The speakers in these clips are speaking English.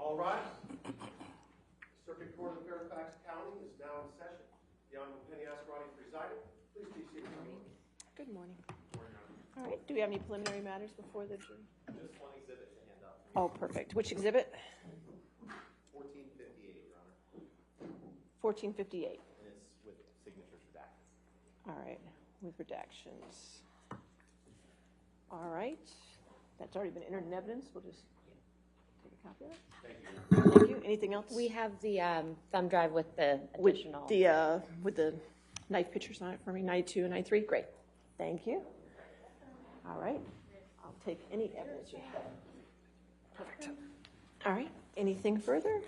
All right. The Circuit Court of Fairfax County is now in session. The Honorable Penny Ascarati presiding. Please be seated. Good morning. All right. Do we have any preliminary matters before the jury? Just one exhibit to hand up. Oh, perfect. Which exhibit? 1458, Your Honor. 1458. And it's with signatures redacted. All right. With redactions. All right. That's already been entered in evidence. We'll just take a copy of it. Thank you. Thank you. Anything else? We have the thumb drive with the additional. With the knife pictures on it for me, 92 and 93. Great. Thank you. All right. I'll take any evidence you have. Perfect. All right. Anything further?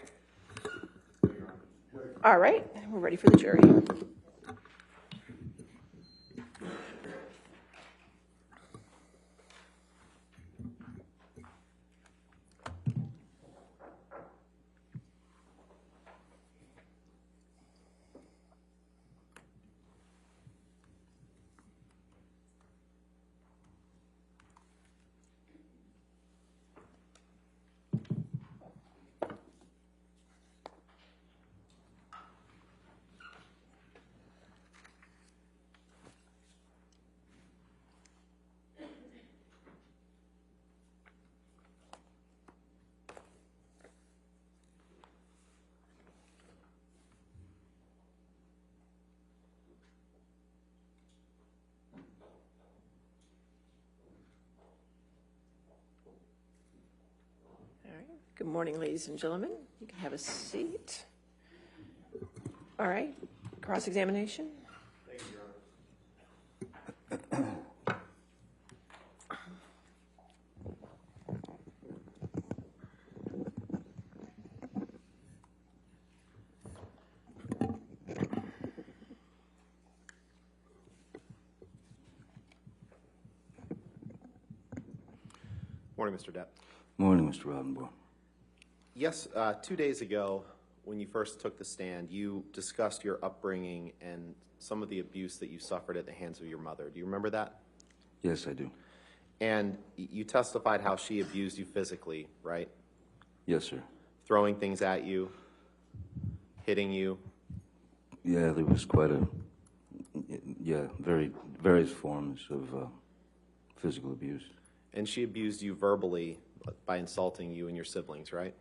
All right. We're ready for the jury. Good morning, ladies and gentlemen. You can have a seat. All right. Cross-examination. Thank you, Your Honor. Morning, Mr. Depp. Morning, Mr. Rodenborn. Yes, 2 days ago, when you first took the stand, you discussed your upbringing and some of the abuse that you suffered at the hands of your mother. Do you remember that? Yes, I do. And you testified how she abused you physically, right? Yes, sir. Throwing things at you, hitting you. Yeah, there was quite various forms of physical abuse. And she abused you verbally by insulting you and your siblings, right?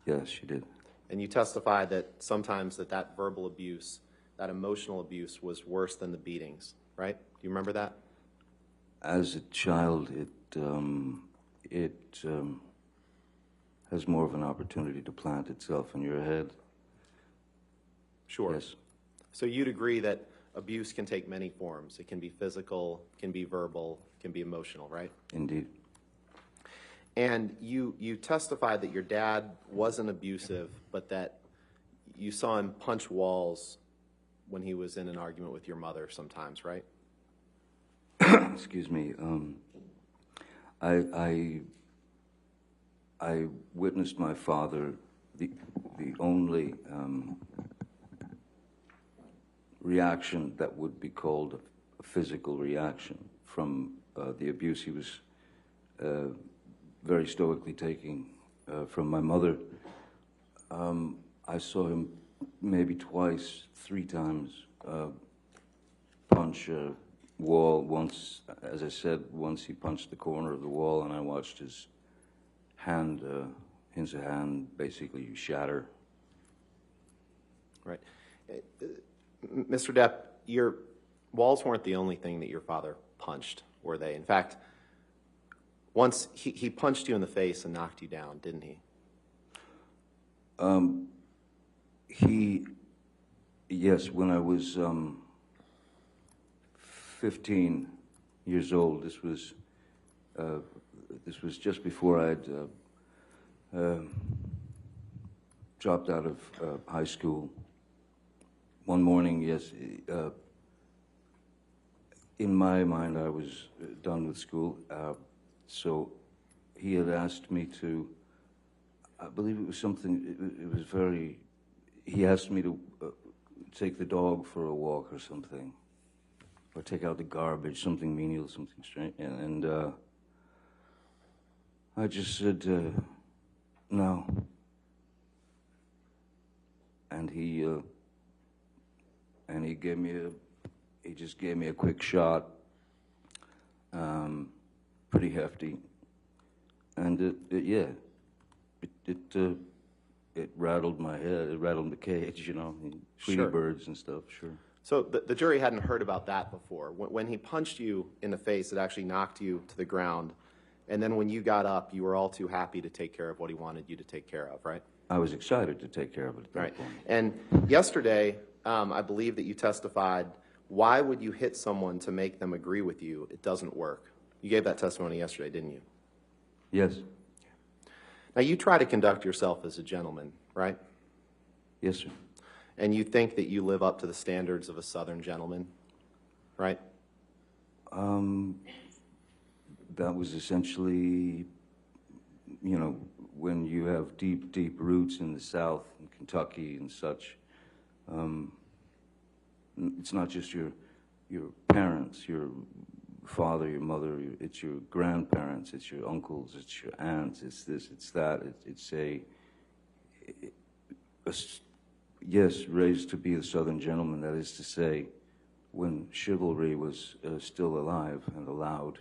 Yes, she did. And you testified that sometimes that verbal abuse, that emotional abuse was worse than the beatings, right? Do you remember that? As a child, it has more of an opportunity to plant itself in your head. Sure. Yes. So you'd agree that abuse can take many forms. It can be physical, can be verbal, can be emotional, right? Indeed. And you testified that your dad wasn't abusive, but that you saw him punch walls when he was in an argument with your mother sometimes, right? Excuse me. I witnessed my father, the only reaction that would be called a physical reaction from the abuse he was very stoically taking from my mother. I saw him maybe twice, 3 times, punch a wall. Once, as I said, once he punched the corner of the wall, and I watched his hand, his hand basically shatter. Right. Mr. Depp, your walls weren't the only thing that your father punched, were they? In fact, once he punched you in the face and knocked you down, didn't he? Yes, when I was 15 years old, this was just before I'd dropped out of high school. One morning, yes, in my mind, I was done with school. So he had asked me to, I believe it was something, it was very, he asked me to take the dog for a walk or something, or take out the garbage, something menial, something strange. And I just said, No. And he just gave me a quick shot, pretty hefty, and it rattled my head. It rattled the cage, you know, Tweety Sure. birds and stuff. Sure. So the jury hadn't heard about that before. When he punched you in the face, it actually knocked you to the ground. And then when you got up, you were all too happy to take care of what he wanted you to take care of, right? I was excited to take care of it at that Right. point. And yesterday, I believe that you testified, why would you hit someone to make them agree with you? It doesn't work. You gave that testimony yesterday, didn't you? Yes. Now, you try to conduct yourself as a gentleman, right? Yes, sir. And you think that you live up to the standards of a Southern gentleman, right? That was essentially, you know, when you have deep, deep roots in the South, in Kentucky and such, it's not just your parents, your father, your mother, it's your grandparents, it's your uncles, it's your aunts, it's this, it's that. Yes, raised to be a Southern gentleman, that is to say, when chivalry was still alive and allowed.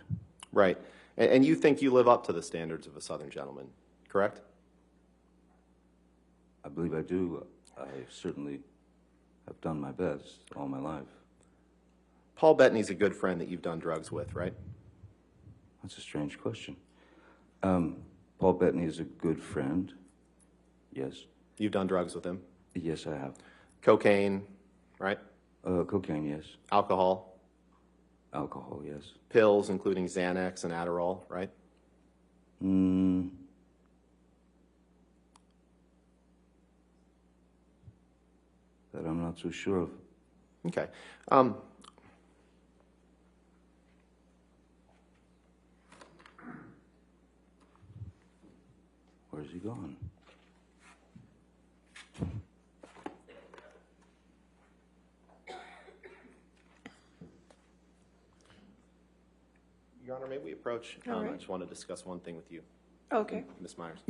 Right. And you think you live up to the standards of a Southern gentleman, correct? I believe I do. I certainly have done my best all my life. Paul Bettany's a good friend that you've done drugs with, right? That's a strange question. Paul Bettany is a good friend. Yes. You've done drugs with him. Yes, I have. Cocaine, right? Cocaine, yes. Alcohol, Alcohol, yes. pills, including Xanax and Adderall, right? That I'm not so sure of. Okay. Where's he gone? Your Honor, may we approach? All right. I just want to discuss one thing with you, Okay. Ms. Myers.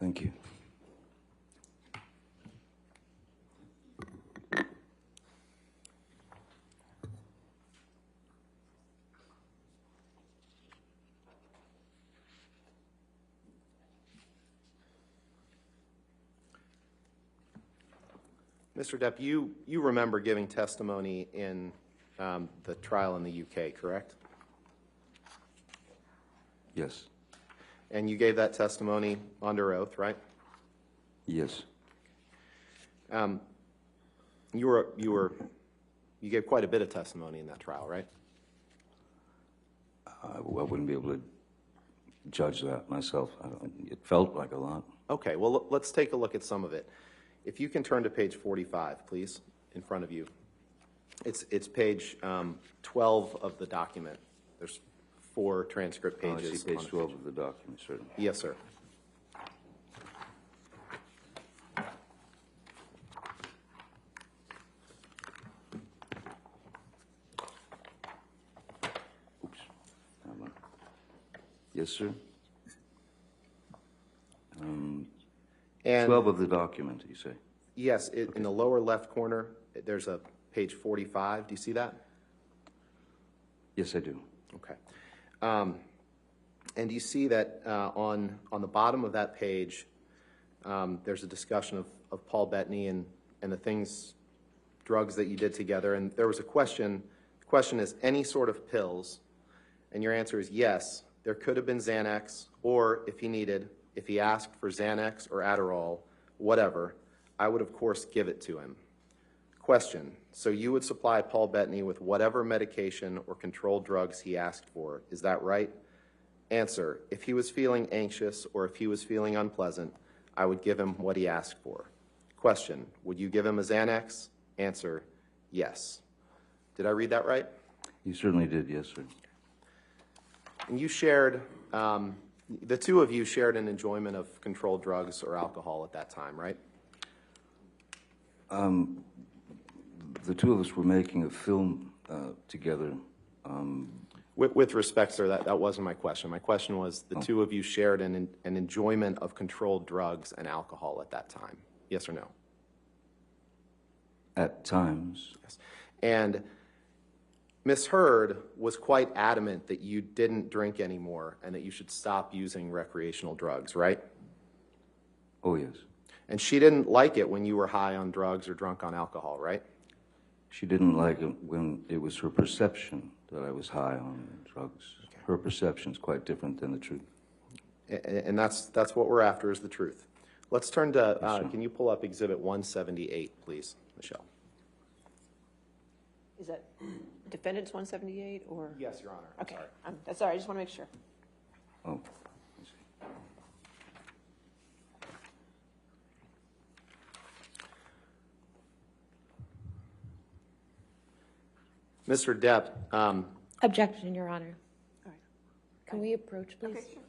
Thank you. Mr. Depp, you remember giving testimony in the trial in the UK, correct? Yes. And you gave that testimony under oath, right? Yes. You gave quite a bit of testimony in that trial, right? I wouldn't be able to judge that myself. It felt like a lot. Okay, well, let's take a look at some of it. If you can turn to page 45, please, in front of you. It's page 12 of the document. There's 4 transcript I pages. see page on it. 12 of the document, certainly. Yes, sir. Oops. Hold on. Yes, sir. And 12 of the document, you say? yes, in the lower left corner, there's a page 45. Do you see that? Yes, I do. Okay. And you see that on the bottom of that page, there's a discussion of Paul Bettany and the drugs that you did together. And there was a question. The question is, any sort of pills? And your answer is yes. There could have been Xanax, or if he asked for Xanax or Adderall, whatever, I would, of course, give it to him. Question. So you would supply Paul Bettany with whatever medication or controlled drugs he asked for. Is that right? Answer. If he was feeling anxious or if he was feeling unpleasant, I would give him what he asked for. Question. Would you give him a Xanax? Answer. Yes. Did I read that right? You certainly did, yes, sir. And you shared, the two of you shared an enjoyment of controlled drugs or alcohol at that time, right? The two of us were making a film together. With respect, sir, that wasn't my question. My question was the two of you shared an enjoyment of controlled drugs and alcohol at that time. Yes or no? At times. Yes. And Ms. Hurd was quite adamant that you didn't drink anymore and that you should stop using recreational drugs, right? Oh, yes. And she didn't like it when you were high on drugs or drunk on alcohol, right? She didn't like it when it was her perception that I was high on drugs. Okay. Her perception's quite different than the truth. And that's what we're after, is the truth. Let's turn to, Yes, can you pull up Exhibit 178, please, Michelle? Is that defendant's 178 or? Yes, Your Honor. Okay, that's all right, I just want to make sure. Oh, I see. Mr. Depp, Objection, Your Honor. All right. Can we approach, please? Okay, sure.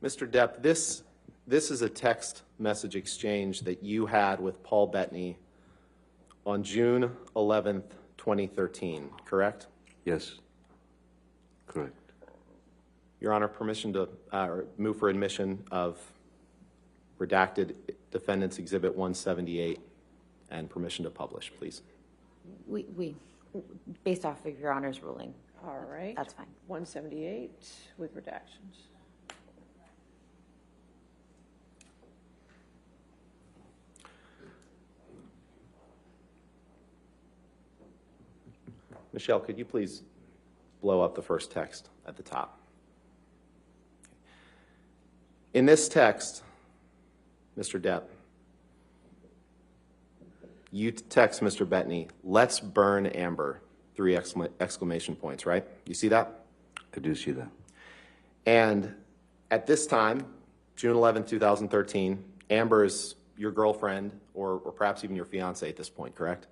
Mr. Depp, this is a text message exchange that you had with Paul Bettany on June 11th, 2013, correct? Yes, correct. Your Honor, permission to move for admission of redacted Defendant's Exhibit 178 and permission to publish, please. We based off of Your Honor's ruling. All right. That's fine. 178 with redactions. Michelle, could you please blow up the first text at the top? In this text, Mr. Depp, you text Mr. Bettany, "Let's burn Amber," 3 exclamation points, right? You see that? I do see that. And at this time, June 11, 2013, Amber is your girlfriend or perhaps even your fiance at this point, correct?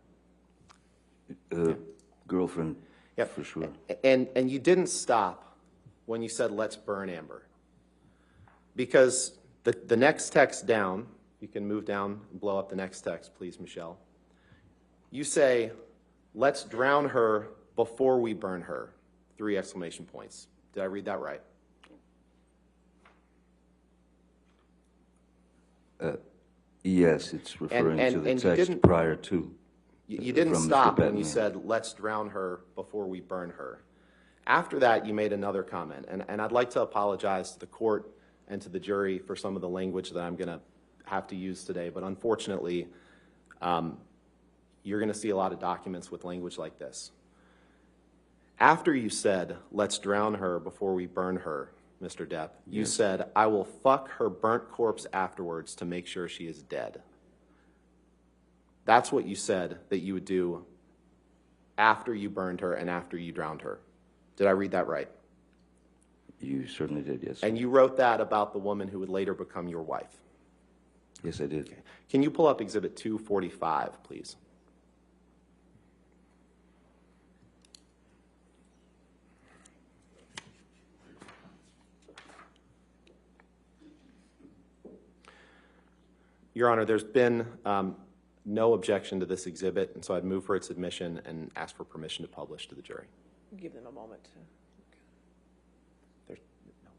Girlfriend, Yep. for sure. And you didn't stop when you said, "Let's burn Amber." Because the next text down, you can move down and blow up the next text, please, Michelle. You say, "Let's drown her before we burn her," 3 exclamation points. Did I read that right? Yes, it's referring to the and you text didn't- prior to. You didn't from Mr. stop when Bettany. you said, "Let's drown her before we burn her." After that, you made another comment, and I'd like to apologize to the court and to the jury for some of the language that I'm going to have to use today, but unfortunately, you're going to see a lot of documents with language like this. After you said, "Let's drown her before we burn her," Mr. Depp, you said, "I will fuck her burnt corpse afterwards to make sure she is dead." That's what you said that you would do after you burned her and after you drowned her. Did I read that right? You certainly did, yes. And you wrote that about the woman who would later become your wife. Yes, I did. Can you pull up Exhibit 245, please? Your Honor, there's been no objection to this exhibit, and so I'd move for its admission and ask for permission to publish to the jury. Give them a moment to. There's no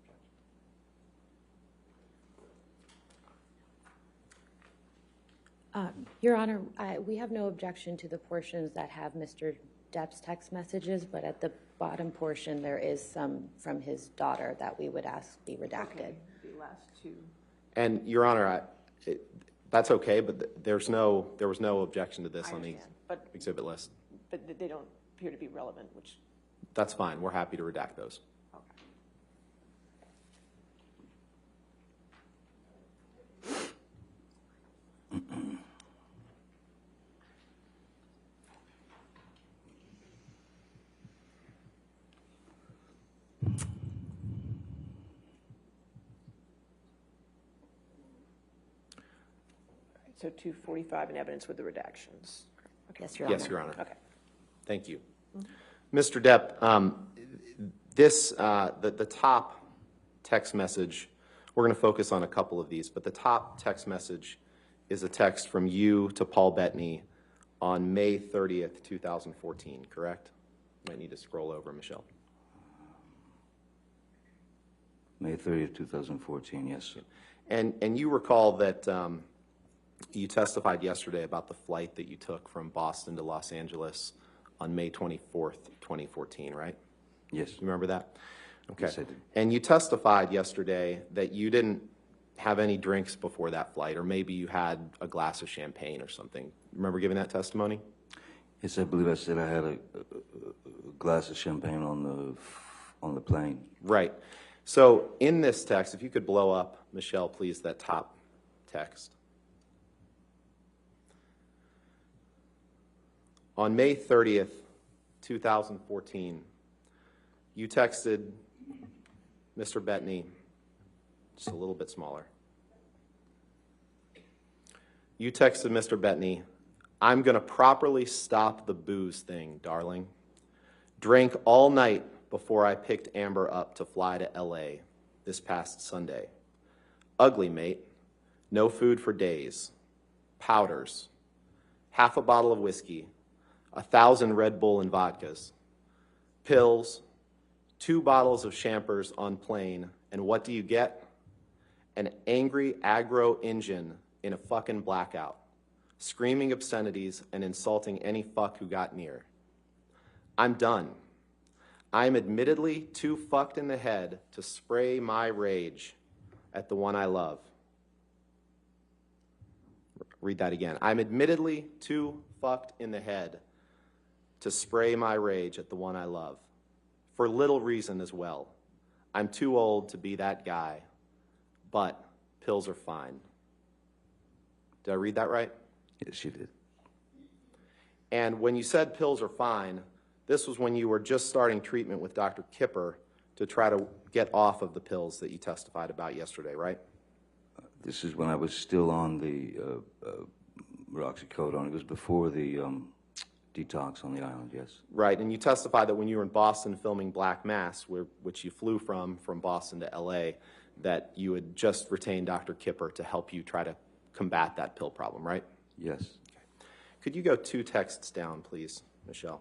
objection. Your Honor, we have no objection to the portions that have Mr. Depp's text messages, but at the bottom portion, there is some from his daughter that we would ask be redacted. Okay, the last 2. And Your Honor, that's okay, but there was no objection to this I on the understand, but- exhibit list. But they don't appear to be relevant, which, That's fine. We're happy to redact those. okay. So 245 in evidence with the redactions. Yes, Your Honor. Yes, Your Honor. Okay. Thank you. Mr. Depp, the top text message, we're going to focus on a couple of these, but the top text message is a text from you to Paul Bettany on May 30th, 2014, correct? Might need to scroll over, Michelle. May 30th, 2014, yes. And you recall that you testified yesterday about the flight that you took from Boston to Los Angeles on May 24th, 2014, right? Yes. You remember that? Okay. Yes, I did. And you testified yesterday that you didn't have any drinks before that flight, or maybe you had a glass of champagne or something. Remember giving that testimony? Yes, I believe I said I had a glass of champagne on the plane. Right. So in this text, if you could blow up, Michelle, please, that top text. On May 30th, 2014, you texted Mr. Bettany, just a little bit smaller. You texted Mr. Bettany, "I'm going to properly stop the booze thing, darling. Drank all night before I picked Amber up to fly to LA this past Sunday. Ugly, mate. No food for days. Powders. Half a bottle of whiskey. 1,000 Red Bull and vodkas. Pills. 2 bottles of champers on plane. And what do you get? An angry aggro engine in a fucking blackout, screaming obscenities and insulting any fuck who got near. I'm done. I'm admittedly too fucked in the head to spray my rage at the one I love." Read that again. "I'm admittedly too fucked in the head to spray my rage at the one I love, for little reason as well. I'm too old to be that guy, but pills are fine. Did I read that right? Yes, you did. And when you said pills are fine, this was when you were just starting treatment with Dr. Kipper to try to get off of the pills that you testified about yesterday, right? This is when I was still on the roxicodone. It was before the detox on the island, yes. Right, and you testified that when you were in Boston filming Black Mass, which you flew from Boston to LA, that you had just retained Dr. Kipper to help you try to combat that pill problem, right? Yes. Okay. Could you go 2 texts down, please, Michelle?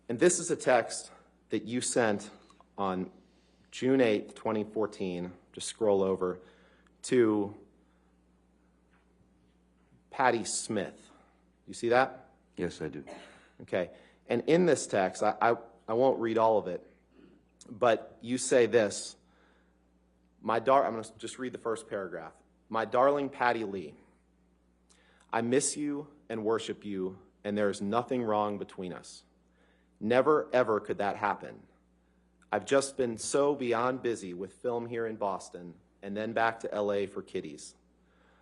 And this is a text that you sent on June 8th, 2014. Just scroll over to Patty Smith. You see that? Yes, I do. Okay. And in this text, I won't read all of it, but you say this. I'm going to just read the first paragraph. My darling Patty Lee, I miss you and worship you, and there is nothing wrong between us. Never, ever could that happen. I've just been so beyond busy with film here in Boston and then back to LA for kiddies.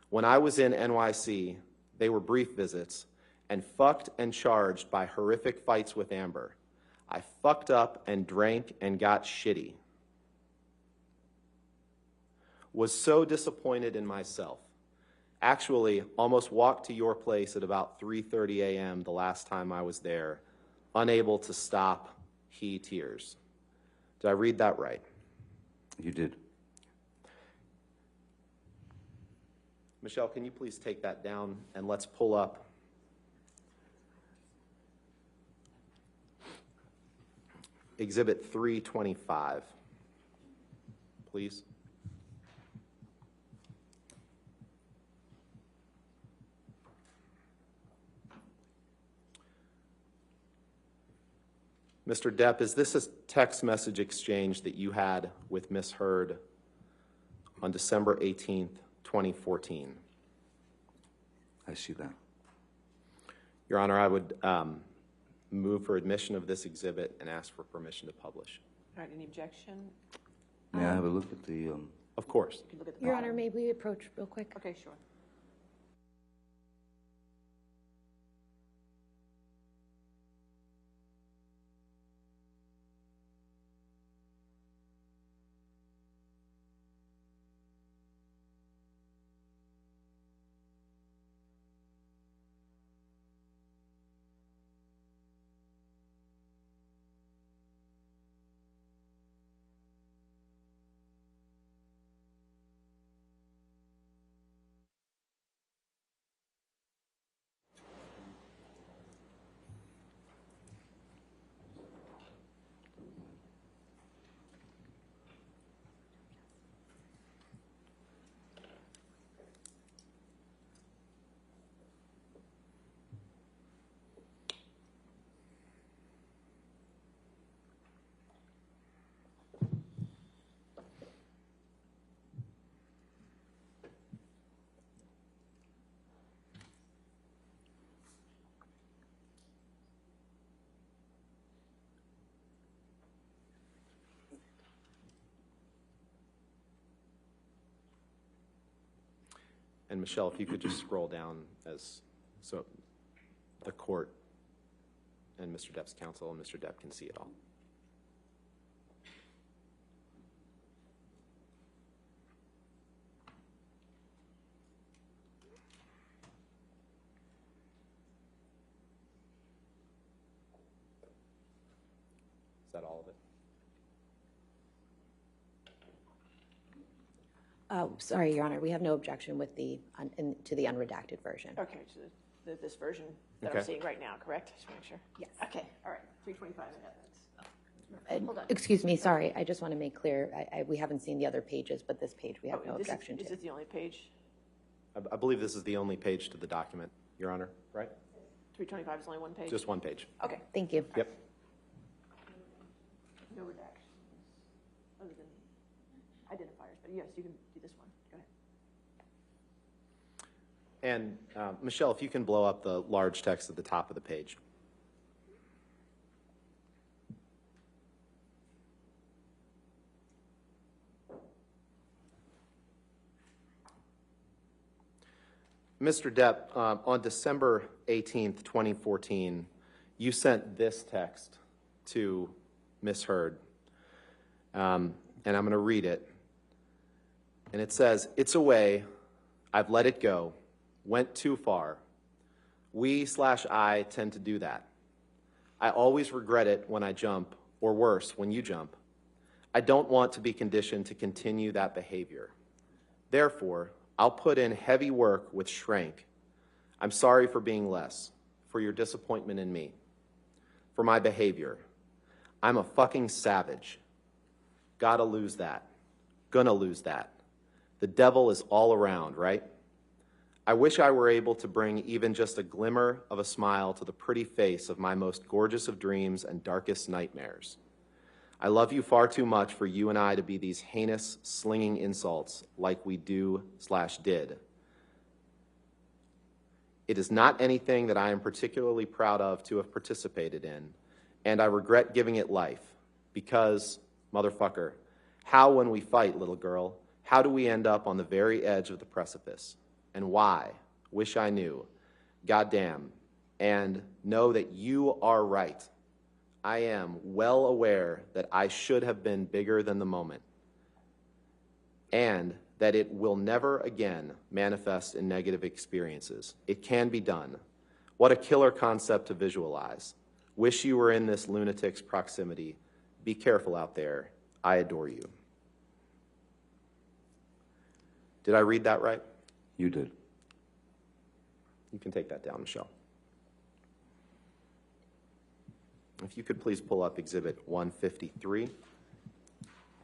When I was in NYC, they were brief visits and fucked and charged by horrific fights with Amber. I fucked up and drank and got shitty. Was so disappointed in myself. Actually, almost walked to your place at about 3:30 a.m. the last time I was there, unable to stop tears. Did I read that right? You did. Michelle, can you please take that down and let's pull up Exhibit 325, please. Mr. Depp, is this a text message exchange that you had with Ms. Heard on December 18th, 2014? I see that. Your Honor, I would move for admission of this exhibit and ask for permission to publish. All right, any objection? May I have a look at the... Of course. You can look at the Your bottom. Honor, may we approach real quick? Okay, sure. And Michelle, if you could just scroll down so the court and Mr. Depp's counsel and Mr. Depp can see it all. Is that all of it? Sorry, Your Honor, we have no objection with to the unredacted version. Okay, so this version that Okay. I'm seeing right now, correct? Just make sure. Yes. Okay, all right, 325 in evidence. Hold on. Excuse me, sorry, I just want to make clear, we haven't seen the other pages, but this page we have no This objection to. Is this the only page? I believe this is the only page to the document, Your Honor, right? 325 is only one page? Just one page. Okay. Thank you. Yep. No redactions, other than identifiers, but yes, you can do this one. Go ahead. And Michelle, if you can blow up the large text at the top of the page. Mr. Depp, on December 18th, 2014, you sent this text to Ms. Heard, and I'm going to read it. And it says, "It's away. I've let it go. Went too far. We/I tend to do that. I always regret it when I jump, or worse, when you jump. I don't want to be conditioned to continue that behavior. Therefore, I'll put in heavy work with Shrank. I'm sorry for being less, for your disappointment in me, for my behavior. I'm a fucking savage. Gotta lose that. Gonna lose that. The devil is all around, right? I wish I were able to bring even just a glimmer of a smile to the pretty face of my most gorgeous of dreams and darkest nightmares. I love you far too much for you and I to be these heinous, slinging insults like we do/did. It is not anything that I am particularly proud of to have participated in, and I regret giving it life, because, motherfucker, how when we fight, little girl, how do we end up on the very edge of the precipice? And why? Wish I knew. Goddamn. And know that you are right. I am well aware that I should have been bigger than the moment, and that it will never again manifest in negative experiences. It can be done. What a killer concept to visualize. Wish you were in this lunatic's proximity. Be careful out there. I adore you." Did I read that right? You did. You can take that down, Michelle. If you could please pull up Exhibit 153.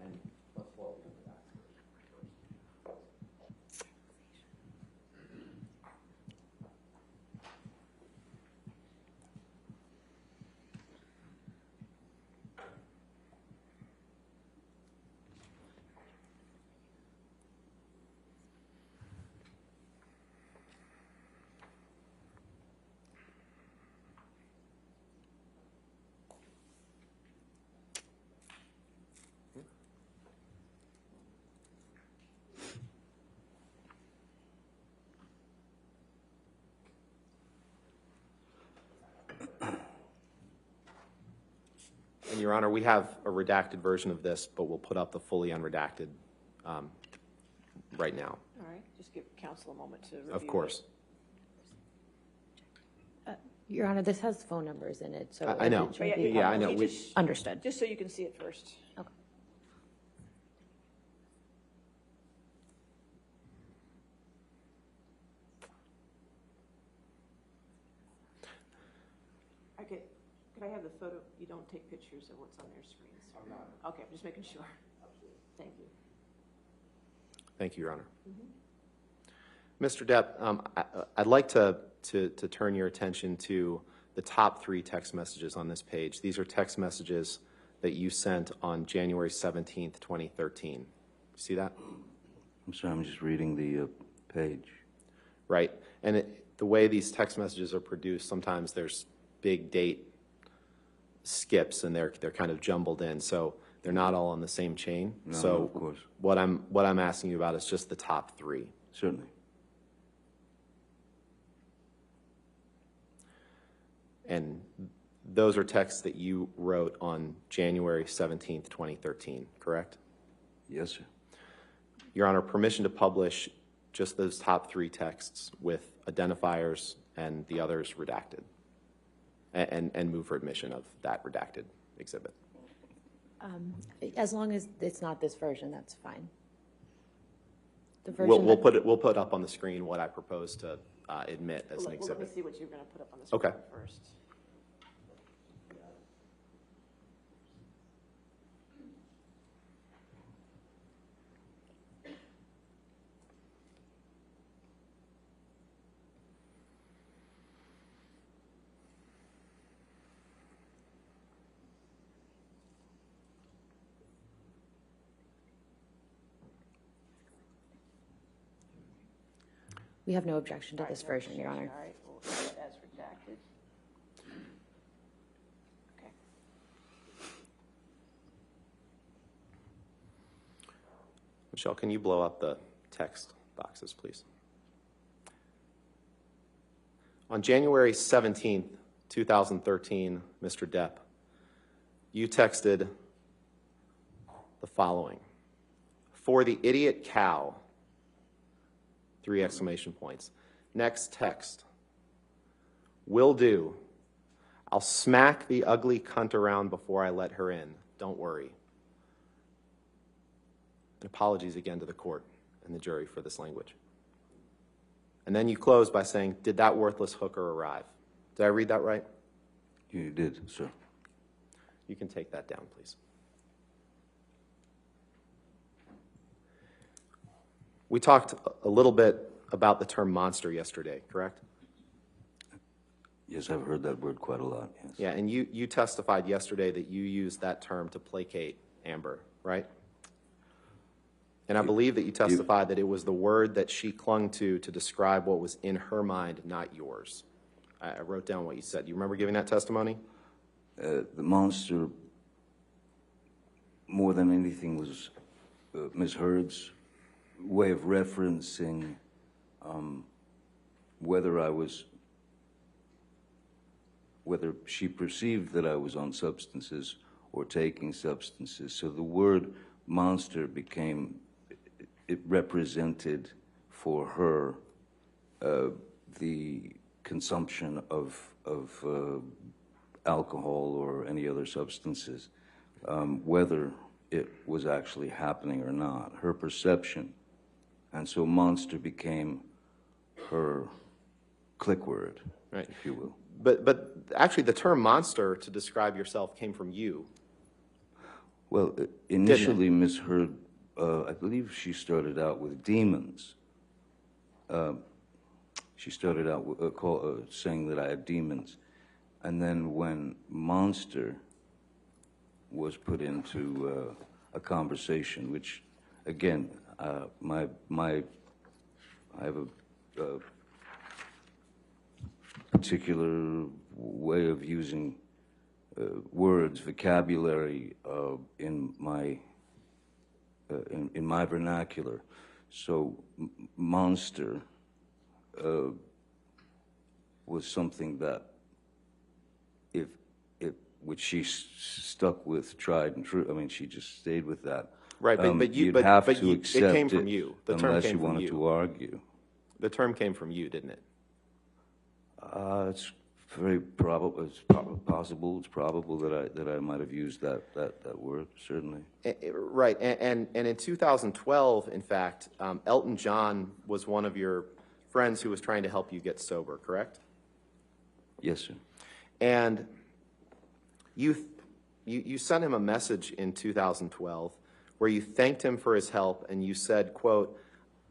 And let's roll into that. And Your Honor, we have a redacted version of this, but we'll put up the fully unredacted right now. All right, just give counsel a moment to review Of course. Your Honor, this has phone numbers in it, so. I know. it shouldn't be Yeah, I know. You just- Understood. Just so you can see it first. Okay. Okay, could I have the photo? You don't take pictures of what's on their screens? I'm not. Okay, I'm just making sure. Absolutely. Thank you. Thank you, Your Honor. Mr. Depp, I'd like to turn your attention to the top 3 text messages on this page. These are text messages that you sent on January 17th, 2013. See that? I'm sorry, I'm just reading the page. Right. And the way these text messages are produced, sometimes there's big date skips and they're kind of jumbled in. So they're not all on the same chain. No, so of course. what I'm asking you about is just the top 3. Certainly. And those are texts that you wrote on January 17th, 2013, correct? Yes, sir. Your Honor, permission to publish just those top 3 texts with identifiers and the others redacted, and move for admission of that redacted exhibit. As long as it's not this version, that's fine. The version We'll put up on the screen what I propose to admit as an Let me exhibit. see what you're going to put up on the screen Okay. first. We have no objection to this version, Your Honor. All right, we'll leave it as redacted. Okay. Michelle, can you blow up the text boxes, please? On January 17th, 2013, Mr. Depp, you texted the following: "For the idiot cow," 3 exclamation points. Next text: "Will do. I'll smack the ugly cunt around before I let her in. Don't worry." And apologies again to the court and the jury for this language. And then you close by saying, "Did that worthless hooker arrive?" Did I read that right? You did, sir. You can take that down, please. We talked a little bit about the term monster yesterday, correct? Yes, I've heard that word quite a lot, yes. Yeah, and you testified yesterday that you used that term to placate Amber, right? And I believe that you testified that it was the word that she clung to describe what was in her mind, not yours. I wrote down what you said. Do you remember giving that testimony? The monster, more than anything, was Ms. Heard's way of referencing whether she perceived that I was on substances or taking substances. So the word monster became, it represented for her the consumption of alcohol or any other substances, whether it was actually happening or not, her perception. And so monster became her click word, Right. if you will. But actually the term monster to describe yourself came from you. Well, initially, Ms. Heard, I believe she started out with demons. She started out with, saying that I had demons. And then when monster was put into a conversation, which, again, I have a particular way of using words, vocabulary in my vernacular. So monster was something that which she stuck with, tried and true. I mean, she just stayed with that. Right, you'd have to it accept came from you. The term unless came you from wanted you. to argue. The term came from you, didn't it? It's very probable. It's possible. It's probable that I might have used that word. Certainly. Right, and in 2012, in fact, Elton John was one of your friends who was trying to help you get sober, correct? Yes, sir. And you sent him a message in 2012 where you thanked him for his help, and you said, quote,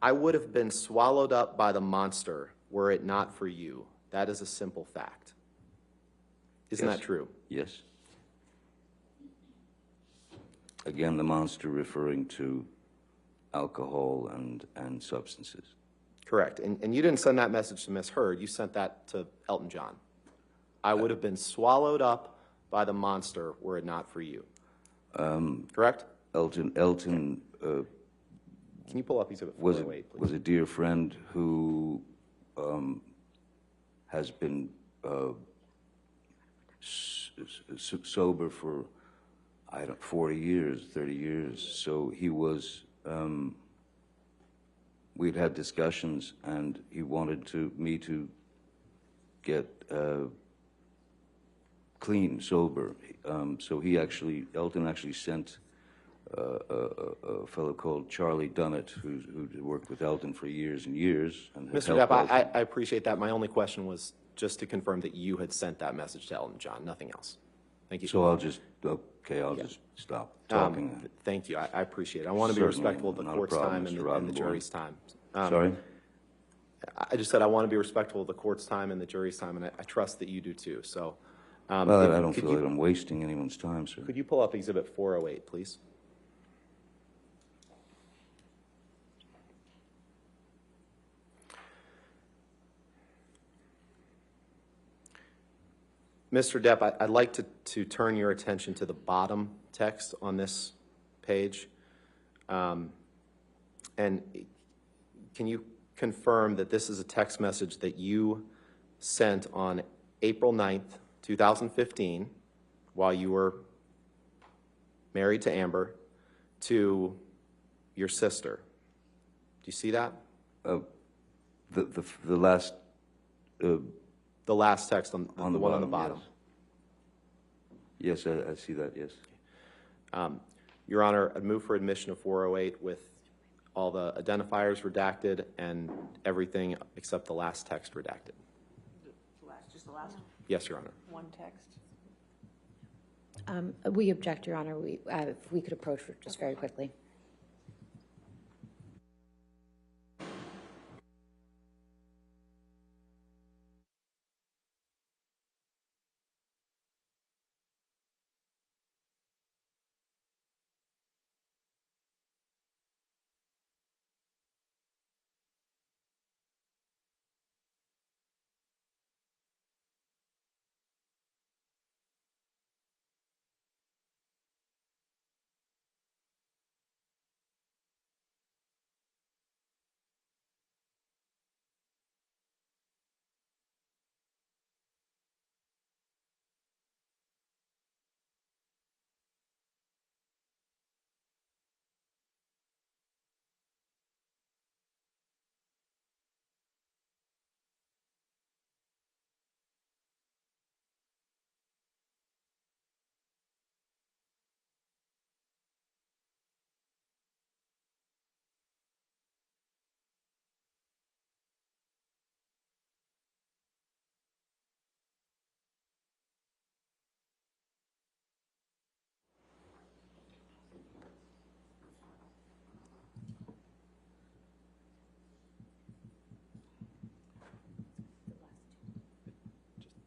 "I would have been swallowed up by the monster were it not for you. That is a simple fact." Isn't Yes. that true? Yes. Again, the monster referring to alcohol and substances. Correct. And you didn't send that message to Miss Heard. You sent that to Elton John. "I would have been swallowed up by the monster were it not for you." Correct? Elton Can you pull up Exhibit was 408, please? was a dear friend who has been sober for 40 years, 30 years. So he was. We'd had discussions, and he wanted me to get clean, sober. So Elton actually sent a fellow called Charlie Dunnett, who worked with Elton for years and years. And Mr. Depp, I appreciate that. My only question was just to confirm that you had sent that message to Elton John, nothing else. Thank you. So I'll just stop talking. Thank you. I appreciate it. I want to be Certainly, respectful of the not a court's problem, time Mr. and the Roddenborn. jury's time. Sorry? I just said I want to be respectful of the court's time and the jury's time, and I trust that you do too. So, Well, I don't feel like I'm wasting anyone's time, sir. could you pull up Exhibit 408, please? Mr. Depp, I'd like to turn your attention to the bottom text on this page. And can you confirm that this is a text message that you sent on April 9th, 2015, while you were married to Amber, to your sister? Do you see that? The last... The last text on the one on the bottom. Yes, I see that, yes. Your Honor, I'd move for admission of 408 with all the identifiers redacted and everything except the last text redacted. Just the last Yes, Your Honor. one text. We object, Your Honor. If we could approach just very quickly.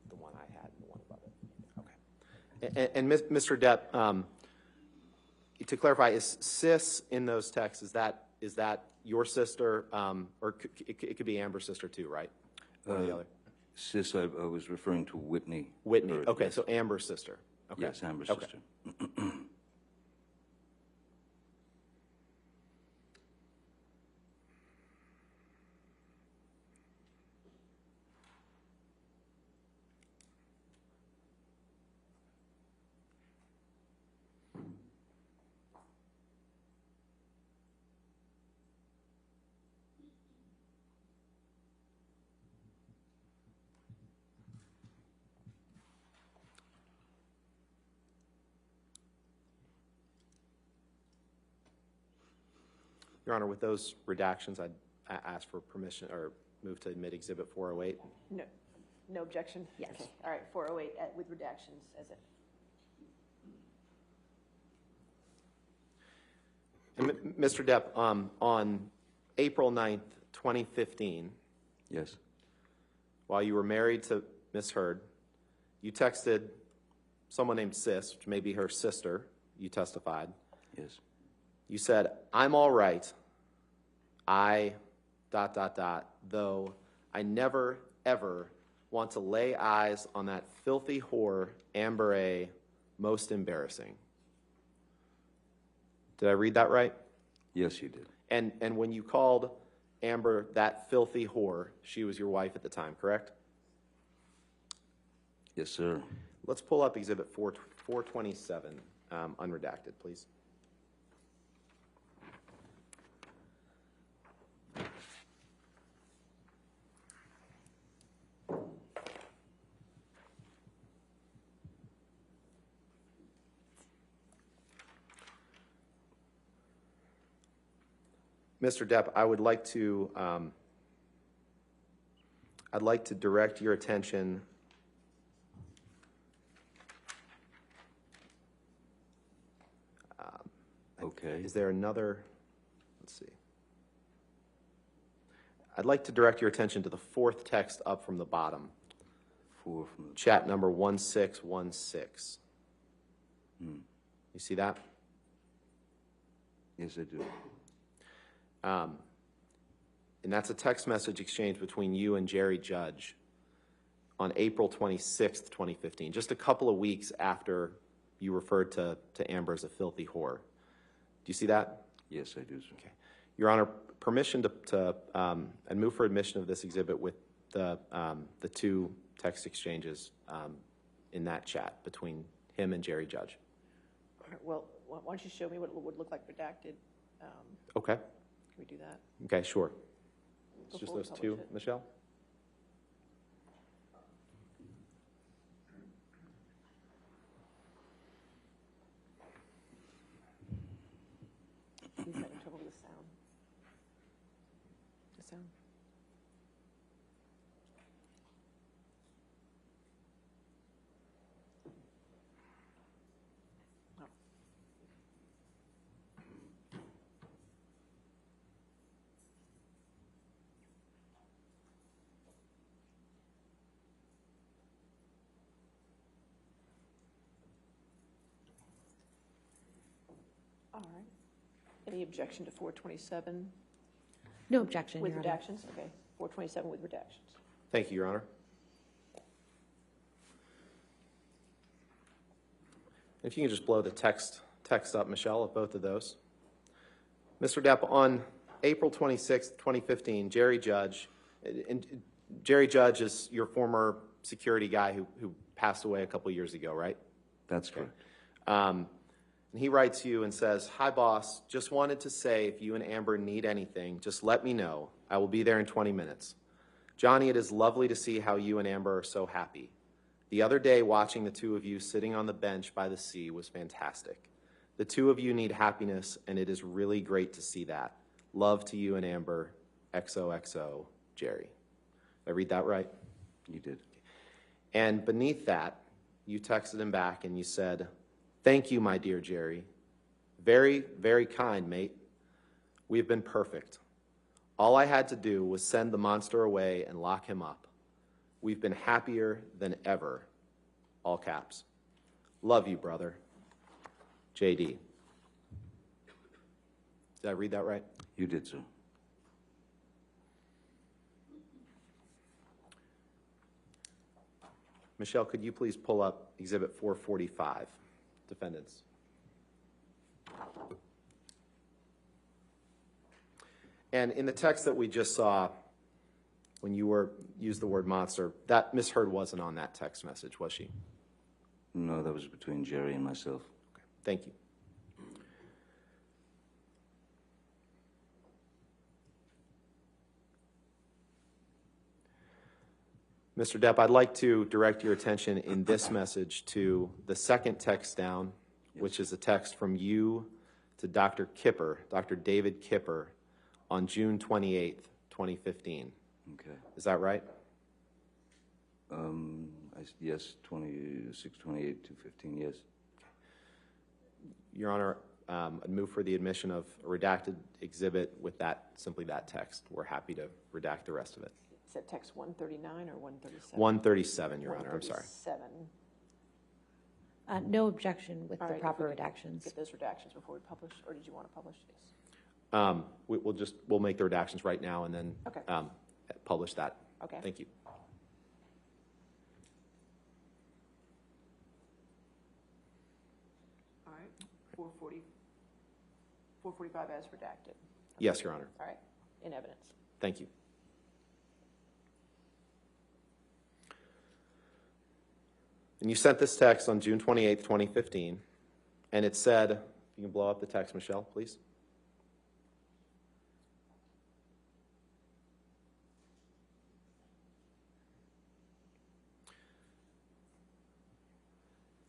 The one I had and the one above it. Okay. And Mr. Depp, to clarify, is Sis in those texts, is that your sister, or it could be Amber's sister too, right? One or the other. Sis, I was referring to Whitney. Whitney. Or, Okay, yes. so Amber's sister. Okay. Yes, Amber's Okay. sister. Your Honor, with those redactions, I'd ask for permission or move to admit Exhibit 408. No objection? Yes. Okay. All right, 408 with redactions as if. And Mr. Depp, on April 9th, 2015, Yes. while you were married to Miss Heard, you texted someone named Sis, which may be her sister, you testified. Yes. You said, "I'm all right. I ... though I never, ever want to lay eyes on that filthy whore, Amber A. Most embarrassing." Did I read that right? Yes, you did. And when you called Amber that filthy whore, she was your wife at the time, correct? Yes, sir. Let's pull up Exhibit 427, unredacted, please. Mr. Depp, I'd like to direct your attention Okay. Is there another? Let's see. I'd like to direct your attention to the fourth text up from the bottom. 4 from the... Chat number 1616. You see that? Yes, I do. And that's a text message exchange between you and Jerry Judge on April 26th, 2015, just a couple of weeks after you referred to Amber as a filthy whore. Do you see that? Yes, I do, sir. Okay. Your Honor, permission and move for admission of this exhibit with the two text exchanges in that chat between him and Jerry Judge. All right, well, why don't you show me what it would look like redacted? Okay. Can we do that? Okay, sure. It's just Before we those publish two, it. Michelle? He's having trouble with the sound. The sound. Oh. All right. Any objection to 427 No objection, with Your Honor. redactions? Okay, 427 with redactions. Thank you, Your Honor. If you can just blow the text up, Michelle, of both of those. Mr. Depp, on April 26th, 2015, Jerry Judge is your former security guy who passed away a couple years ago, right? That's correct. And he writes you and says, "Hi, boss. Just wanted to say if you and Amber need anything, just let me know. I will be there in 20 minutes. Johnny, it is lovely to see how you and Amber are so happy. The other day, watching the two of you sitting on the bench by the sea was fantastic. The two of you need happiness, and it is really great to see that. Love to you and Amber. XOXO, Jerry." Did I read that right? You did. And beneath that, you texted him back and you said, "Thank you, my dear Jerry. Very, very kind, mate. We have been perfect. All I had to do was send the monster away and lock him up. We've been happier than ever." All caps. "Love you, brother. JD." Did I read that right? You did, sir. Michelle, could you please pull up Exhibit 445, defendants? And in the text that we just saw, when you used the word monster, that Miss Heard wasn't on that text message, was she? No, that was between Jerry and myself. Okay, thank you. Mr. Depp, I'd like to direct your attention in this message to the second text down, which is a text from you to Dr. Kipper, Dr. David Kipper, on June 28th, 2015. Okay. Is that right? Yes, 26, 28, 215, yes. Your Honor, I'd move for the admission of a redacted exhibit with simply that text. We're happy to redact the rest of it. Is that text 139 or 137? 137, Your Honor, I'm sorry. 137. No objection with All the right, proper if we could redactions. Get those redactions before we publish, or did you want to publish? Yes. We'll make the redactions right now and then Okay. Publish that. Okay. Thank you. All right, 445 as redacted. Yes, Your Honor. All right, in evidence. Thank you. And you sent this text on June 28th, 2015, and it said, you can blow up the text, Michelle, please.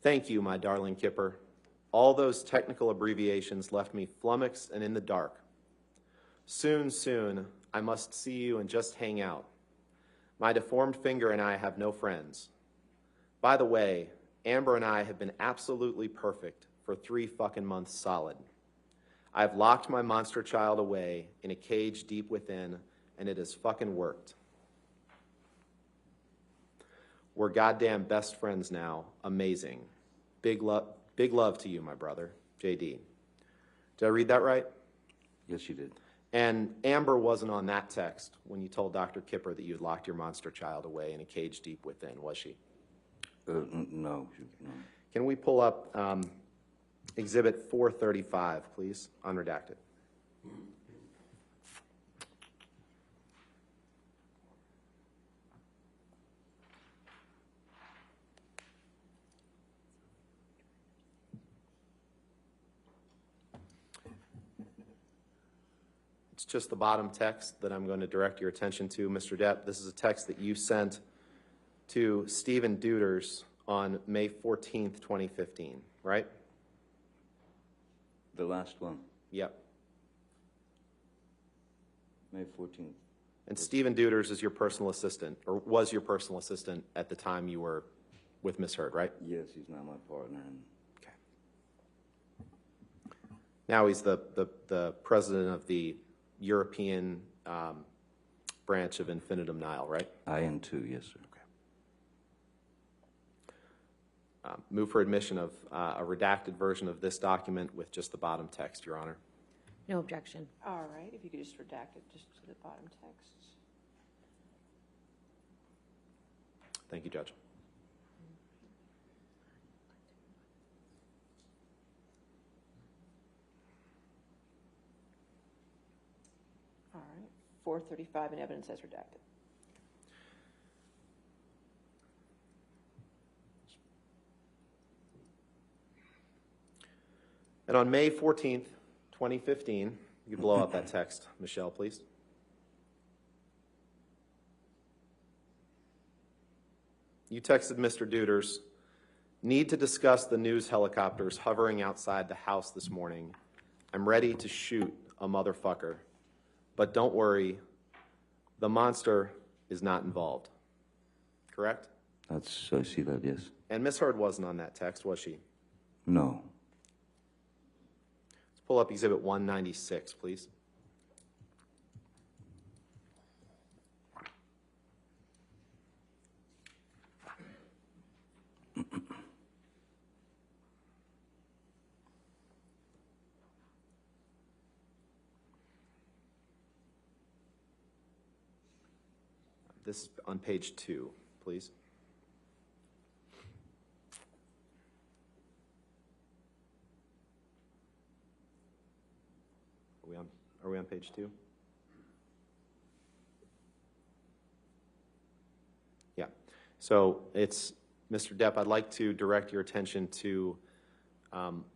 "Thank you, my darling Kipper. All those technical abbreviations left me flummoxed and in the dark. Soon, soon, I must see you and just hang out. My deformed finger and I have no friends. By the way, Amber and I have been absolutely perfect for 3 fucking months solid. I've locked my monster child away in a cage deep within, and it has fucking worked. We're goddamn best friends now. Amazing. Big love to you, my brother. JD." Did I read that right? Yes, you did. And Amber wasn't on that text when you told Dr. Kipper that you had locked your monster child away in a cage deep within, was she? No. Can we pull up Exhibit 435, please, unredacted? It's just the bottom text that I'm going to direct your attention to, Mr. Depp. This is a text that you sent to Stephen Deuters on May 14th, 2015, right? The last one, Yep. May 14th. And Stephen Deuters is your personal assistant, or was your personal assistant at the time you were with Miss Heard, right? Yes, he's now my partner. And Okay. Now he's the president of the European branch of Infinitum Nihil, right? IN2, yes, sir. Move for admission of a redacted version of this document with just the bottom text, Your Honor. No objection. All right, if you could just redact it just to the bottom text. Thank you, Judge. All right, 435 in evidence as redacted. And on May 14th, 2015, you blow up that text, Michelle, please. You texted Mr. Deuters, need to discuss the news helicopters hovering outside the house this morning. I'm ready to shoot a motherfucker. But don't worry, the monster is not involved. Correct? I see that, yes. And Miss Heard wasn't on that text, was she? No. Let's pull up Exhibit 196, please. This is on page 2, please. Are we on page 2? Yeah. So it's, Mr. Depp, I'd like to direct your attention to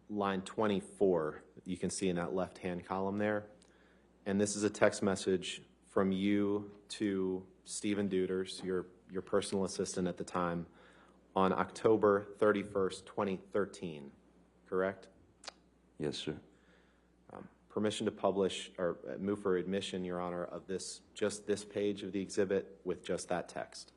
line 24. You can see in that left-hand column there. And this is a text message from you to Stephen Deuters, your personal assistant at the time, on October 31st, 2013, correct? Yes, sir. Permission to publish or move for admission, Your Honor, of this, just this page of the exhibit with just that text.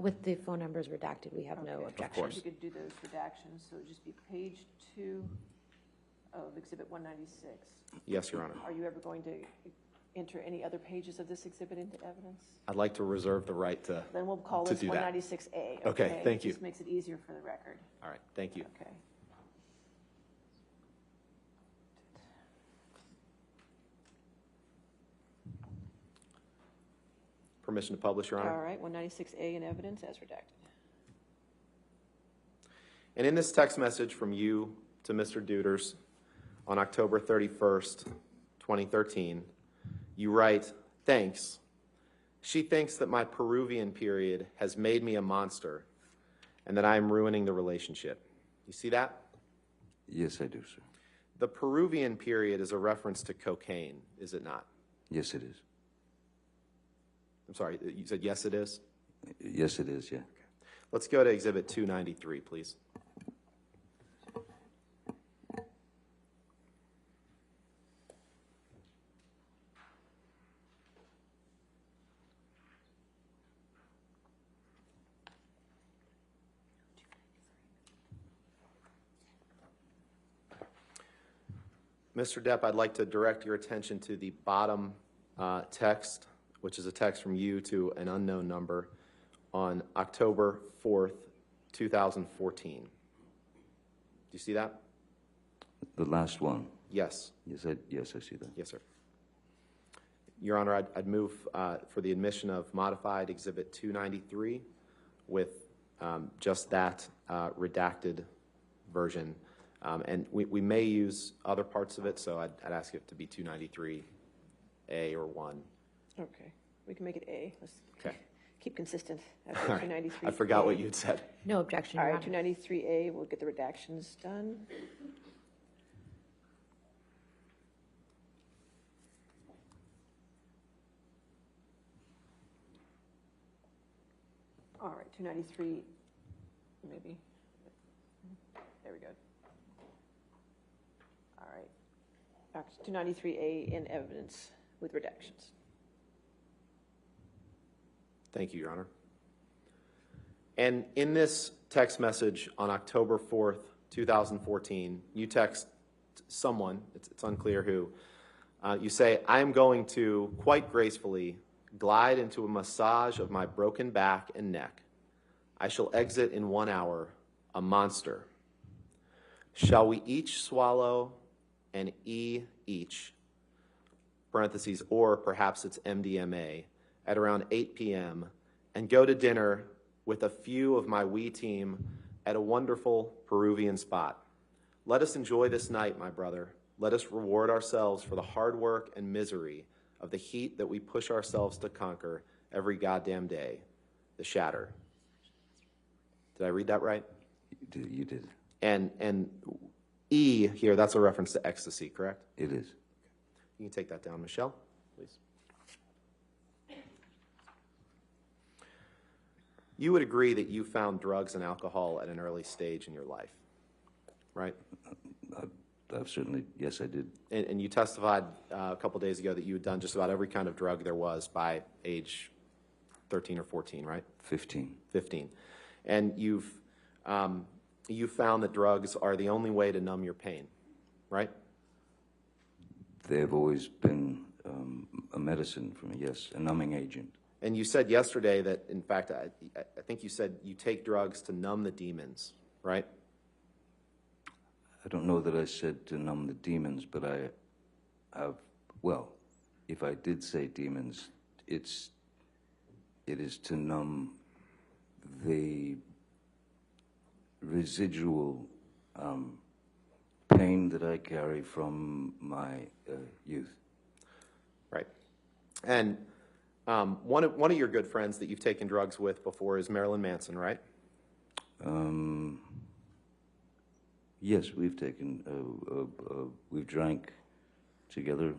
With the phone numbers redacted, we have no objection. course. You could do those redactions, so it'd just be page 2 of Exhibit 196. Yes, Your Honor. Are you ever going to enter any other pages of this exhibit into evidence? I'd like to reserve the right to Then we'll call to this do that. 196A. Okay, thank you. Just makes it easier for the record. All right, thank you. Okay. Permission to publish, Your Honor. All right, 196A in evidence as redacted. And in this text message from you to Mr. Deuters on October 31st, 2013, you write, thanks. She thinks that my Peruvian period has made me a monster and that I am ruining the relationship. You see that? Yes, I do, sir. The Peruvian period is a reference to cocaine, is it not? Yes, it is. I'm sorry, you said yes it is? Yes, it is, yeah. Let's go to Exhibit 293, please. Mr. Depp, I'd like to direct your attention to the bottom text, which is a text from you to an unknown number on October 4th, 2014. Do you see that? The last one. Yes. Yes, I see that. Yes, sir. Your Honor, I'd move for the admission of modified Exhibit 293 with just that redacted version. And we may use other parts of it, so I'd ask it to be 293A or 1. Okay, we can make it A. Let's Okay. keep consistent. All After right. 293. I forgot what you had said. No objection, All Your right, Honor. 293A, we'll get the redactions done. All right, 293, maybe. There we go. All right. 293A in evidence with redactions. Thank you, Your Honor. And in this text message on October 4th, 2014, you text someone, it's unclear who, you say, I am going to, quite gracefully, glide into a massage of my broken back and neck. I shall exit in 1 hour, a monster. Shall we each swallow an E each, parentheses, or perhaps it's MDMA, at around 8 p.m., and go to dinner with a few of my wee team at a wonderful Peruvian spot. Let us enjoy this night, my brother. Let us reward ourselves for the hard work and misery of the heat that we push ourselves to conquer every goddamn day. The Shatter. Did I read that right? You did. And E here, that's a reference to ecstasy, correct? It is. You can take that down, Michelle, please. You would agree that you found drugs and alcohol at an early stage in your life, right? I've certainly, yes, I did. And you testified a couple days ago that you had done just about every kind of drug there was by age 13 or 14, right? 15. 15. And you found that drugs are the only way to numb your pain, right? They've always been a medicine for me, yes, a numbing agent. And you said yesterday that, in fact, I think you said you take drugs to numb the demons, right? I don't know that I said to numb the demons, but well, if I did say demons, it is to numb the residual pain that I carry from my youth. Right. And one of your good friends that you've taken drugs with before is Marilyn Manson, right? Yes, we've taken, we've drank together.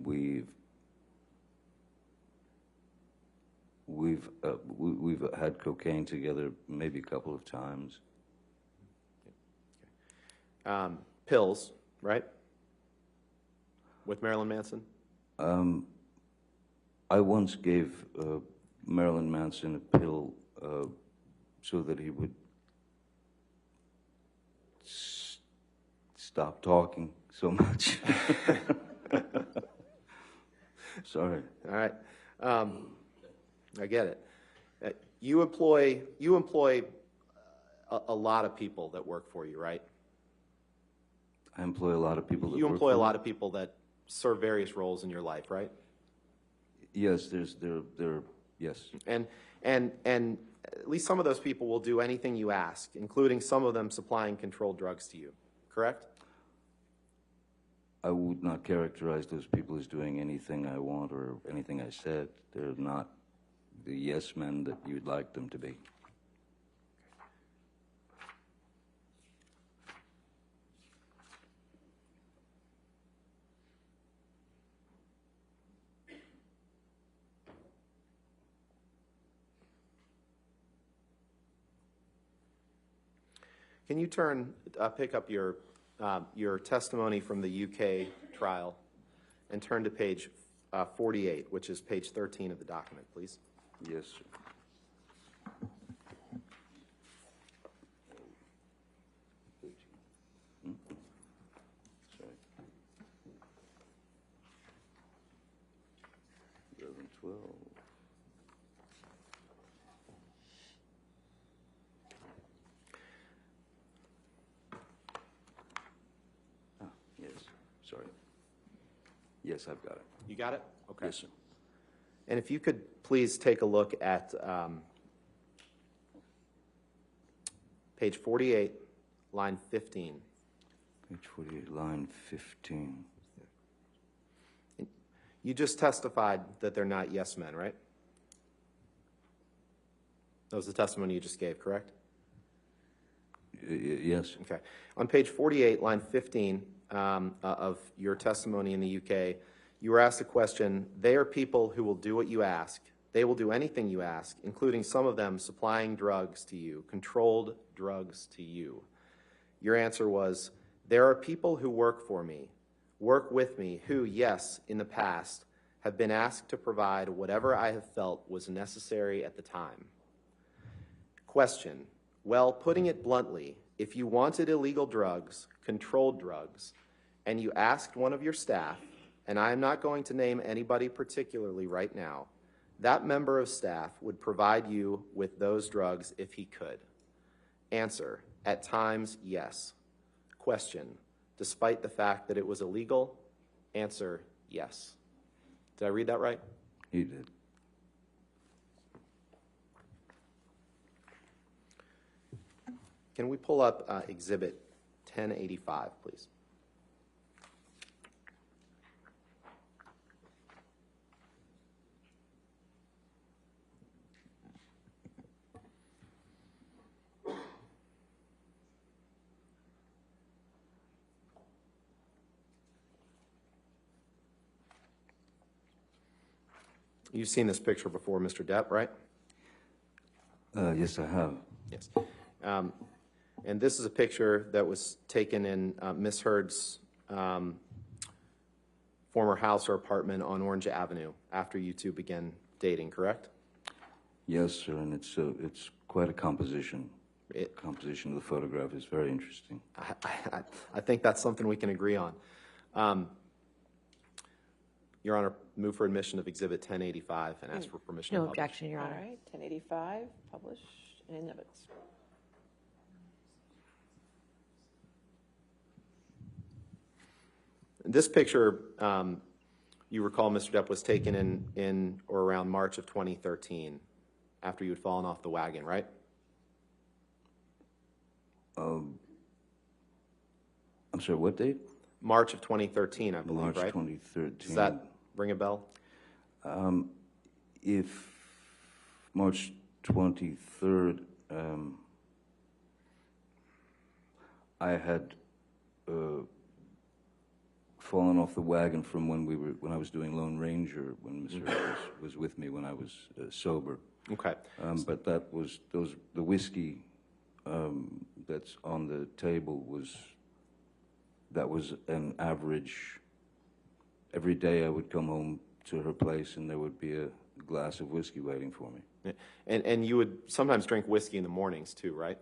We've had cocaine together maybe a couple of times. Pills, right? With Marilyn Manson? I once gave Marilyn Manson a pill so that he would stop talking so much. Sorry. All right. I get it. You employ a lot of people that work for you, right? I employ a lot of people that You work employ a for me. lot of people that serve various roles in your life, right? Yes, yes. And at least some of those people will do anything you ask, including some of them supplying controlled drugs to you, correct? I would not characterize those people as doing anything I want or anything I said. They're not the yes men that you'd like them to be. Can you pick up your testimony from the UK trial and turn to page 48, which is page 13 of the document, please? Yes, sir. Sorry. 11, 12. Yes, I've got it. You got it? Okay. Yes, sir. And if you could please take a look at page 48, line 15. Page 48, line 15. You just testified that they're not yes men, right? That was the testimony you just gave, correct? Yes. Okay. On page 48, line 15 of your testimony in the UK, you were asked a question, they are people who will do what you ask. They will do anything you ask, including some of them supplying drugs to you, controlled drugs to you. Your answer was, there are people who work for me, work with me, who, yes, in the past, have been asked to provide whatever I have felt was necessary at the time. Question, well, putting it bluntly, if you wanted illegal drugs, controlled drugs, and you asked one of your staff, and I am not going to name anybody particularly right now, that member of staff would provide you with those drugs if he could. Answer, at times, yes. Question, despite the fact that it was illegal? Answer, yes. Did I read that right? You did. Can we pull up Exhibit 1085, please? You've seen this picture before, Mr. Depp, right? Yes, I have. Yes. And this is a picture that was taken in Miss Heard's former house or apartment on Orange Avenue after you two began dating, correct? Yes, sir, and it's quite a composition. Composition of the photograph is very interesting. I think that's something we can agree on. Your Honor, move for admission of Exhibit 1085 and ask for permission to No publish. objection, Your All Honor. right, 1085, published in evidence. This picture, you recall, Mr. Depp, was taken in or around March of 2013, after you had fallen off the wagon, right? I'm sorry, what date? March of 2013, I believe, March right? 2013. Does that ring a bell? If March 23rd, I had fallen off the wagon from when I was doing Lone Ranger, when Mr. Harris was with me when I was sober. Okay. But that was the whiskey that's on the table was an average. Every day I would come home to her place and there would be a glass of whiskey waiting for me. And you would sometimes drink whiskey in the mornings too, right?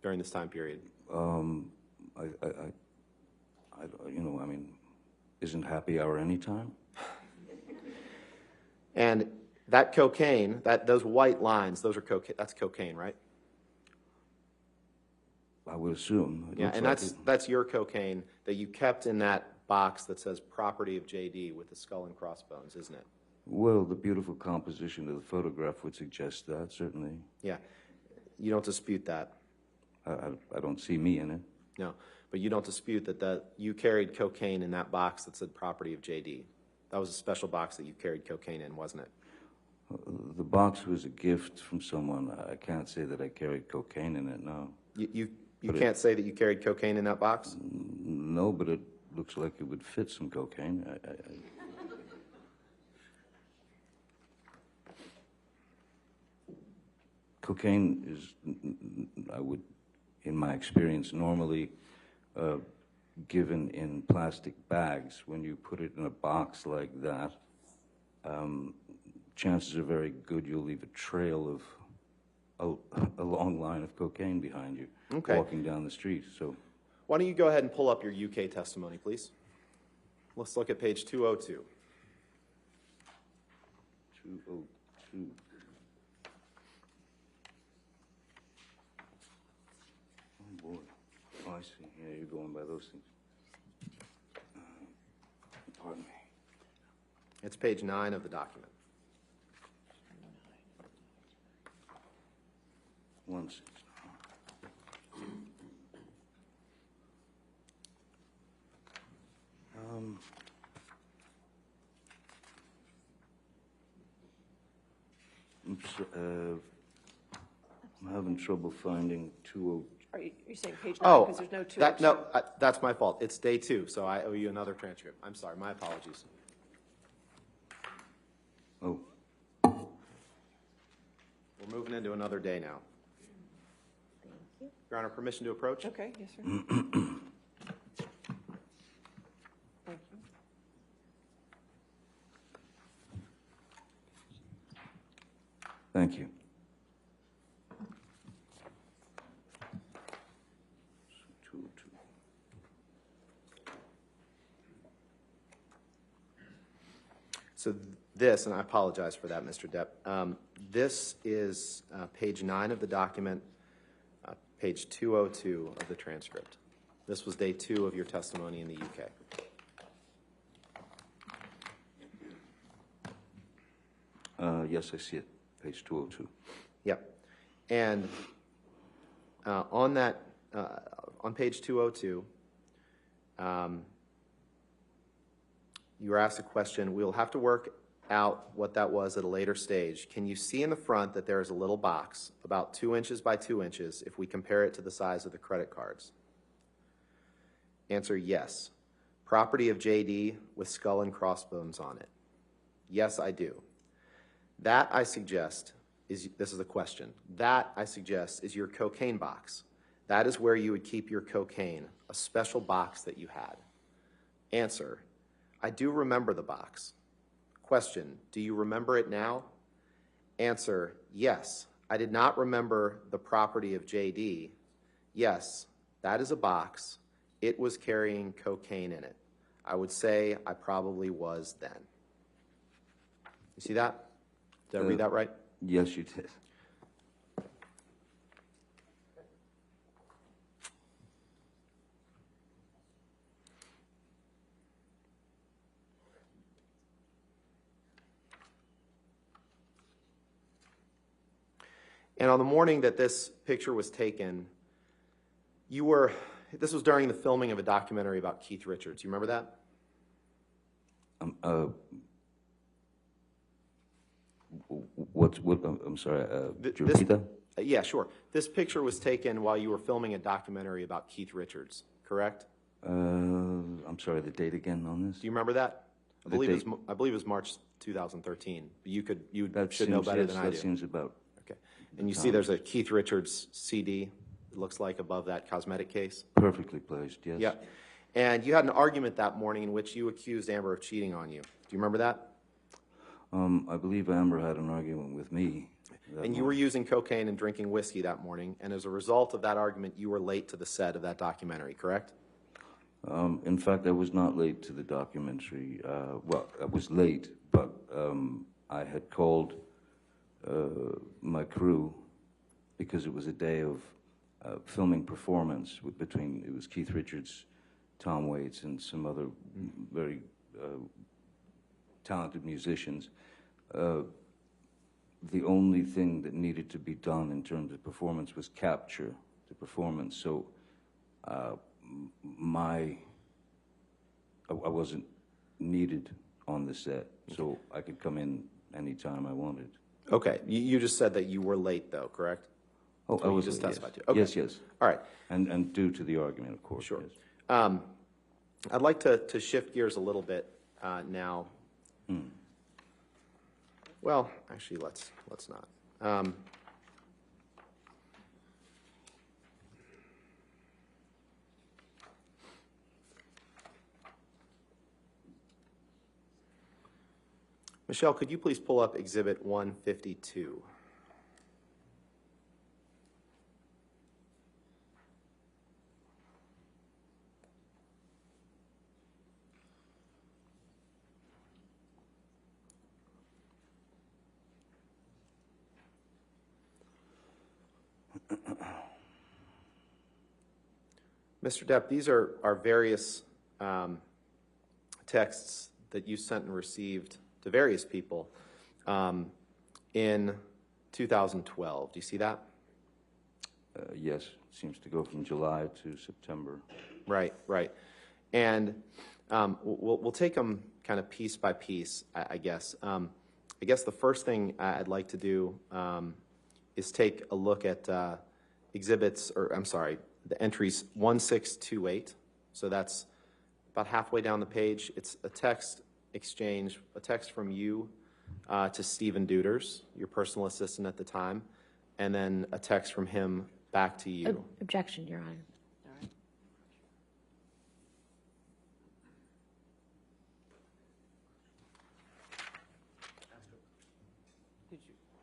During this time period. I mean, isn't happy hour any time? And that cocaine, those white lines, those are cocaine. That's cocaine, right? I would assume. It Yeah, looks and like that's your cocaine that you kept in that box that says property of JD with the skull and crossbones, isn't it? Well, the beautiful composition of the photograph would suggest that, certainly. Yeah. You don't dispute that. I don't see me in it. No. But you don't dispute that you carried cocaine in that box that said property of JD. That was a special box that you carried cocaine in, wasn't it? The box was a gift from someone. I can't say that I carried cocaine in it, no. You can't say that you carried cocaine in that box? No, but it looks like it would fit some cocaine. Cocaine is, in my experience, normally given in plastic bags. When you put it in a box like that, chances are very good you'll leave a trail of a long line of cocaine behind you walking down the street. So, why don't you go ahead and pull up your UK testimony, please? Let's look at page 202. 202. Oh, boy. Oh, I see. Yeah, you're going by those things. Pardon It's page 9 of the document. 169. I'm having trouble finding 20. Are you saying page 9 Oh, because there's no 2 that's my fault. It's day 2, so I owe you another transcript. I'm sorry. My apologies. Oh, We're moving into another day now. Thank you. Your Honor, permission to approach? Okay, yes, sir. Thank you. thank you. So this, and I apologize for that, Mr. Depp, this is page 9 of the document, page 202 of the transcript. This was day 2 of your testimony in the UK. Yes, I see it, page 202. Yep. And on that, on page 202, you were asked a question. We'll have to work out what that was at a later stage. Can you see in the front that there is a little box about 2 inches by 2 inches if we compare it to the size of the credit cards? Answer, yes. Property of JD with skull and crossbones on it. Yes, I do. That, I suggest, is, this is a question, that, I suggest, is your cocaine box. That is where you would keep your cocaine, a special box that you had. Answer, I do remember the box. Question, do you remember it now? Answer, yes. I did not remember the property of JD. Yes, that is a box. It was carrying cocaine in it. I would say I probably was then. You see that? Did I read that right? Yes, you did. And on the morning that this picture was taken, this was during the filming of a documentary about Keith Richards. You remember that? I'm sorry, could you repeat that? Yeah, sure. This picture was taken while you were filming a documentary about Keith Richards, correct? I'm sorry, the date again on this? Do you remember that? I believe it was March 2013. You should know better than I do. That seems about. Okay. And you see there's a Keith Richards CD, it looks like, above that cosmetic case? Perfectly placed, yes. Yeah. And you had an argument that morning in which you accused Amber of cheating on you. Do you remember that? I believe Amber had an argument with me. And you were using cocaine and drinking whiskey that morning, and as a result of that argument, you were late to the set of that documentary, correct? In fact, I was not late to the documentary. Well, I was late, but I had called my crew because it was a day of filming performance between, it was Keith Richards, Tom Waits, and some other very talented musicians. The only thing that needed to be done in terms of performance was capture the performance. So I wasn't needed on the set, so I could come in anytime I wanted. Okay. You just said that you were late, though, correct? Oh, I was just late, testified yes. to. Okay. Yes, yes. All right. And due to the argument, of course. Sure. Yes. I'd like to shift gears a little bit now. Well, actually, let's not. Michelle, could you please pull up Exhibit 152? Mr. Depp, these are various texts that you sent and received to various people in 2012. Do you see that? Yes, it seems to go from July to September. Right, right. And we'll take them kind of piece by piece, I guess. I guess the first thing I'd like to do is take a look at exhibits, or I'm sorry, the entries 1628. So that's about halfway down the page. It's a text exchange, a text from you to Stephen Deuters, your personal assistant at the time, and then a text from him back to you. Objection, Your Honor.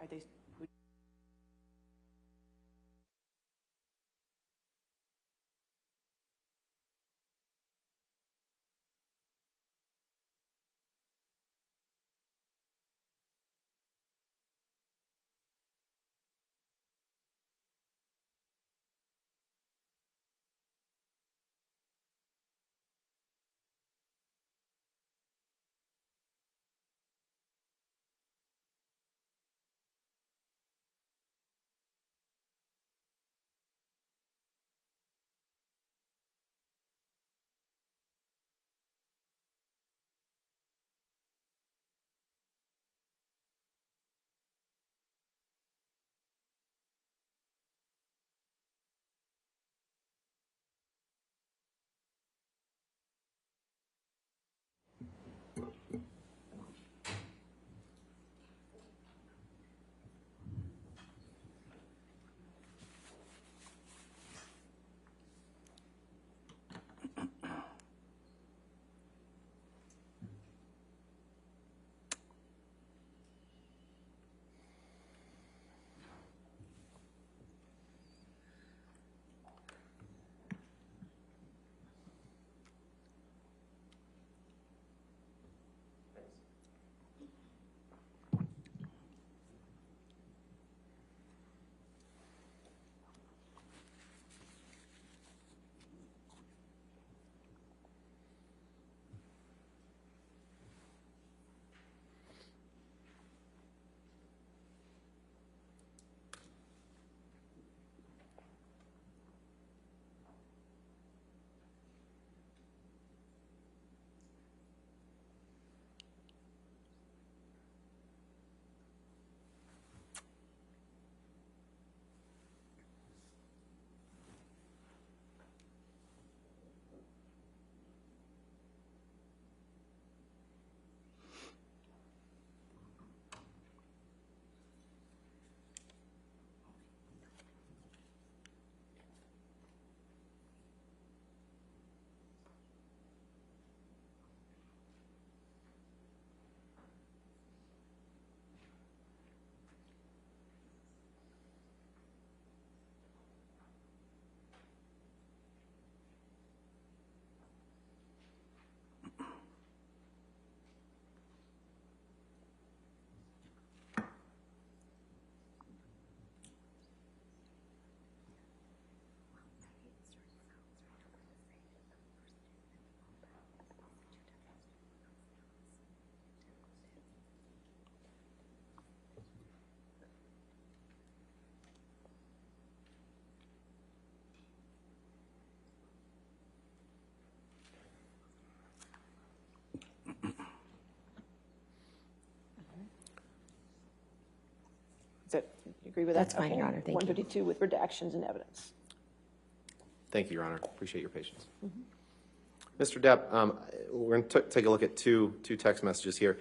Are they? You agree with that? That's fine, Your Honor. Thank you. 152 with redactions and evidence. Thank you, Your Honor. Appreciate your patience. Mr. Depp, we're going to take a look at two text messages here,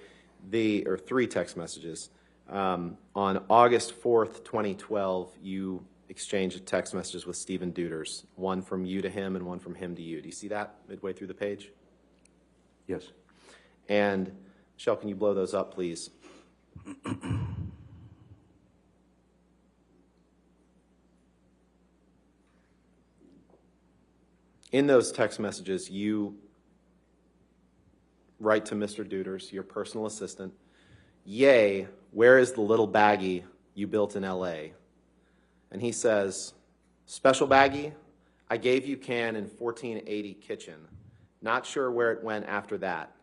or three text messages. On August 4th, 2012, you exchanged text messages with Stephen Deuters, one from you to him and one from him to you. Do you see that midway through the page? Yes. And, Michelle, can you blow those up, please? In those text messages, you write to Mr. Deuters, your personal assistant, "Yay, where is the little baggie you built in L.A.?" And he says, "Special baggie, I gave you can in 1480 kitchen. Not sure where it went after that.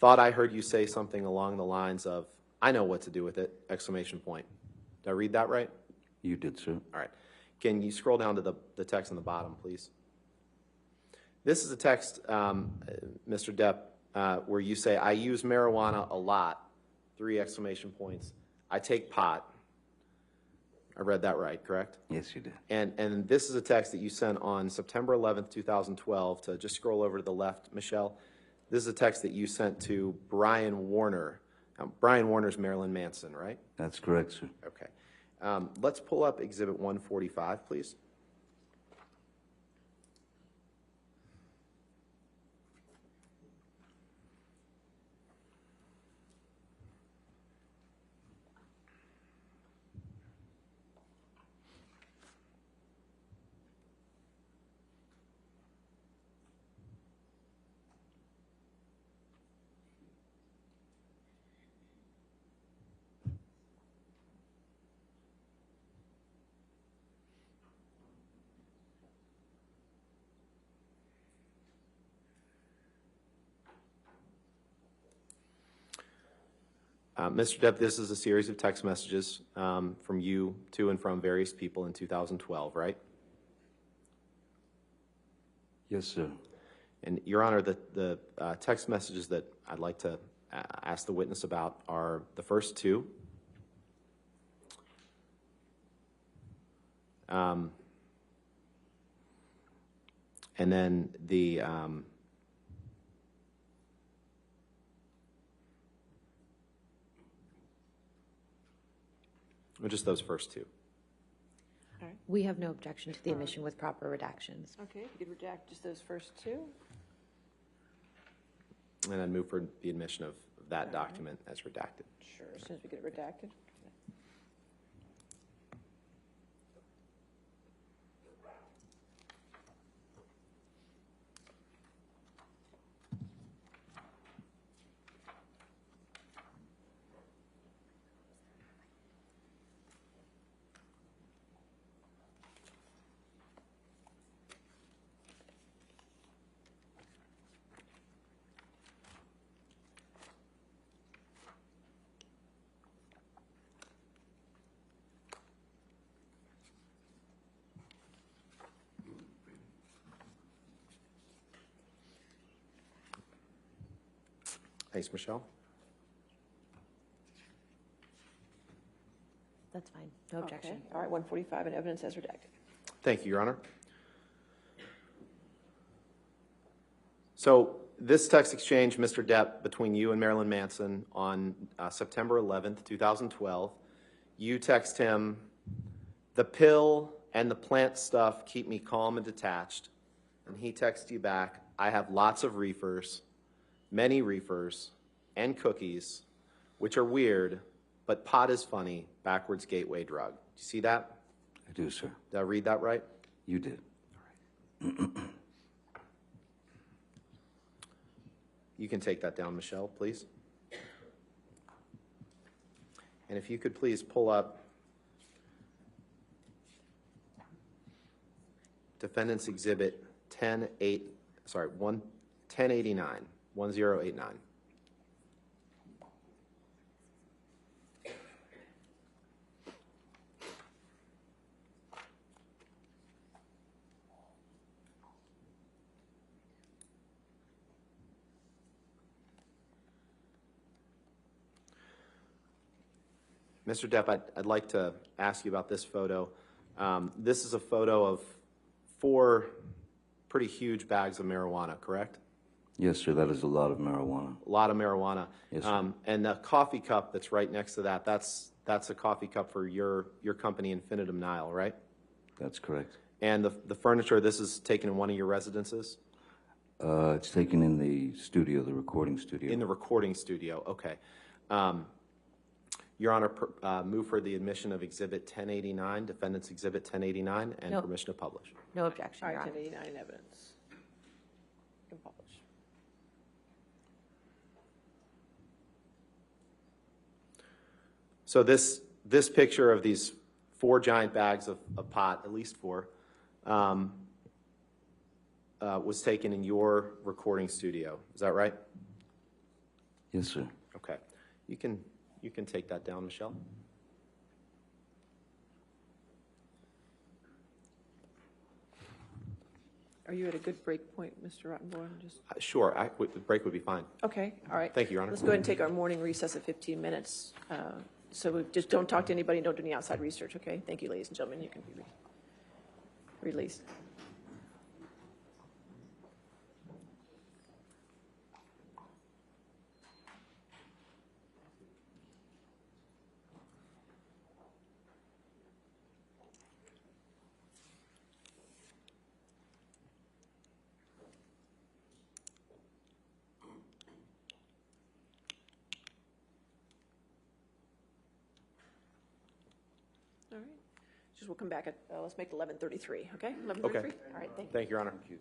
thought I heard you say something along the lines of, I know what to do with it, exclamation point. Did I read that right? You did, sir. All right. Can you scroll down to the text on the bottom, please? This is a text, Mr. Depp, where you say, I use marijuana a lot, 3 exclamation points. I take pot. I read that right, correct? Yes, you did. And this is a text that you sent on September 11th, 2012, to just scroll over to the left, Michelle. This is a text that you sent to Brian Warner. Brian Warner's Marilyn Manson, right? That's correct, sir. Okay. Let's pull up Exhibit 145, please. Mr. Depp, this is a series of text messages from you to and from various people in 2012, right? Yes, sir. And, Your Honor, the text messages that I'd like to ask the witness about are the first 2. And then the... or just those first 2. All right. We have no objection to the omission with proper redactions. Okay, if you could redact just those first 2. And then move for the admission of that document as redacted. Sure, as soon as we get it redacted. Thanks, Michelle. That's fine. No objection. Okay. All right, 145 and evidence as redacted. Thank you, Your Honor. So this text exchange, Mr. Depp, between you and Marilyn Manson on September 11th, 2012, you text him, the pill and the plant stuff keep me calm and detached. And he texts you back, I have lots of reefers, many reefers, and cookies, which are weird, but pot is funny, backwards gateway drug. Do you see that? I do, sir. Did I read that right? You did. You can take that down, Michelle, please. And if you could please pull up Defendant's Exhibit 1089, 1089. Mr. Depp, I'd like to ask you about this photo. This is a photo of 4 pretty huge bags of marijuana, correct? Yes, sir. That is a lot of marijuana. A lot of marijuana. Yes, sir. And the coffee cup that's right next to that, that's a coffee cup for your company, Infinitum Nile, right? That's correct. And the furniture, this is taken in one of your residences? It's taken in the studio, the recording studio. In the recording studio, okay. Your Honor, move for the admission of Exhibit 1089, Defendant's Exhibit 1089, and No. permission to publish. No objection, All Your right, Honor. 1089 evidence. You can publish. So this picture of these 4 giant bags of pot, at least 4, was taken in your recording studio. Is that right? Yes, sir. Okay. You can take that down, Michelle. Are you at a good break point, Mr. Rottenborn? Just Sure, the break would be fine. okay, all right. Thank you, Your Honor. Let's go ahead and take our morning recess of 15 minutes. So we just don't talk to anybody, don't do any outside research, okay? Thank you, ladies and gentlemen. You can be released. All right. Just we'll come back at, let's make it 11:33, okay? 11:33? Okay. All right, thank you. Thank you, Your Honor. Thank you.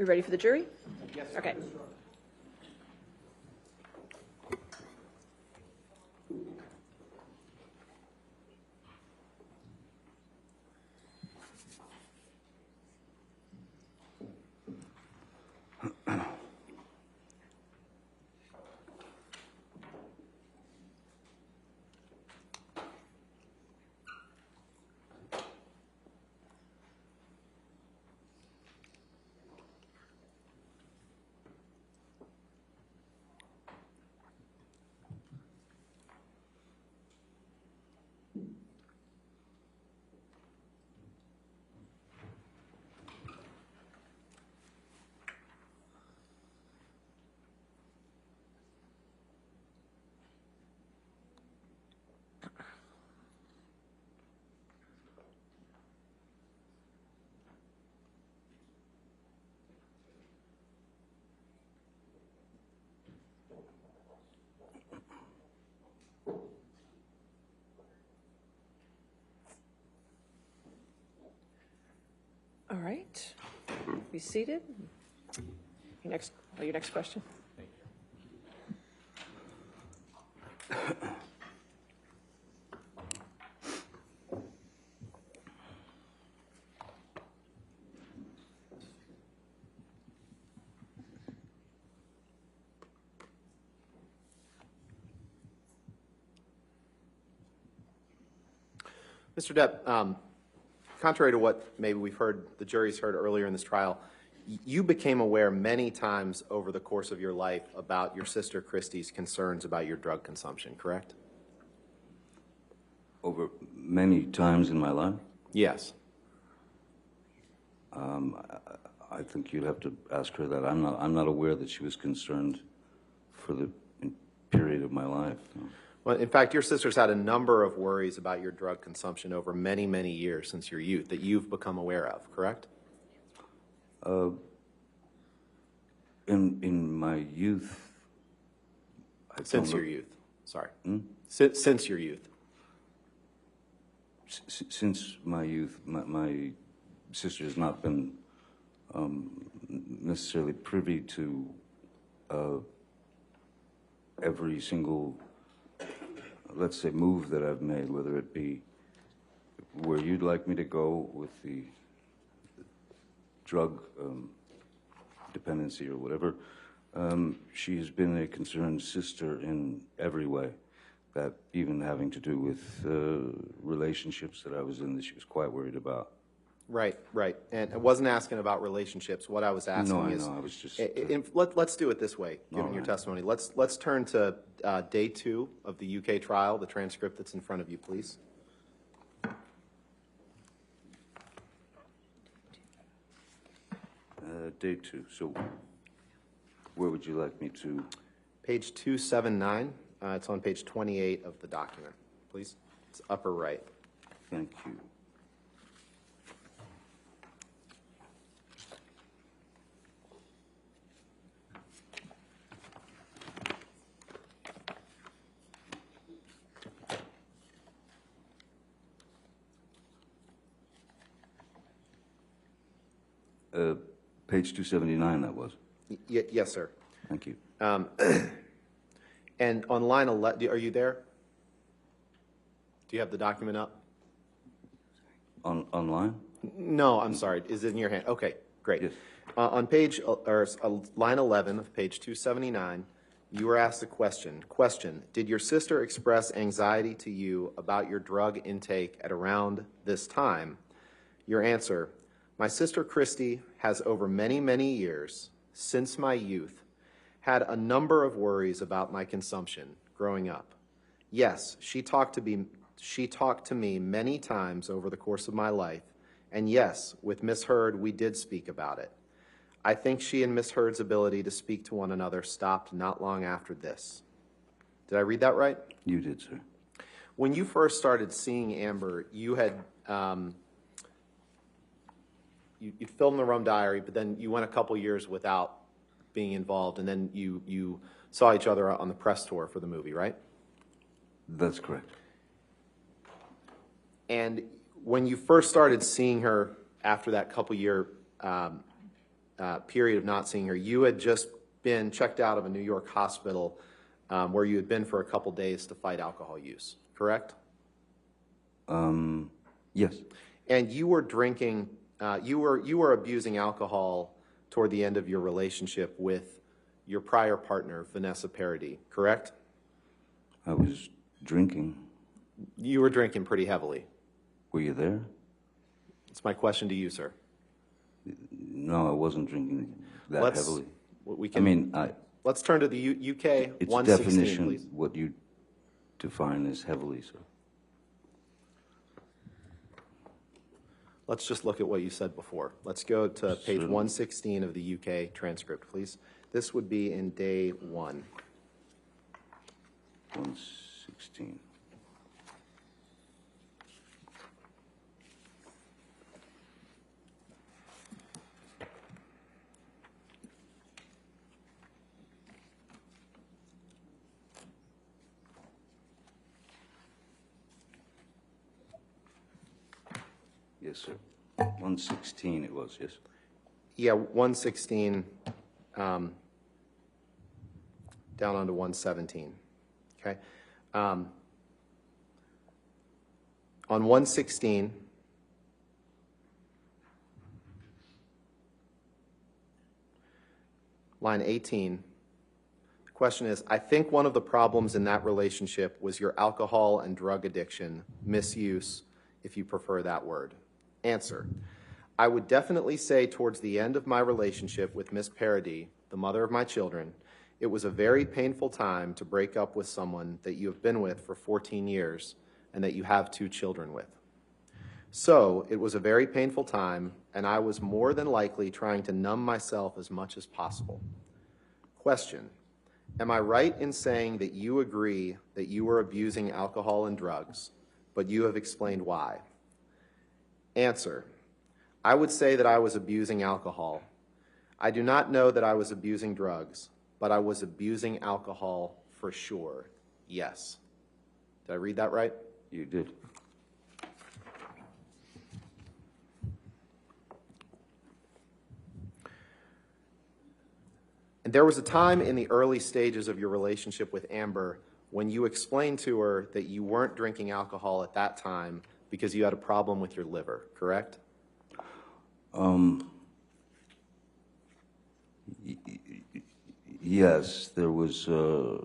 We ready for the jury? Yes. Okay. All right. Be seated. Your next question. Mr. Depp, contrary to what maybe the jury's heard earlier in this trial, you became aware many times over the course of your life about your sister Christy's concerns about your drug consumption, correct? Over many times in my life? Yes. I think you'd have to ask her that. I'm not aware that she was concerned for the period of my life. No. Well, in fact, your sister's had a number of worries about your drug consumption over many, many years since your youth that you've become aware of, correct? In my youth, Since your youth, sorry. Since your youth. Since my youth, my sister has not been necessarily privy to every single, let's say, move that I've made, whether it be where you'd like me to go with the drug dependency or whatever. She's been a concerned sister in every way, that even having to do with relationships that I was in that she was quite worried about. Right, right. And I wasn't asking about relationships. What I was asking is, I was just. let's do it this way, given your testimony. Let's turn to day 2 of the UK trial, the transcript that's in front of you, please. Day 2. So, where would you like me to? Page 279. It's on page 28 of the document, please. It's upper right. Thank you. Page 279, that was. Yes, sir. Thank you. And on line 11, are you there? Do you have the document up? Online? No, I'm sorry. Is it in your hand? Okay, great. Yes. On page, or line 11 of page 279, you were asked a question. Question, did your sister express anxiety to you about your drug intake at around this time? Your answer, my sister Christy has over many, many years, since my youth, had a number of worries about my consumption growing up. Yes, she talked to me many times over the course of my life, and yes, with Miss Heard, we did speak about it. I think she and Miss Heard's ability to speak to one another stopped not long after this. Did I read that right? You did, sir. When you first started seeing Amber, you had you filmed the Rum Diary, but then you went a couple years without being involved, and then you saw each other on the press tour for the movie, right? That's correct. And when you first started seeing her after that couple year period of not seeing her, you had just been checked out of a New York hospital where you had been for a couple days to fight alcohol use, correct? Yes. And you were drinking, you were abusing alcohol toward the end of your relationship with your prior partner, Vanessa Paradis, correct? I was drinking. You were drinking pretty heavily. Were you there? It's my question to you, sir. No, I wasn't drinking that heavily. We can, let's turn to the UK It's 116, definition, please. what you define as heavily, sir. Let's just look at what you said before. Let's go to page Certainly. 116 of the UK transcript, please. This would be in day 1. 116. Yes, sir. 116 it was, yes. Yeah, 116 down onto 117. Okay. On 116, line 18, the question is, I think one of the problems in that relationship was your alcohol and drug addiction, misuse, if you prefer that word. Answer. I would definitely say towards the end of my relationship with Miss Paradis, the mother of my children, it was a very painful time to break up with someone that you have been with for 14 years and that you have 2 children with. So it was a very painful time, and I was more than likely trying to numb myself as much as possible. Question. Am I right in saying that you agree that you were abusing alcohol and drugs, but you have explained why? Answer. I would say that I was abusing alcohol. I do not know that I was abusing drugs, but I was abusing alcohol for sure. Yes. Did I read that right? You did. And there was a time in the early stages of your relationship with Amber when you explained to her that you weren't drinking alcohol at that time because you had a problem with your liver, correct? Yes, there was. There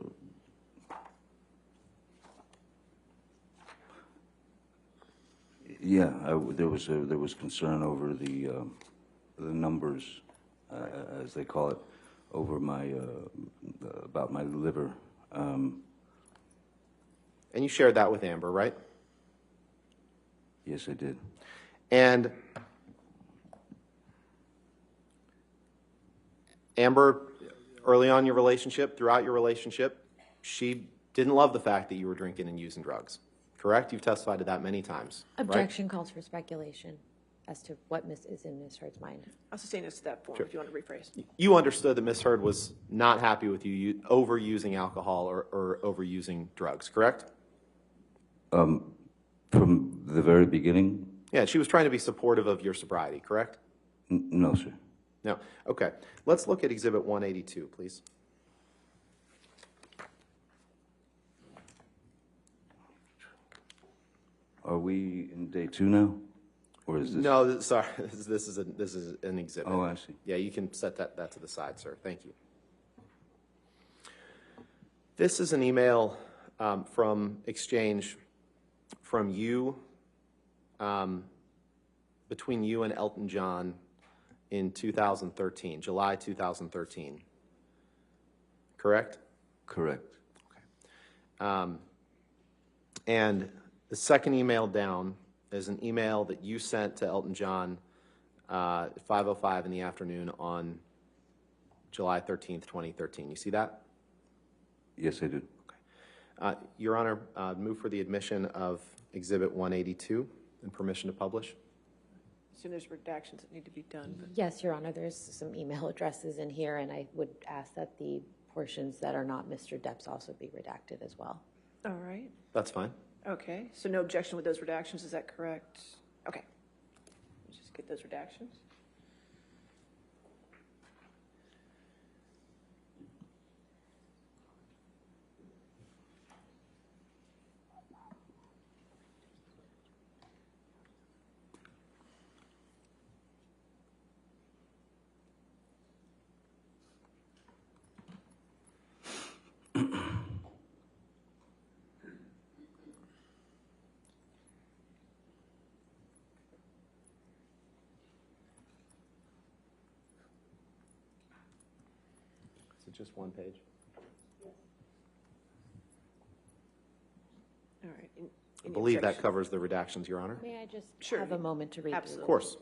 was concern over the numbers, as they call it, over my about my liver. And you shared that with Amber, right? Yes, I did. And Amber, early on in your relationship, throughout your relationship, she didn't love the fact that you were drinking and using drugs, correct? You've testified to that many times, right? Objection calls for speculation as to what is in Ms. Heard's mind. I'll sustain us to that form if you want to rephrase. You understood that Ms. Heard was not happy with you overusing alcohol or overusing drugs, correct? From the very beginning? Yeah, she was trying to be supportive of your sobriety, correct? No, sir. No. Okay. Let's look at Exhibit 182, please. Are we in day 2 now? Or is this? No, sorry. This is an exhibit. Oh, I see. Yeah, you can set that to the side, sir. Thank you. This is an email from exchange from you, between you and Elton John in 2013, July 2013. Correct? Correct. And the second email down is an email that you sent to Elton John at 5:05 in the afternoon on July 13th, 2013. You see that? Yes, I did. Your Honor, move for the admission of Exhibit 182 and permission to publish. Assume there's redactions that need to be done. But Yes, Your Honor, there's some email addresses in here, and I would ask that the portions that are not Mr. Depp's also be redacted as well. all right. That's fine. Okay. So no objection with those redactions. Is that correct? Okay. Let's just get those redactions. Just one page. All right. I believe that covers the redactions, Your Honor. May I just Sure. have a moment to read through? Absolutely. Of course.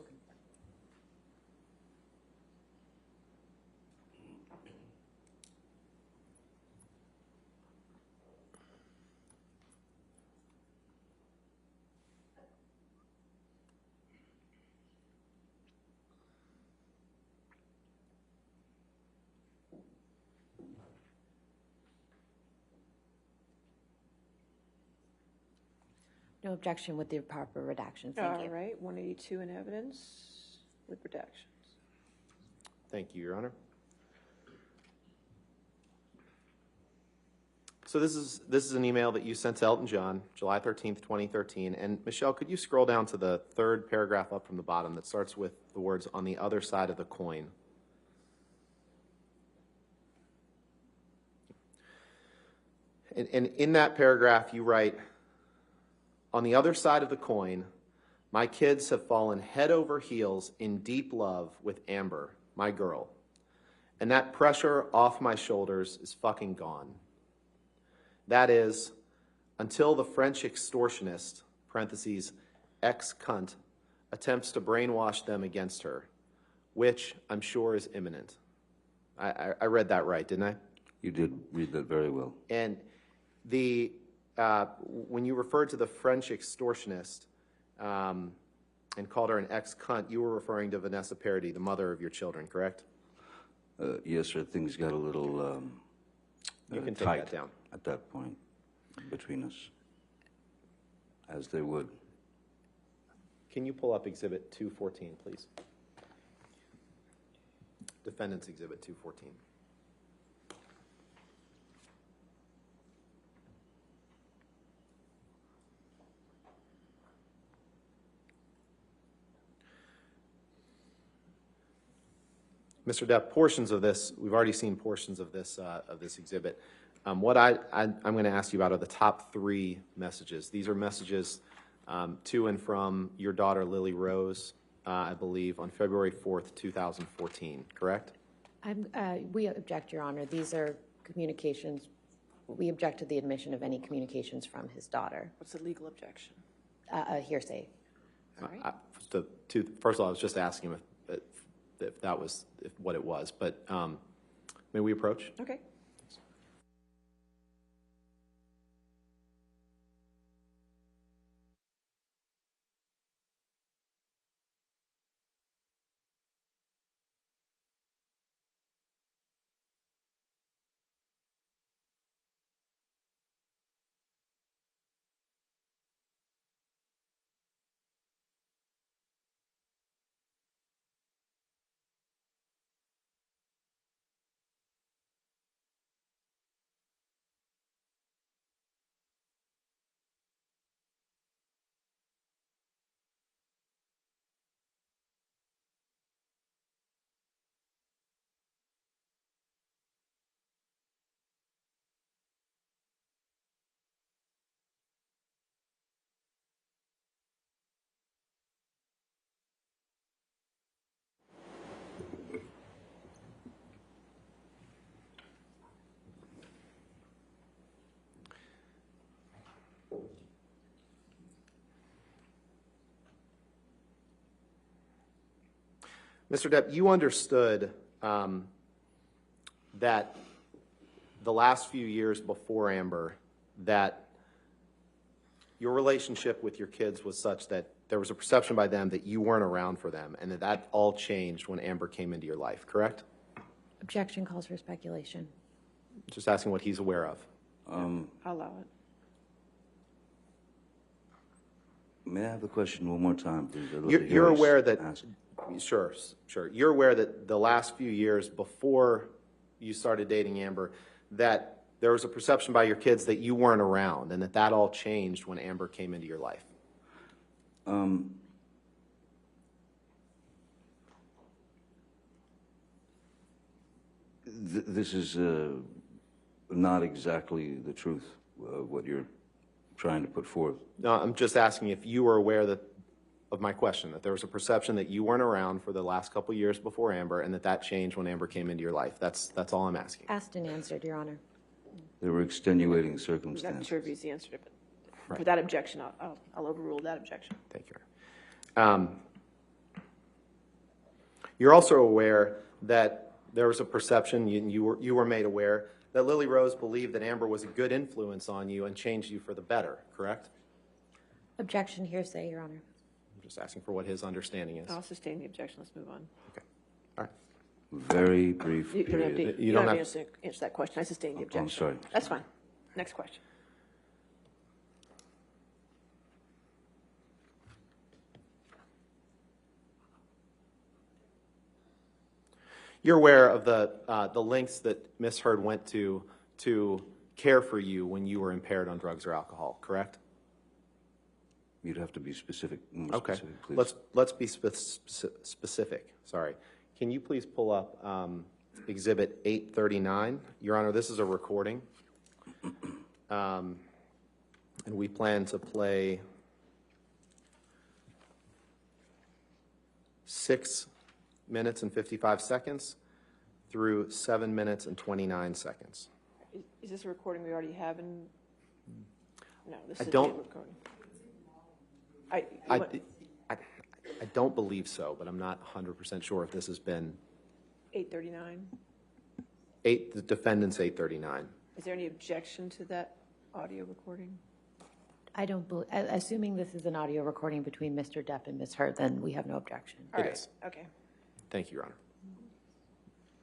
No objection with the proper redactions. Thank you. All right, 182 in evidence with redactions. Thank you, Your Honor. So this is an email that you sent to Elton John, July 13th, 2013. And Michelle, could you scroll down to the third paragraph up from the bottom that starts with the words "on the other side of the coin"? And in that paragraph, you write, "On the other side of the coin, my kids have fallen head over heels in deep love with Amber, my girl. And that pressure off my shoulders is fucking gone. That is, until the French extortionist, parentheses, ex-cunt, attempts to brainwash them against her, which I'm sure is imminent." I read that right, didn't I? You did read that very well. And when you referred to the French extortionist and called her an ex-cunt, you were referring to Vanessa Paradis, the mother of your children, correct? Yes, sir. Things got a little You can take tight that down. at that point between us, as they would. Can you pull up Exhibit 214, please? Defendant's Exhibit 214. Mr. Depp, portions of this, we've already seen portions of this exhibit. What I'm going to ask you about are the top 3 messages. These are messages to and from your daughter, Lily Rose, I believe, on February 4th, 2014, correct? We object, Your Honor. These are communications. We object to the admission of any communications from his daughter. What's the legal objection? A hearsay. All right. First of all, I was just asking if that was what it was, but may we approach? Okay. Mr. Depp, you understood that the last few years before Amber, that your relationship with your kids was such that there was a perception by them that you weren't around for them, and that all changed when Amber came into your life, correct? Objection calls for speculation. Just asking what he's aware of. I'll allow it. May I have the question one more time, please? You're aware that, sure. You're aware that the last few years before you started dating Amber, that there was a perception by your kids that you weren't around, and that all changed when Amber came into your life. This is not exactly the truth of what you're trying to put forth. No, I'm just asking if you were aware of of my question, that there was a perception that you weren't around for the last couple years before Amber, and that changed when Amber came into your life. That's all I'm asking. Asked and answered, Your Honor. There were extenuating I'm not circumstances. sure if he's the answer, but Right. for that objection, I'll overrule that objection. Thank you. You're also aware that there was a perception, you were made aware, that Lily Rose believed that Amber was a good influence on you and changed you for the better, correct? Objection, hearsay, Your Honor. I'm just asking for what his understanding is. I'll sustain the objection. Let's move on. Okay. All right. Very brief You don't have period. to, You you don't don't have- have to answer that question. I sustain the objection. I'm sorry. That's fine. Next question. You're aware of the lengths that Ms. Heard went to care for you when you were impaired on drugs or alcohol, correct? You'd have to be specific, more Okay. specific, please. Let's be specific. Sorry. Can you please pull up Exhibit 839? Your Honor, this is a recording. And we plan to play 6 minutes and 55 seconds through 7 minutes and 29 seconds. Is this a recording we already have in? No, this I is a don't- tape recording. I don't believe so, but I'm not 100% sure if this has been 839. the defendant's 839. Is there any objection to that audio recording? I don't believe, assuming this is an audio recording between Mr. Depp and Ms. Heard, then we have no objection. All It right. is. Okay. Thank you, Your Honor.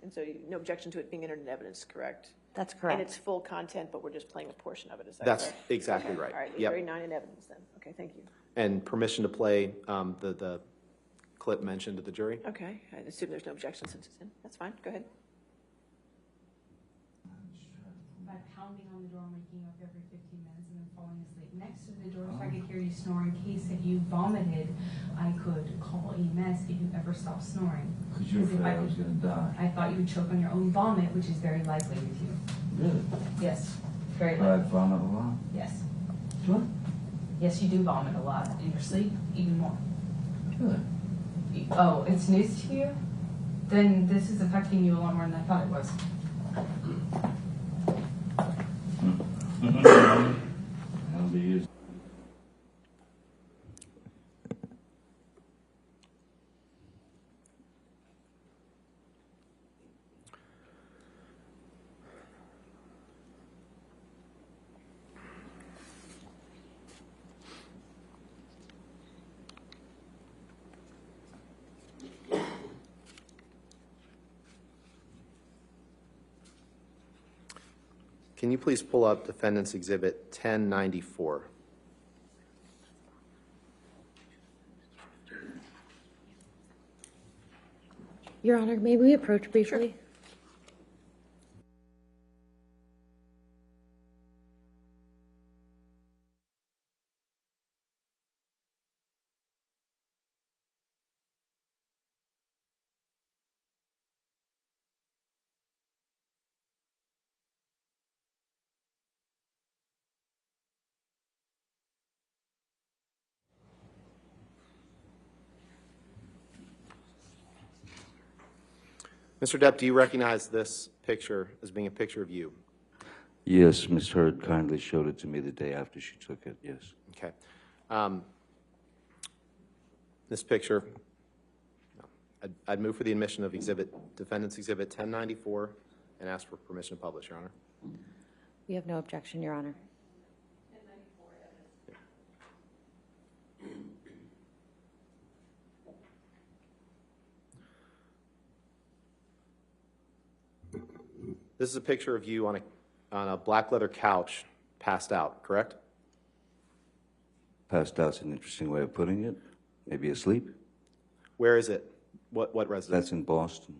And so no objection to it being entered in evidence, correct? That's And correct. it's full content, but we're just playing a portion of it, is that That's correct? exactly Okay. right. All right, Yep. 839 in evidence then. Okay, thank you. And permission to play the clip mentioned to the jury? Okay, I assume there's no objection since it's in. That's fine, go ahead. By pounding on the door and waking up every 15 minutes and then falling asleep next to the door so I could hear you snore in case if you vomited, I could call EMS if you ever stopped snoring. Because you're Because if afraid I I was could- going to die. I thought you would choke on your own vomit, which is very likely with you. Really? Yes, very But I likely. vomit a lot. Yes. What? Yes, you do vomit a lot. In your sleep, even more. Really? Oh, it's news to you? Then this is affecting you a lot more than I thought it was. That'll be used. Can you please pull up Defendant's Exhibit 1094? Your Honor, may we approach briefly? Mr. Depp, do you recognize this picture as being a picture of you? Yes, Ms. Heard kindly showed it to me the day after she took it, yes. Okay. This picture, I'd move for the admission of Defendant's Exhibit 1094 and ask for permission to publish, Your Honor. We have no objection, Your Honor. This is a picture of you on a black leather couch, passed out, correct? Passed out's an interesting way of putting it. Maybe asleep. Where is it? What residence? That's in Boston.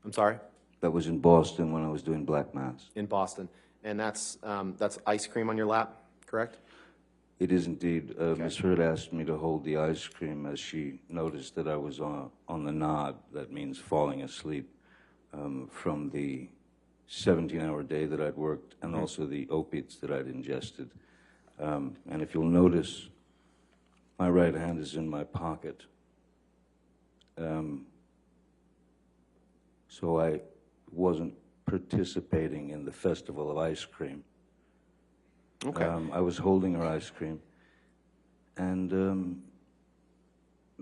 I'm sorry? That was in Boston when I was doing Black Mass. In Boston. And that's ice cream on your lap, correct? It is indeed. Ms. Heard asked me to hold the ice cream as she noticed that I was on the nod. That means falling asleep from the 17-hour day that I'd worked and also the opiates that I'd ingested. And if you'll notice my right hand is in my pocket. So I wasn't participating in the festival of ice cream. Okay. I was holding her ice cream, and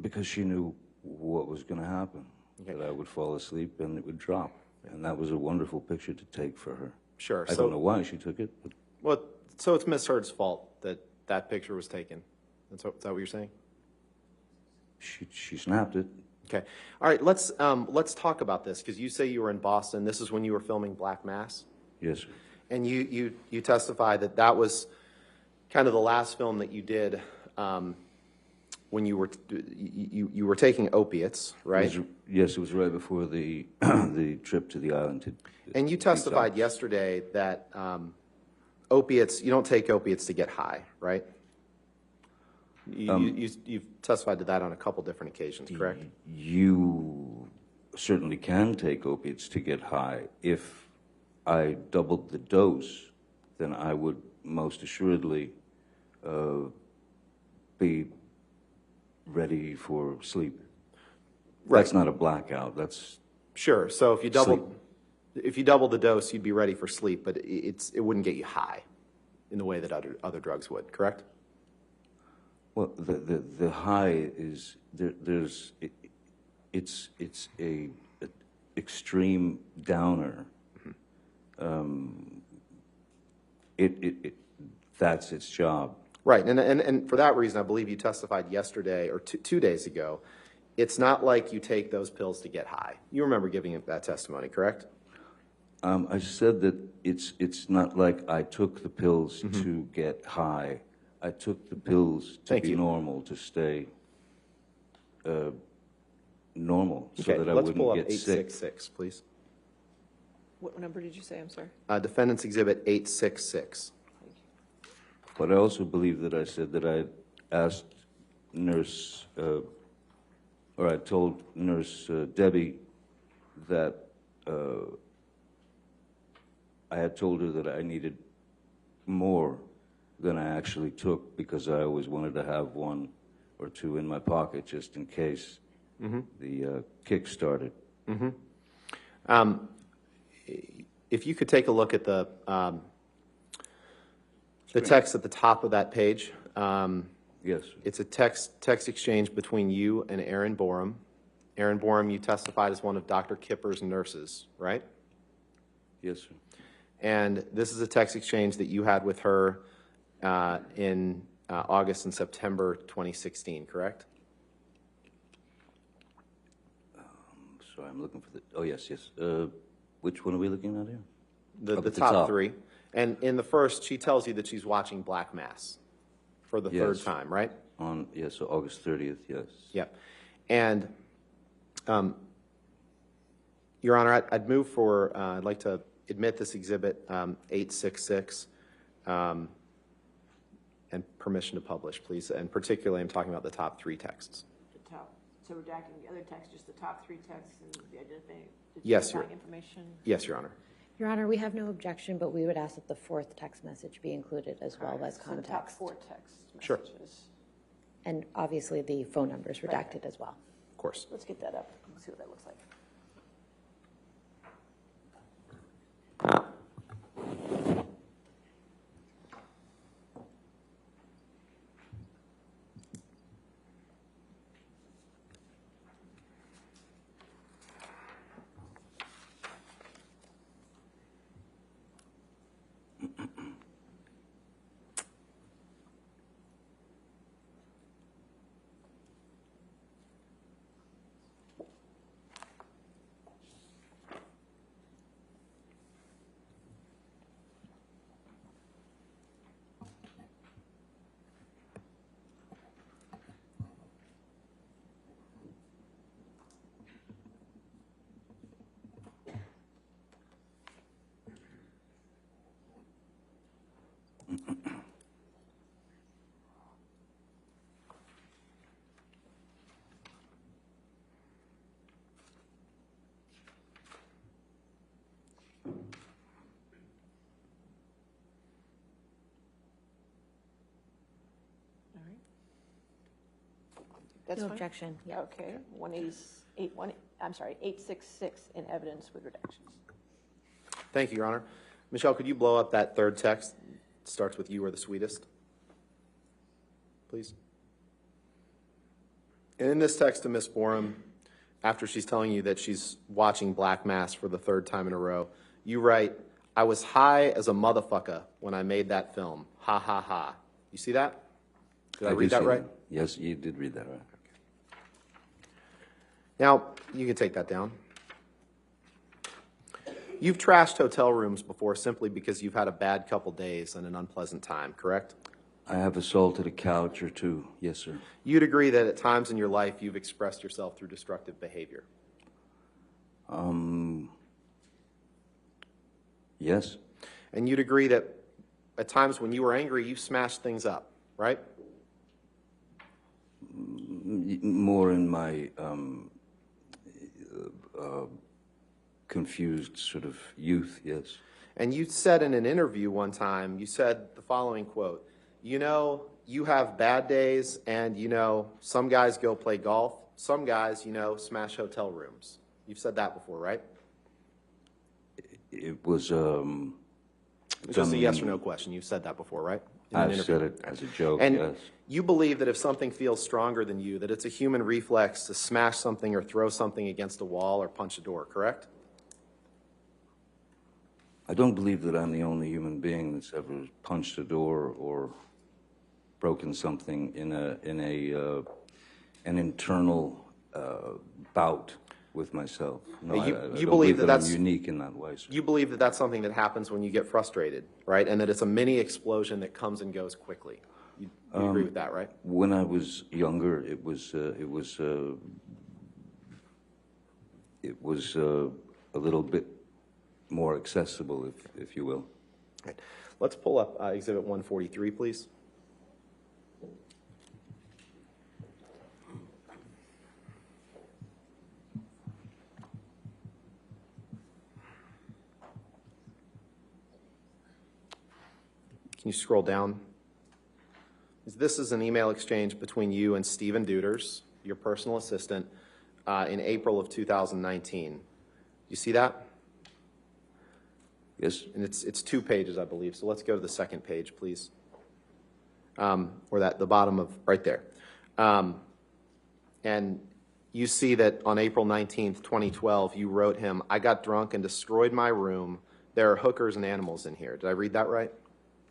because she knew what was going to happen, that I would fall asleep and it would drop. And that was a wonderful picture to take for her. Sure. I don't know why she took it, but Well, so it's Miss Heard's fault that that picture was taken. Is that what you're saying? she snapped it. Okay. All right. Let's talk about this, because you say you were in Boston. This is when you were filming Black Mass, Yes, sir. and you testified that that was kind of the last film that you did when you were taking opiates, right? Yes, it was right before the the trip to the island. And you testified yesterday that opiates, you don't take opiates to get high, right? You've testified to that on a couple different occasions, correct? You certainly can take opiates to get high. If I doubled the dose, then I would most assuredly be ready for sleep. Right. That's not a blackout. That's Sure. So if you double the dose, you'd be ready for sleep, but it wouldn't get you high in the way that other drugs would, correct? well, the high is it's a extreme downer. That's its job. Right. And for that reason, I believe you testified yesterday or 2 days ago. It's not like you take those pills to get high. You remember giving that testimony, correct? I said that it's not like I took the pills to get high. I took the pills to be normal, to stay normal, so that I let's pull wouldn't up get sick. 866, please. What number did you say? I'm sorry. Defendant's Exhibit 866. But I also believe that I said that I asked Nurse, or I told Nurse Debbie that I had told her that I needed more than I actually took, because I always wanted to have one or two in my pocket just in case the kick started. If you could take a look at the text at the top of that page. Yes, sir. It's a text exchange between you and Erin Borum. Erin Borum, you testified as one of Dr. Kipper's nurses, right? Yes, sir. And this is a text exchange that you had with her in August and September 2016, correct? Sorry, I'm looking for the. Oh, yes, yes. Which one are we looking at here? The Up at top top. three. And in the first, she tells you that she's watching Black Mass for the third Yes. time, right? So August 30th, yes. Yep. And, Your Honor, I'd move for, I'd like to admit this exhibit 866 and permission to publish, please. And particularly, I'm talking about the top three texts. The top. So redacting the other text, just the top three texts and the identifying Yes, Your information. Yes, Your Honor. Your Honor, we have no objection, but we would ask that the fourth text message be included as well as So the top context. four text Sure. messages. And obviously the phone numbers redacted as well. Of course. Let's get that up and see what that looks like. That's No fine? objection, yeah. Okay, 866 in evidence with redactions. Thank you, Your Honor. Michelle, could you blow up that third text? It starts with "You are the sweetest," please. And in this text to Ms. Borum, after she's telling you that she's watching Black Mass for the third time in a row, you write, "I was high as a motherfucker when I made that film. Ha, ha, ha." You see that? Did I read do that see right? Yes, you did read that right. Now, you can take that down. You've trashed hotel rooms before simply because you've had a bad couple days and an unpleasant time, correct? I have assaulted a couch or two. Yes, sir. You'd agree that at times in your life you've expressed yourself through destructive behavior. Yes. And you'd agree that at times when you were angry, you smashed things up, right? More in my confused sort of youth, yes. And you said in an interview one time, you said the following quote, "You know, you have bad days and, you know, some guys go play golf. Some guys, you know, smash hotel rooms." You've said that before, right? It was It's just a yes or no question. You've said that before, right? In an I've interview. said it as a joke, And yes. you believe that if something feels stronger than you, that it's a human reflex to smash something or throw something against a wall or punch a door, correct? I don't believe that I'm the only human being that's ever punched a door or broken something in an internal bout with myself. No, You- I you don't believe believe that that that's- I'm unique in that way, sir. You believe that that's something that happens when you get frustrated, right? And that it's a mini explosion that comes and goes quickly. You agree with that, right? When I was younger, it was a little bit more accessible, if you will. Right. Let's pull up Exhibit 143, please. Can you scroll down? This is an email exchange between you and Stephen Deuters, your personal assistant, in April of 2019. You see that? Yes? And it's 2 pages, I believe. So let's go to the second page, please. Or the bottom of, right there. And you see that on April 19th, 2012, you wrote him, "I got drunk and destroyed my room. There are hookers and animals in here." Did I read that right?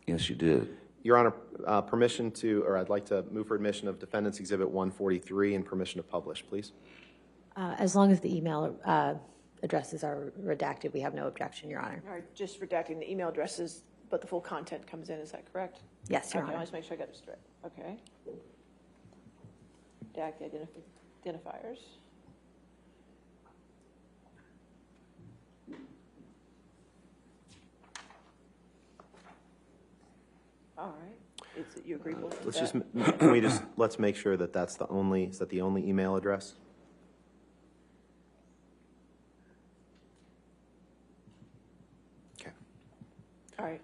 Yes, you did. Your Honor, permission to, or I'd like to move for admission of Defendant's Exhibit 143 and permission to publish, please. As long as the email addresses are redacted, we have no objection, Your Honor. All right, just redacting the email addresses, but the full content comes in, is that correct? Yes, Your Okay, I Honor. want to make sure I got it straight. Okay. Redact the identifiers. All right. Is it you agreeable to Let's that? can we just, let's make sure that that's the only, is that the only email address? Okay. All right.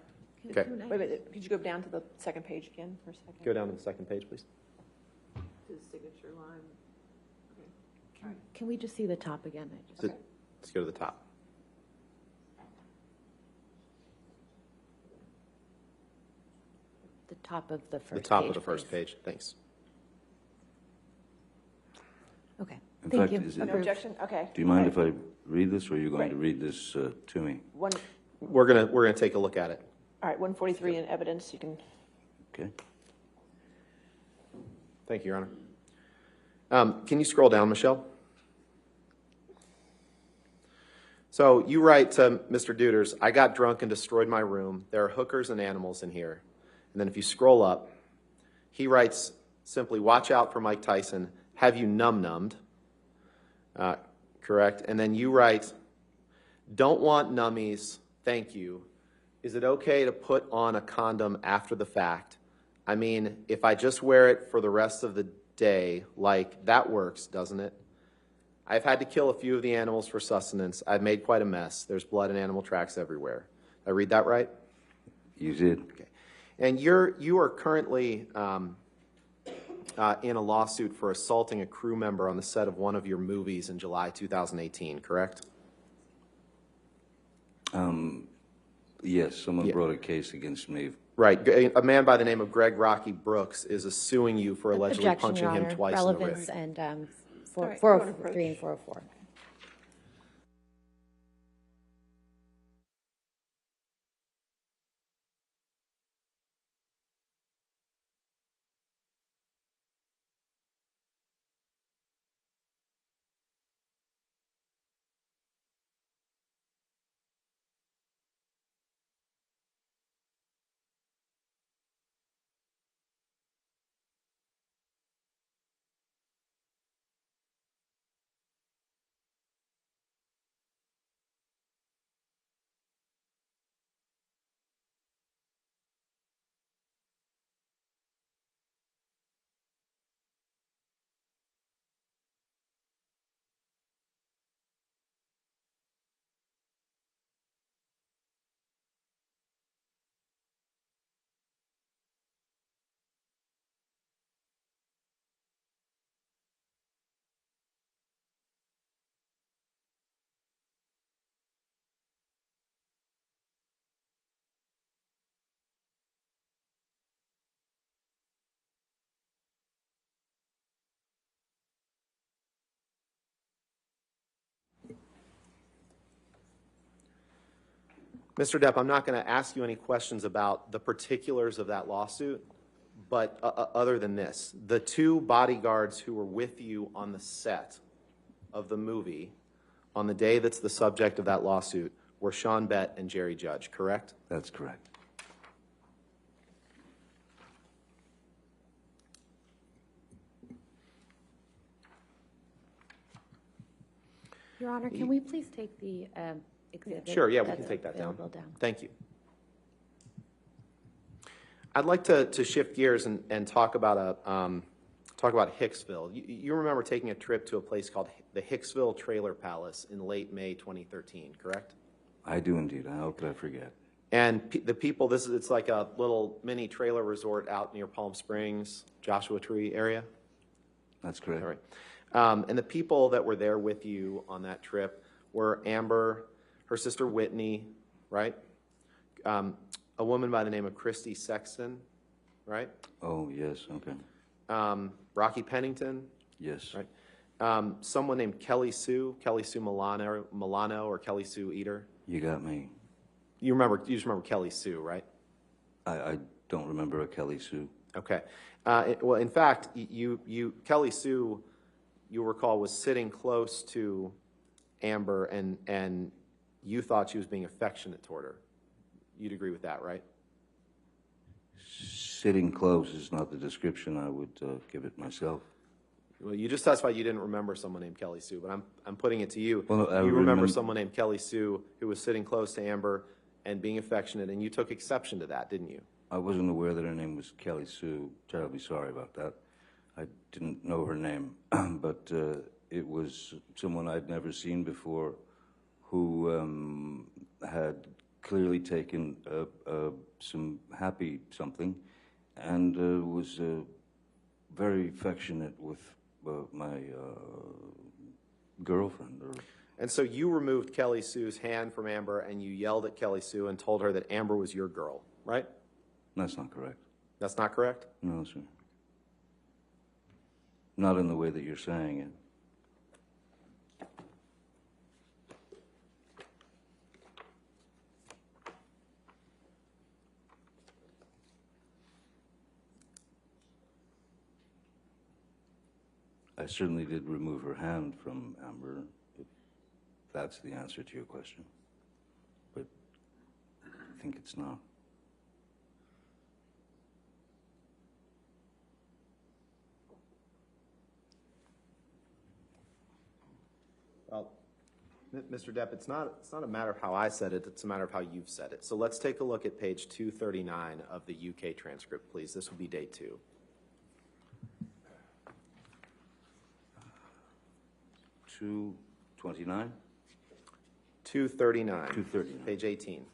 Okay. Wait a minute, could you go down to the second page again for a second? Go down to the second page, please. To the signature line. Okay. Can we just see the top again? Let's go to the top. The top of the first The page, top of the first please. page. Thanks. Okay, In thank fact, you. is it- No Approved. objection? Okay. Do you mind if I read this, or are you going Right. to read this to me? One, We're gonna take a look at it. all right, 143 in evidence, you can, Okay? Thank you, Your Honor. Can you scroll down, Michelle? So you write to Mr. Deuters, "I got drunk and destroyed my room. There are hookers and animals in here." And then if you scroll up, he writes simply, "Watch out for Mike Tyson. Have you num-nummed?" Correct. And then you write, "Don't want nummies. Thank you. Is it okay to put on a condom after the fact? I mean, if I just wear it for the rest of the day, like, that works, doesn't it? I've had to kill a few of the animals for sustenance. I've made quite a mess. There's blood and animal tracks everywhere." Did I read that right? You did. Okay. And you are currently in a lawsuit for assaulting a crew member on the set of one of your movies in July 2018, correct? Yes, someone brought a case against me. Right. A man by the name of Greg Rocky Brooks is suing you for allegedly Objection, punching Your him Honor. twice in the Relevance ribs. and All right, 403 and 404. Mr. Depp, I'm not going to ask you any questions about the particulars of that lawsuit, but other than this, the two bodyguards who were with you on the set of the movie on the day that's the subject of that lawsuit were Sean Bett and Jerry Judge, correct? That's correct. Your Honor, can we please take the exhibit? Sure, yeah, we that's can take that down. available down. Thank you. I'd like to shift gears and talk about Hicksville. You remember taking a trip to a place called the Hicksville Trailer Palace in late May 2013, correct? I do indeed. I hope that I forget. And the people, it's like a little mini trailer resort out near Palm Springs, Joshua Tree area. That's correct. All right. And the people that were there with you on that trip were Amber, her sister Whitney, right? A woman by the name of Christy Sexton, right? Oh, yes, okay. Rocky Pennington, Yes. right? Someone named Kelly Sue Milano or Kelly Sue Eater. You got me. You just remember Kelly Sue, right? I don't remember a Kelly Sue. Okay. Well, in fact, Kelly Sue, you recall, was sitting close to Amber, and you thought she was being affectionate toward her. You'd agree with that, right? Sitting close is not the description I would give it myself. Well, you just testified you didn't remember someone named Kelly Sue, but I'm putting it to you. Well, no, I you remember remember someone named Kelly Sue who was sitting close to Amber and being affectionate, and you took exception to that, didn't you? I wasn't aware that her name was Kelly Sue. Terribly sorry about that. I didn't know her name, but it was someone I'd never seen before who had clearly taken some happy something and was very affectionate with my girlfriend. And so you removed Kelly Sue's hand from Amber, and you yelled at Kelly Sue and told her that Amber was your girl, right? That's not correct. That's not correct? No, sir. Not in the way that you're saying it. I certainly did remove her hand from Amber, if that's the answer to your question. But I think it's not. Well, Mr. Depp, it's not a matter of how I said it, it's a matter of how you've said it. So let's take a look at page 239 of the UK transcript, please. This will be day 2. $229? 239. 239. Page 18.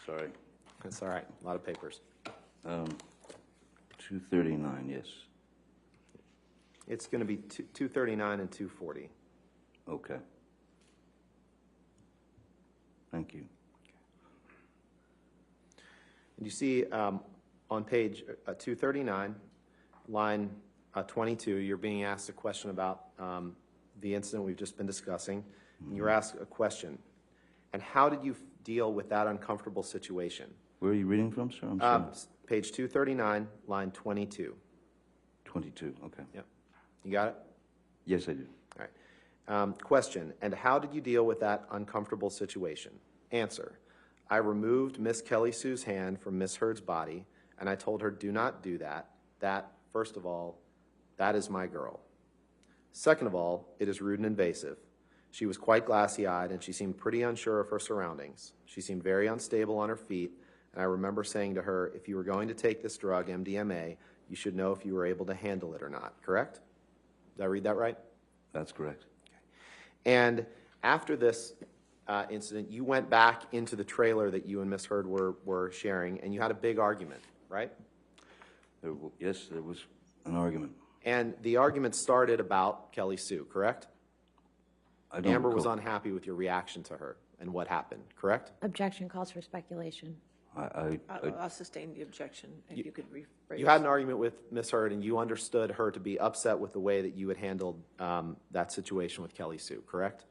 Sorry. That's all right. A lot of papers. 239, yes. It's going to be 239 and 240. Okay. Thank you. And you see on page 239, line 22, you're being asked a question about the incident we've just been discussing. And you're asked a question. And how did you deal with that uncomfortable situation? Where are you reading from, sir? I'm sorry. Page 239, line 22. 22, okay. Yep. You got it? Yes, I do. All right. Question, and how did you deal with that uncomfortable situation? Answer, I removed Miss Kelly Sue's hand from Miss Heard's body, and I told her, do not do that. That, first of all, that is my girl. Second of all, it is rude and invasive. She was quite glassy-eyed, and she seemed pretty unsure of her surroundings. She seemed very unstable on her feet, and I remember saying to her, if you were going to take this drug, MDMA, you should know if you were able to handle it or not, correct? Did I read that right? That's correct. And after this incident, you went back into the trailer that you and Miss Heard were sharing, and you had a big argument, right? Yes, there was an argument. And the argument started about Kelly Sue, correct? I don't Amber was recall. unhappy with your reaction to her and what happened, correct? Objection calls for speculation. I'll sustain the objection if you could rephrase. You had an argument with Miss Heard, and you understood her to be upset with the way that you had handled that situation with Kelly Sue, correct?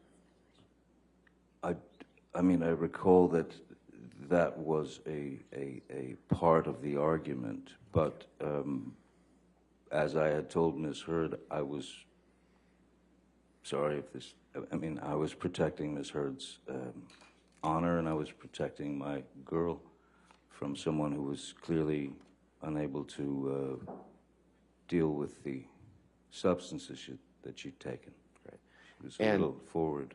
I mean, I recall that that was a part of the argument, but as I had told Ms. Heard, I was sorry if this, I mean, I was protecting Ms. Heard's honor, and I was protecting my girl from someone who was clearly unable to deal with the substances that she'd taken. Right. She was a little forward.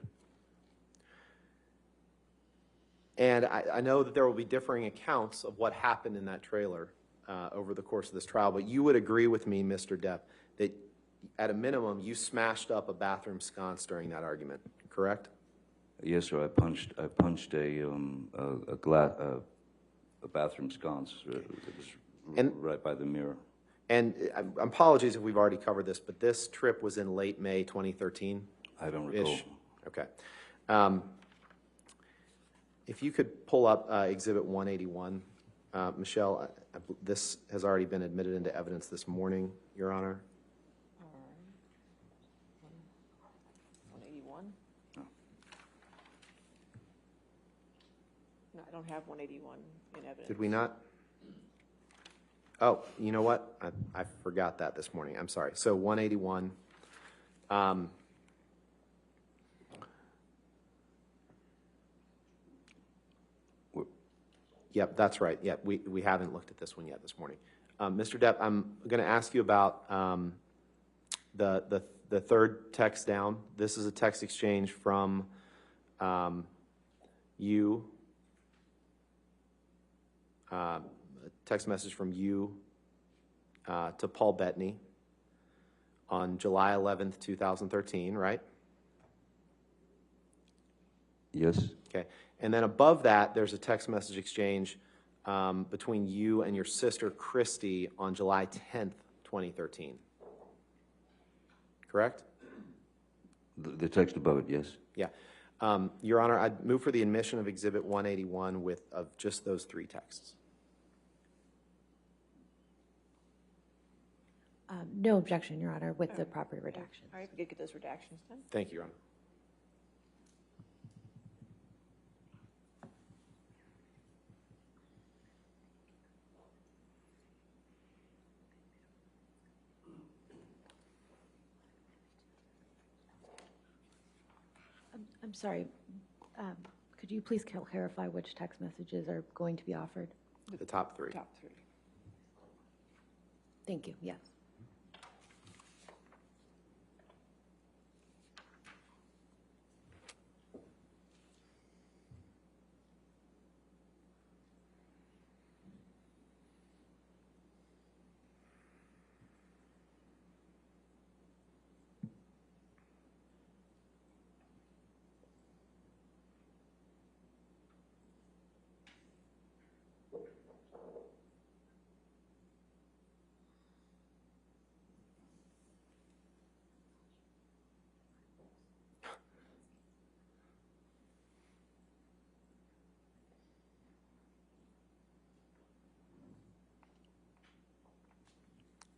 And I know that there will be differing accounts of what happened in that trailer over the course of this trial, but you would agree with me, Mr. Depp, that at a minimum, you smashed up a bathroom sconce during that argument, correct? Yes, sir. I punched a bathroom sconce. It was right by the mirror. And apologies if we've already covered this, but this trip was in late May 2013? I don't recall. Okay. If you could pull up Exhibit 181. Michelle, this has already been admitted into evidence this morning, Your Honor. 181? No, I don't have 181 in evidence. Did we not? Oh, you know what? I forgot that this morning. I'm sorry. So 181. Yep, that's right. Yep, we haven't looked at this one yet this morning. Mr. Depp, I'm going to ask you about the third text down. This is a text exchange from you, a text message from you to Paul Bettany on July 11th, 2013, right? Yes. Okay. And then above that, there's a text message exchange between you and your sister, Christy, on July 10th, 2013. Correct? The text above it, yes. Yeah. Your Honor, I'd move for the admission of Exhibit 181 of just those three texts. No objection, Your Honor, with the proper redactions. All right, we could get those redactions done. Thank you, Your Honor. I'm sorry. Could you please clarify which text messages are going to be offered? The top three. Top three. Thank you. Yes.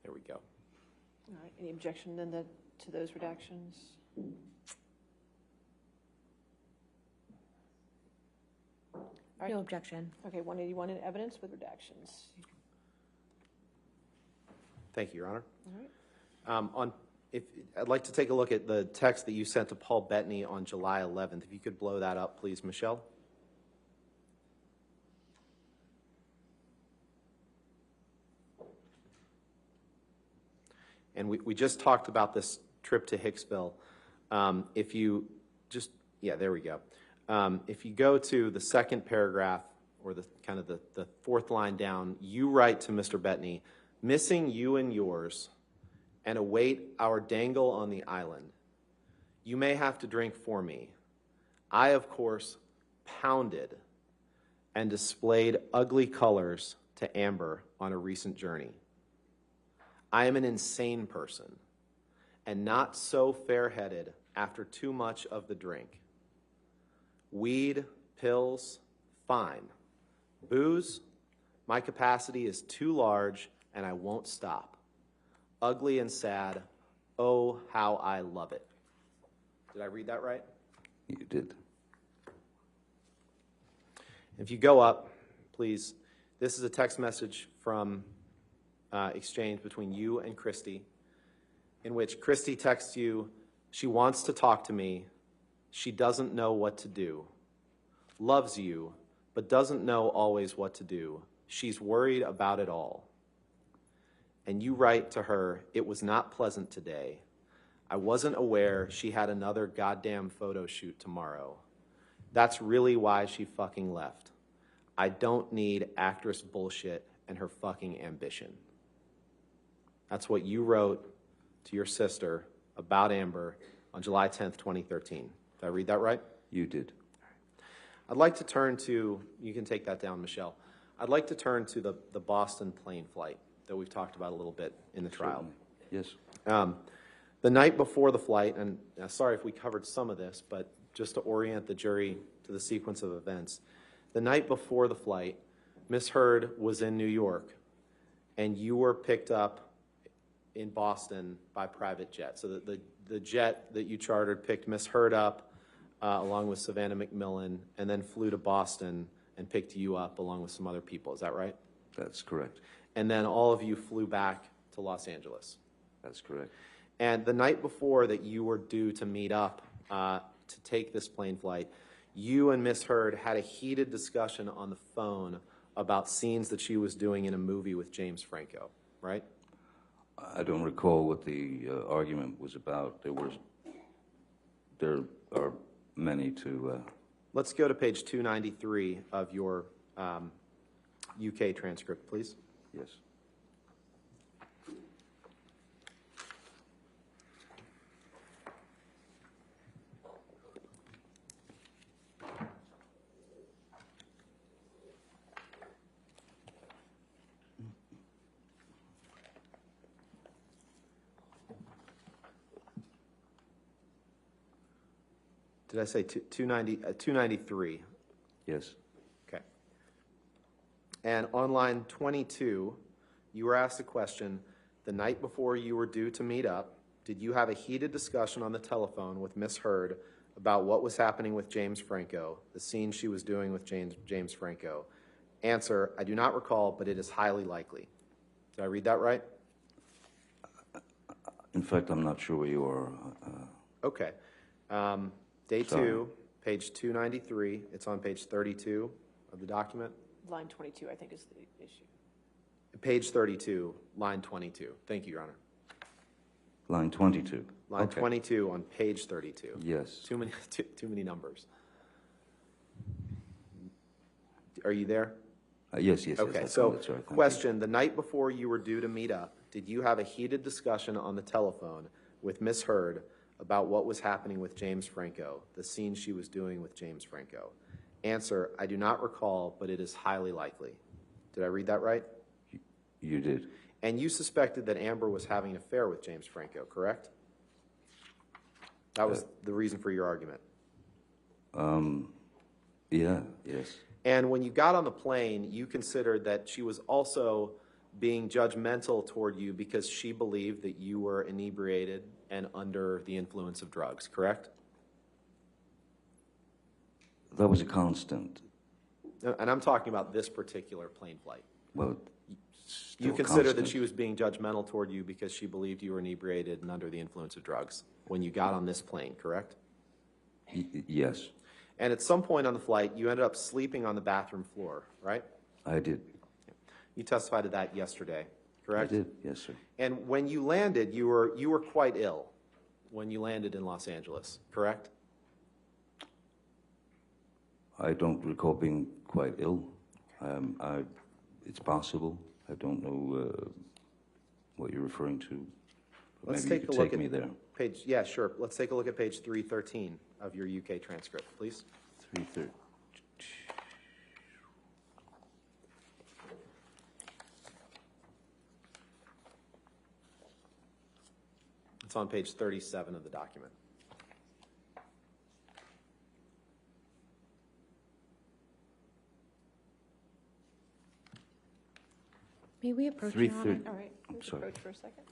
There we go. All right, any objection then to those redactions? All right. No objection. Okay, 181 in evidence with redactions. Thank you, Your Honor. All right. I'd like to take a look at the text that you sent to Paul Bettany on July 11th. If you could blow that up, please, Michelle. And we just talked about this trip to Hicksville. If you just, yeah, there we go. If you go to the second paragraph, or the kind of the fourth line down, you write to Mr. Bettany, missing you and yours, and await our dangle on the island. You may have to drink for me. I, of course, pounded and displayed ugly colors to Amber on a recent journey. I am an insane person, and not so fair-headed after too much of the drink. Weed, pills, fine. Booze, my capacity is too large, and I won't stop. Ugly and sad, oh, how I love it. Did I read that right? You did. If you go up, please, this is a text message from exchange between you and Christy, in which Christy texts you, she wants to talk to me, she doesn't know what to do, loves you, but doesn't know always what to do. She's worried about it all. And you write to her, it was not pleasant today. I wasn't aware she had another goddamn photo shoot tomorrow. That's really why she fucking left. I don't need actress bullshit and her fucking ambition. That's what you wrote to your sister about Amber on July 10th, 2013. Did I read that right? You did. I'd like to turn to, you can take that down, Michelle. I'd like to turn to the Boston plane flight that we've talked about a little bit in the trial. Yes. The night before the flight, and sorry if we covered some of this, but just to orient the jury to the sequence of events, the night before the flight, Miss Heard was in New York, and you were picked up in Boston by private jet. So the jet that you chartered picked Miss Heard up along with Savannah McMillan, and then flew to Boston and picked you up along with some other people. Is that right? That's correct. And then all of you flew back to Los Angeles. That's correct. And the night before that you were due to meet up to take this plane flight, you and Miss Heard had a heated discussion on the phone about scenes that she was doing in a movie with James Franco, right? I don't recall what the argument was about. There are many to... Let's go to page 293 of your UK transcript, please. Yes. Did I say 293? Yes. Okay. And on line 22, you were asked a question, the night before you were due to meet up, did you have a heated discussion on the telephone with Miss Heard about what was happening with James Franco, the scene she was doing with James Franco? Answer, I do not recall, but it is highly likely. Did I read that right? In fact, I'm not sure where you are. Okay. Day Sorry. 2, page 293. It's on page 32 of the document. Line 22, I think, is the issue. Page 32, line 22. Thank you, Your Honor. Line 22. Line Okay. 22 on page 32. Yes. Too many numbers. Are you there? Yes, yes. Okay, yes, so that's right. Thank you. question, the night before you were due to meet up, did you have a heated discussion on the telephone with Miss Heard about what was happening with James Franco, the scene she was doing with James Franco? Answer, I do not recall, but it is highly likely. Did I read that right? You did. And you suspected that Amber was having an affair with James Franco, correct? That was the reason for your argument. Yeah, yes. And when you got on the plane, you considered that she was also being judgmental toward you because she believed that you were inebriated and under the influence of drugs, correct? That was a constant. And I'm talking about this particular plane flight. Well, You still consider that constant. she was being judgmental toward you because she believed you were inebriated and under the influence of drugs when you got on this plane, correct? Yes, And at some point on the flight, you ended up sleeping on the bathroom floor, right? I did. You testified to that yesterday, correct? I did, yes, sir. And when you landed, you were quite ill when you landed in Los Angeles, correct? I don't recall being quite ill. It's possible. I don't know what you're referring to. Let's Maybe take you a could look take at me there. page. Yeah, sure. Let's take a look at page 313 of your UK transcript, please. 3:30. It's on page 37 of the document. May we approach, Your Honor? 3:30. All right, let's Sorry. approach for a second.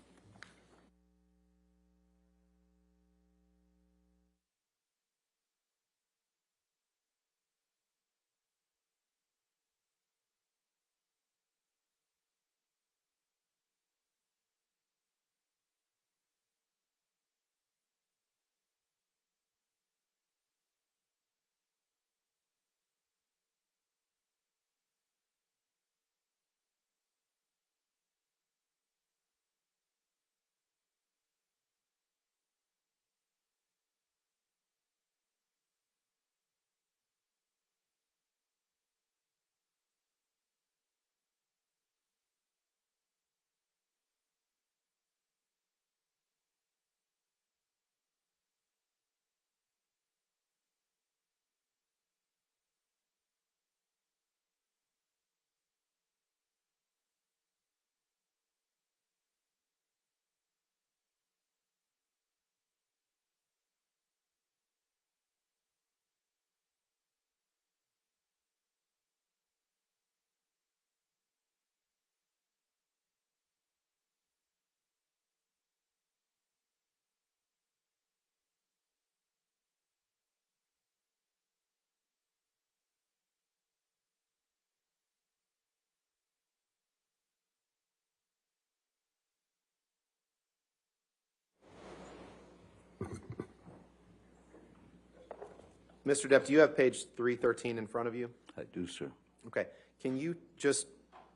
Mr. Depp, do you have page 313 in front of you? I do, sir. Okay. Can you just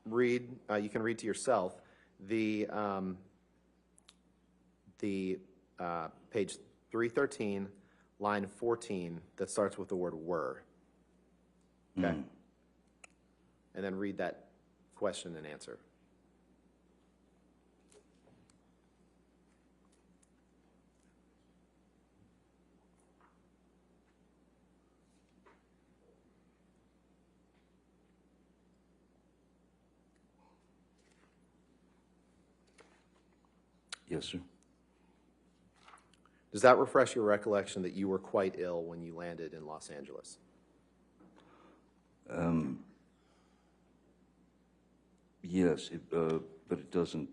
read, you can read to yourself, the page 313, line 14, that starts with the word were. Okay? And then read that question and answer. Yes, sir. Does that refresh your recollection that you were quite ill when you landed in Los Angeles? Yes, but it doesn't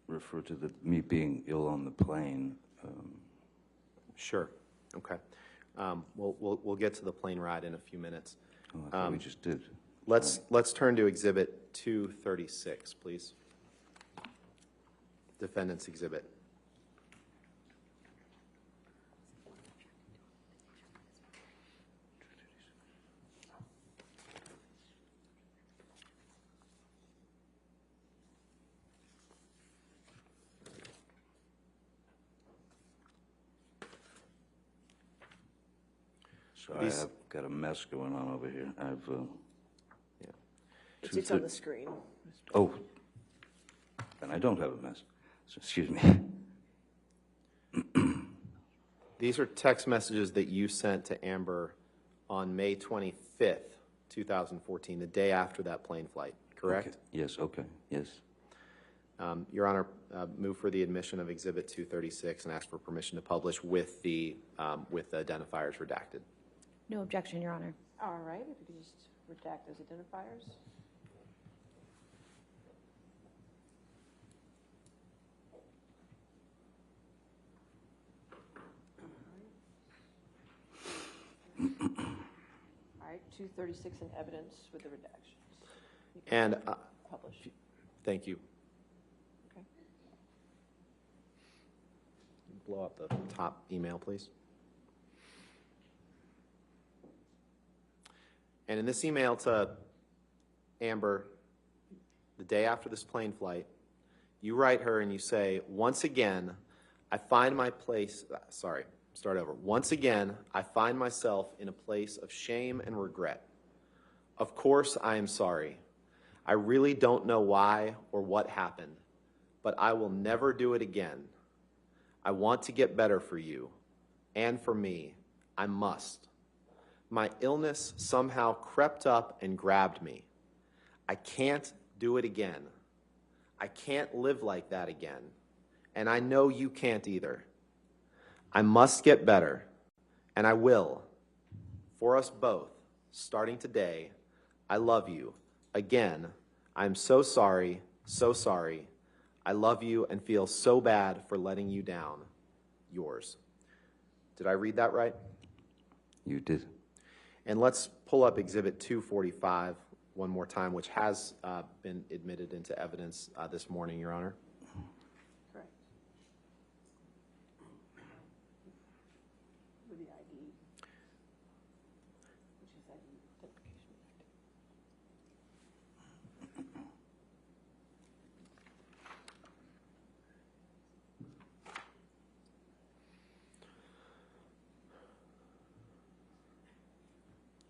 refer to me being ill on the plane. Sure. Okay. We'll get to the plane ride in a few minutes. Oh, I thought we just did. Let's turn to Exhibit 236, please. Defendant's Exhibit. Sorry, I've got a mess going on over here. Yeah. It's on the screen. Oh, and I don't have a mess. So, excuse me. These are text messages that you sent to Amber on May 25th, 2014, the day after that plane flight, correct? Okay. Yes, okay, yes. Your Honor, move for the admission of Exhibit 236 and ask for permission to publish with the identifiers redacted. No objection, Your Honor. All right, if you could just redact those identifiers. 236 in evidence with the redactions. And Publish. thank you. Okay. Blow up the top email, please. And in this email to Amber, the day after this plane flight, you write her and you say, once again, I find my place, start over. Once again, I find myself in a place of shame and regret. Of course, I am sorry. I really don't know why or what happened, but I will never do it again. I want to get better for you and for me. I must. My illness somehow crept up and grabbed me. I can't do it again. I can't live like that again. And I know you can't either. I must get better, and I will. For us both, starting today, I love you. Again, I'm so sorry, so sorry. I love you and feel so bad for letting you down. Yours. Did I read that right? You did. And let's pull up Exhibit 245 one more time, which has been admitted into evidence this morning, Your Honor. Correct. With the ID, which is ID identification.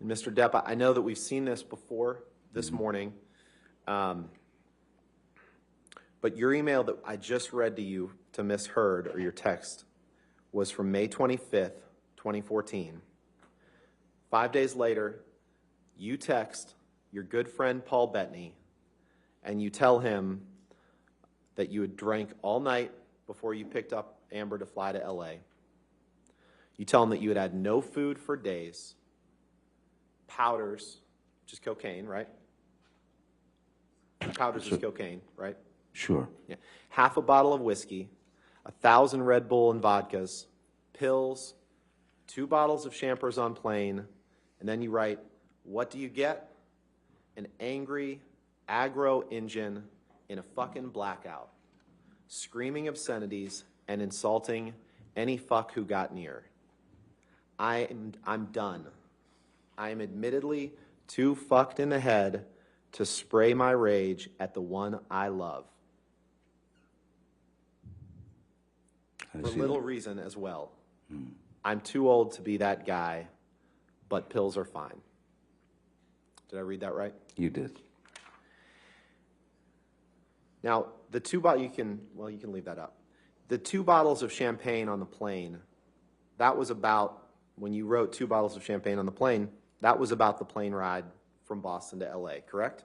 And Mr. Depp, I know that we've seen this before this morning, but your email that I just read to you to Ms. Hurd, or your text, was from May 25th, 2014. 5 days later, you text your good friend Paul Bettany, and you tell him that you had drank all night before you picked up Amber to fly to LA. You tell him that you had had no food for days, powders, which is cocaine, right? Powders is cocaine, right? Sure. Yeah. Half a bottle of whiskey, 1,000 Red Bull and vodkas, pills, 2 bottles of Champers on plane, and then you write, what do you get? An angry, aggro engine in a fucking blackout, screaming obscenities and insulting any fuck who got near. I'm done. I am admittedly too fucked in the head to spray my rage at the one I love. For little reason as well. I'm too old to be that guy, but pills are fine. Did I read that right? You did. Now, the 2 bottles, you can leave that up. The 2 bottles of champagne on the plane, that was about, when you wrote 2 bottles of champagne on the plane, that was about the plane ride from Boston to LA, correct?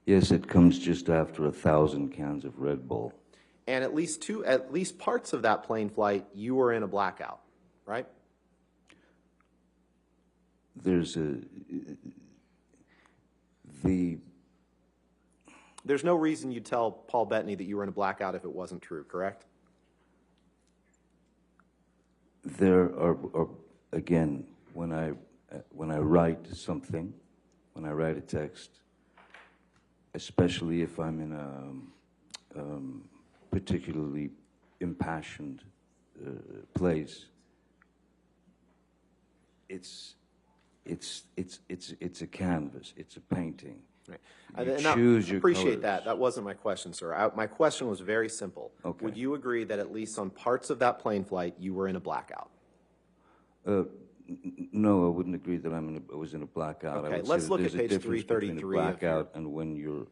Yes, it comes just after 1,000 cans of Red Bull. And at least parts of that plane flight, you were in a blackout, right? There's There's no reason you'd tell Paul Bettany that you were in a blackout if it wasn't true, correct? There are again, when I write something, when I write a text, especially if I'm in a particularly impassioned place, it's a canvas, it's a painting. Right. You And choose I your appreciate colors. that. That wasn't my question, sir. My question was very simple. Okay. Would you agree that at least on parts of that plane flight, you were in a blackout? No, I wouldn't agree that I was in a blackout. Okay, I would let's say look that at there's a page difference between 333 a of your- blackout and when you're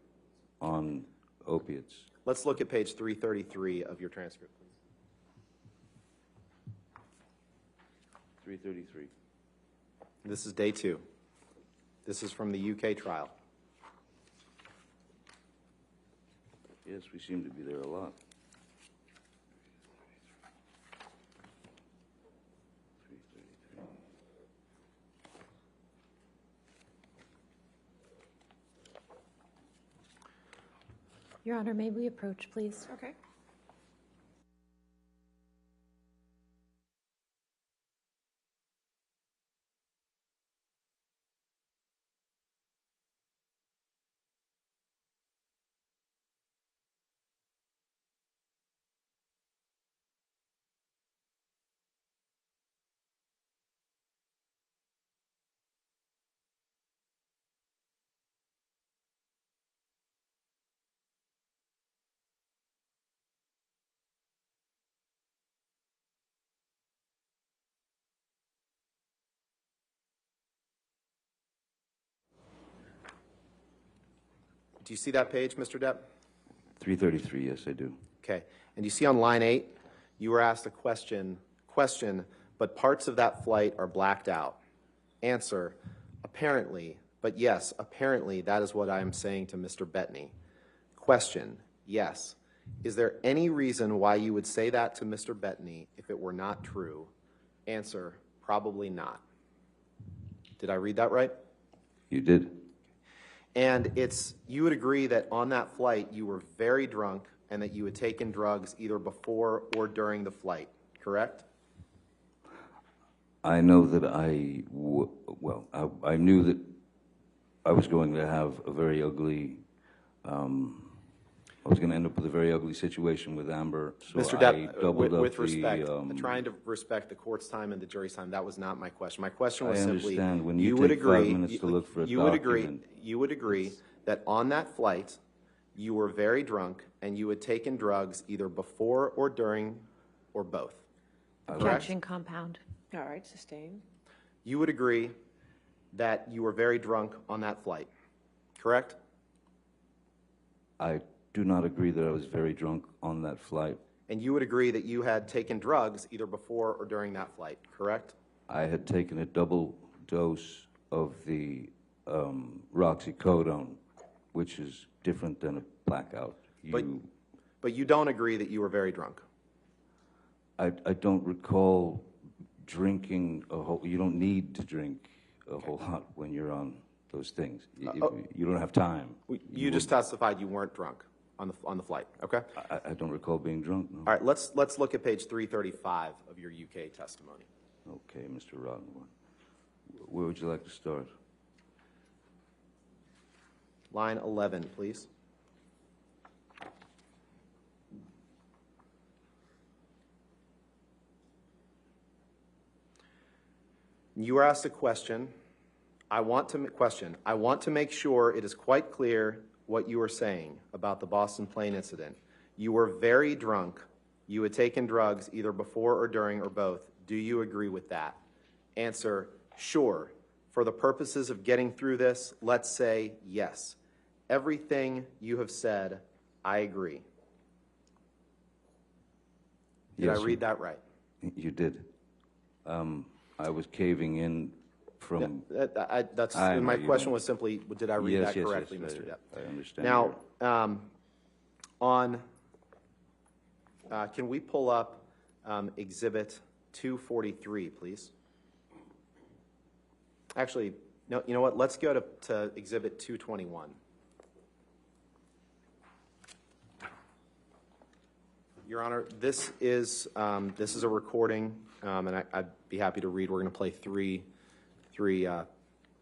on opiates. Let's look at page 333 of your transcript, please. 333. This is day 2. This is from the UK trial. Yes, we seem to be there a lot. 333. Your Honor, may we approach, please? Okay. Do you see that page, Mr. Depp? 333, yes, I do. Okay. And you see on line 8, you were asked a question, but parts of that flight are blacked out. Answer, apparently, but yes, apparently that is what I am saying to Mr. Bettany. Question, yes. Is there any reason why you would say that to Mr. Bettany if it were not true? Answer, probably not. Did I read that right? You did. And you would agree that on that flight you were very drunk and that you had taken drugs either before or during the flight, correct? I know that I knew that I was going to have a very ugly, I was going to end up with a very ugly situation with Amber, so Mr. I Depp, doubled up with the... respect, trying to respect the court's time and the jury's time, that was not my question. My question was I simply, understand. When you would take 5 minutes to look for a you would agree, document, you would agree that on that flight you were very drunk and you had taken drugs either before or during or both. Correct? Objection, compound. All right, sustained. You would agree that you were very drunk on that flight, correct? I do not agree that I was very drunk on that flight. And you would agree that you had taken drugs either before or during that flight, correct? I had taken a double dose of the roxycodone, which is different than a blackout. But you don't agree that you were very drunk? I don't recall drinking a whole... You don't need to drink a whole lot when you're on those things. You don't have time. You just testified you weren't drunk on the flight, okay? I don't recall being drunk, no. All right, let's look at page 335 of your UK testimony. Okay, Mr. Roddenberry. Where would you like to start? Line 11, please. You were asked a question. I want to make sure it is quite clear what you are saying about the Boston plane incident. You were very drunk. You had taken drugs either before or during or both. Do you agree with that? Answer, sure. For the purposes of getting through this, let's say yes. Everything you have said, I agree. Did Yes, I read that right? You did. I was caving in from... My question was simply, did I read that correctly, Mr. Depp? I understand. Now, can we pull up Exhibit 243, please? Actually, no. You know what? Let's go to Exhibit 221. Your Honor, this is a recording, and I'd be happy to read. We're going to play three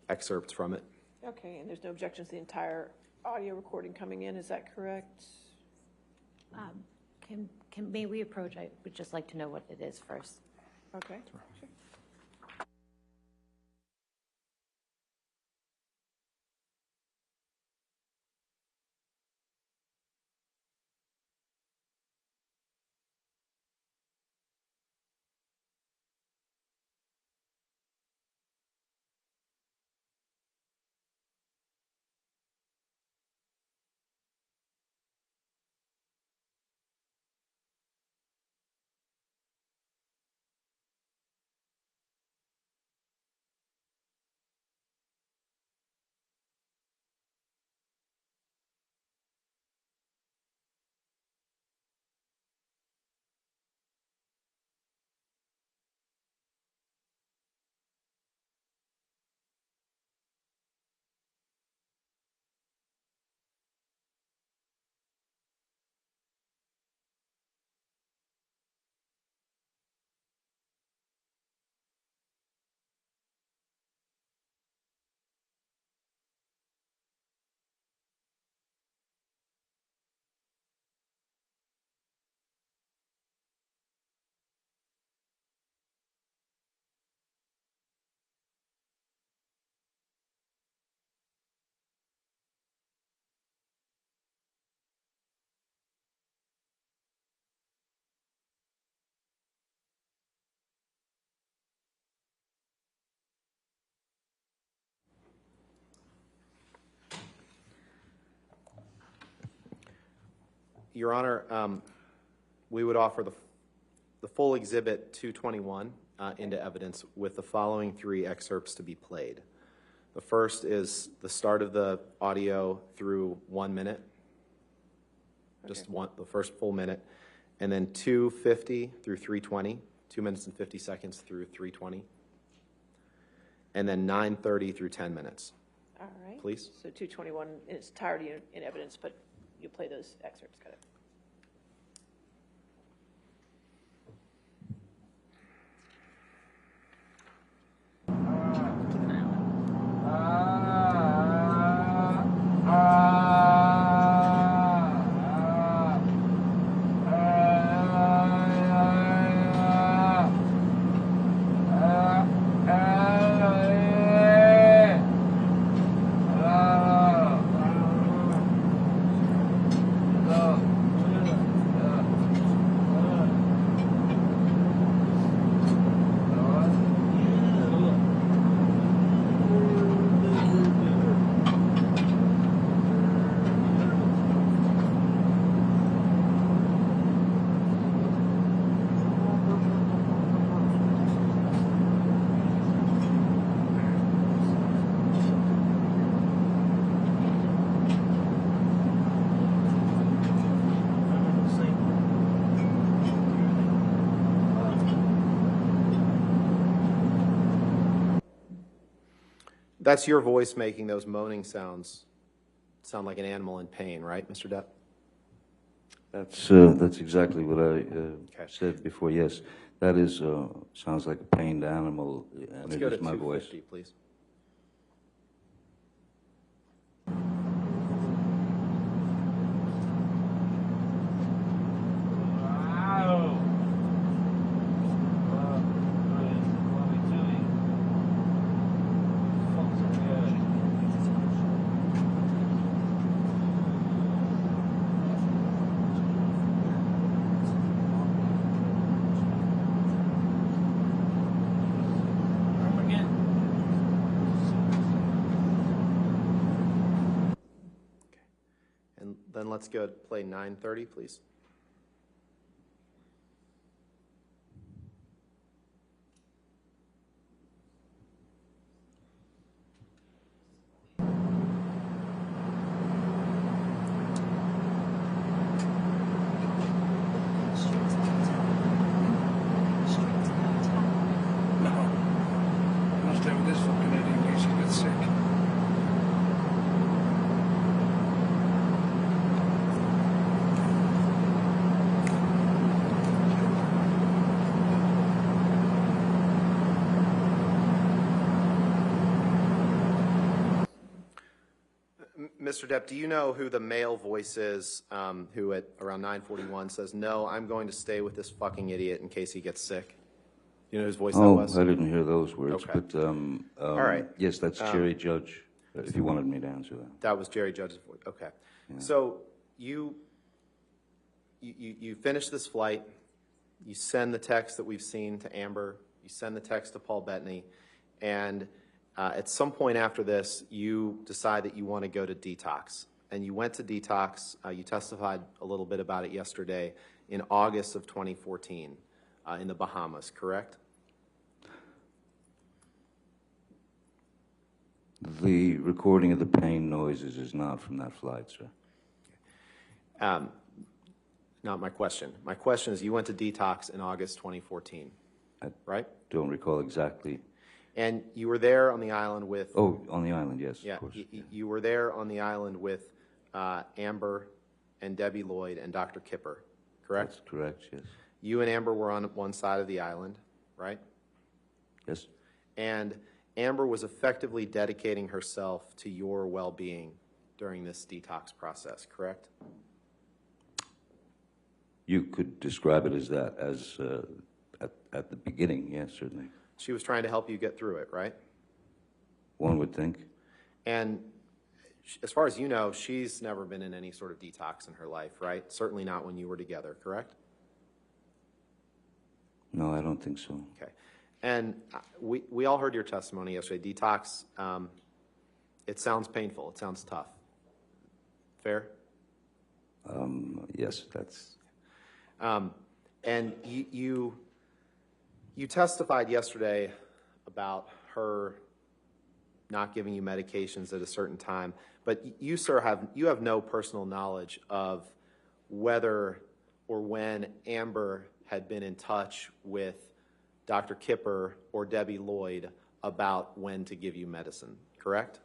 excerpts from it. Okay, and there's no objections to the entire audio recording coming in, is that correct? May we approach? I would just like to know what it is first. Okay, sure. Your Honor, we would offer the full Exhibit 221 into evidence with the following 3 excerpts to be played. The first is the start of the audio through 1 minute, just the first full minute, and then 2:50 through 3:20, 2 minutes and 50 seconds through 3:20, and then 9:30 through 10 minutes. All right. Please. So 221 in its entirety in evidence, but you play those excerpts. Got it. Keep an eye on it. That's your voice making those moaning sounds. Sound like an animal in pain, right, Mr. Depp? That's exactly what I said before. Yes, that is sounds like a pained animal, and Let's it go to is my voice. 250, please. And then let's go play 9:30, please. Must have this fucking idiot in case he gets sick. Mr. Depp, do you know who the male voice is who at around 9:41 says, "No, I'm going to stay with this fucking idiot in case he gets sick"? Do you know whose voice that was? I didn't hear those words, Okay. but All right. yes, that's Jerry Judge, if you wanted me to answer that. That was Jerry Judge's voice. Okay. So you finish this flight. You send the text that we've seen to Amber. You send the text to Paul Bettany. And at some point after this, you decide that you want to go to Detox. And you went to Detox. You testified a little bit about it yesterday in August of 2014 in the Bahamas, correct? The recording of the pain noises is not from that flight, sir. Not my question. My question is, you went to Detox in August 2014, right? Don't recall exactly. And you were there on the island with... Oh, on the island, yes, Yeah, of course. you were there on the island with Amber and Debbie Lloyd and Dr. Kipper, correct? That's correct, yes. You and Amber were on one side of the island, right? Yes, And Amber was effectively dedicating herself to your well-being during this detox process, correct? you could describe it as that, as at the beginning, yes, certainly. She was trying to help you get through it, right? One would think. And as far as you know, she's never been in any sort of detox in her life, right? Certainly not when you were together, correct? No, I don't think so. Okay. And we all heard your testimony yesterday. Detox, it sounds painful. It sounds tough. Fair? Yes, that's... And you testified yesterday about her not giving you medications at a certain time, but you, sir, have no personal knowledge of whether or when Amber had been in touch with Dr. Kipper or Debbie Lloyd about when to give you medicine, correct?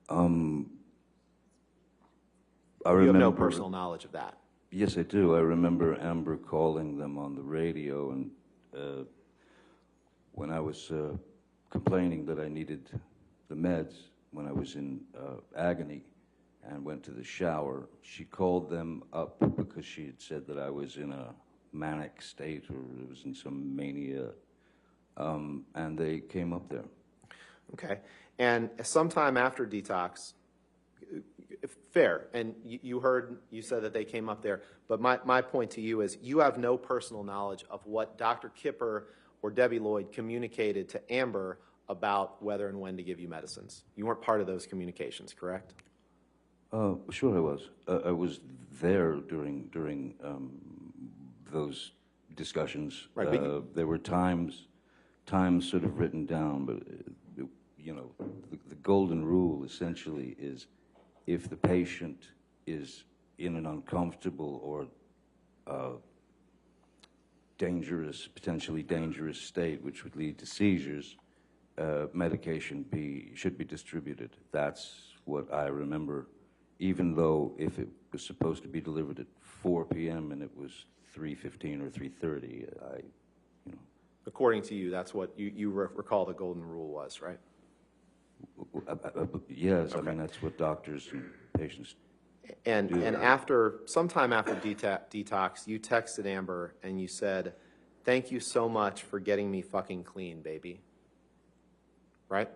I You have no remember- personal knowledge of that. Yes, I do. I remember Amber calling them on the radio, and when I was complaining that I needed the meds when I was in agony and went to the shower, she called them up because she had said that I was in a manic state or it was in some mania, and they came up there. Okay. And sometime after Detox, fair, and you said that they came up there, but my point to you is you have no personal knowledge of what Dr. Kipper or Debbie Lloyd communicated to Amber about whether and when to give you medicines. You weren't part of those communications, correct? Sure I was. I was there during those discussions. Right, but there were times sort of written down, but you know, the golden rule essentially is if the patient is in an uncomfortable or dangerous, potentially dangerous state, which would lead to seizures, medication should be distributed. That's what I remember, even though if it was supposed to be delivered at 4 p.m. and it was 3:15 or 3:30, According to you, that's what you recall the golden rule was, right? Yes, Okay. I mean, that's what doctors and patients And do. sometime after Detox, you texted Amber and you said, "Thank you so much for getting me fucking clean, baby." Right?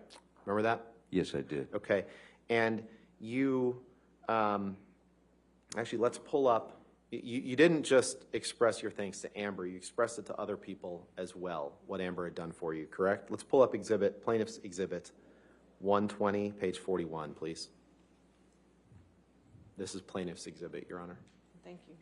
Remember that? Yes, I did. Okay. And you, actually, let's pull up. You didn't just express your thanks to Amber. You expressed it to other people as well, what Amber had done for you, correct? Let's pull up Plaintiff's Exhibit 120, page 41, please. This is Plaintiff's Exhibit, Your Honor. Thank you.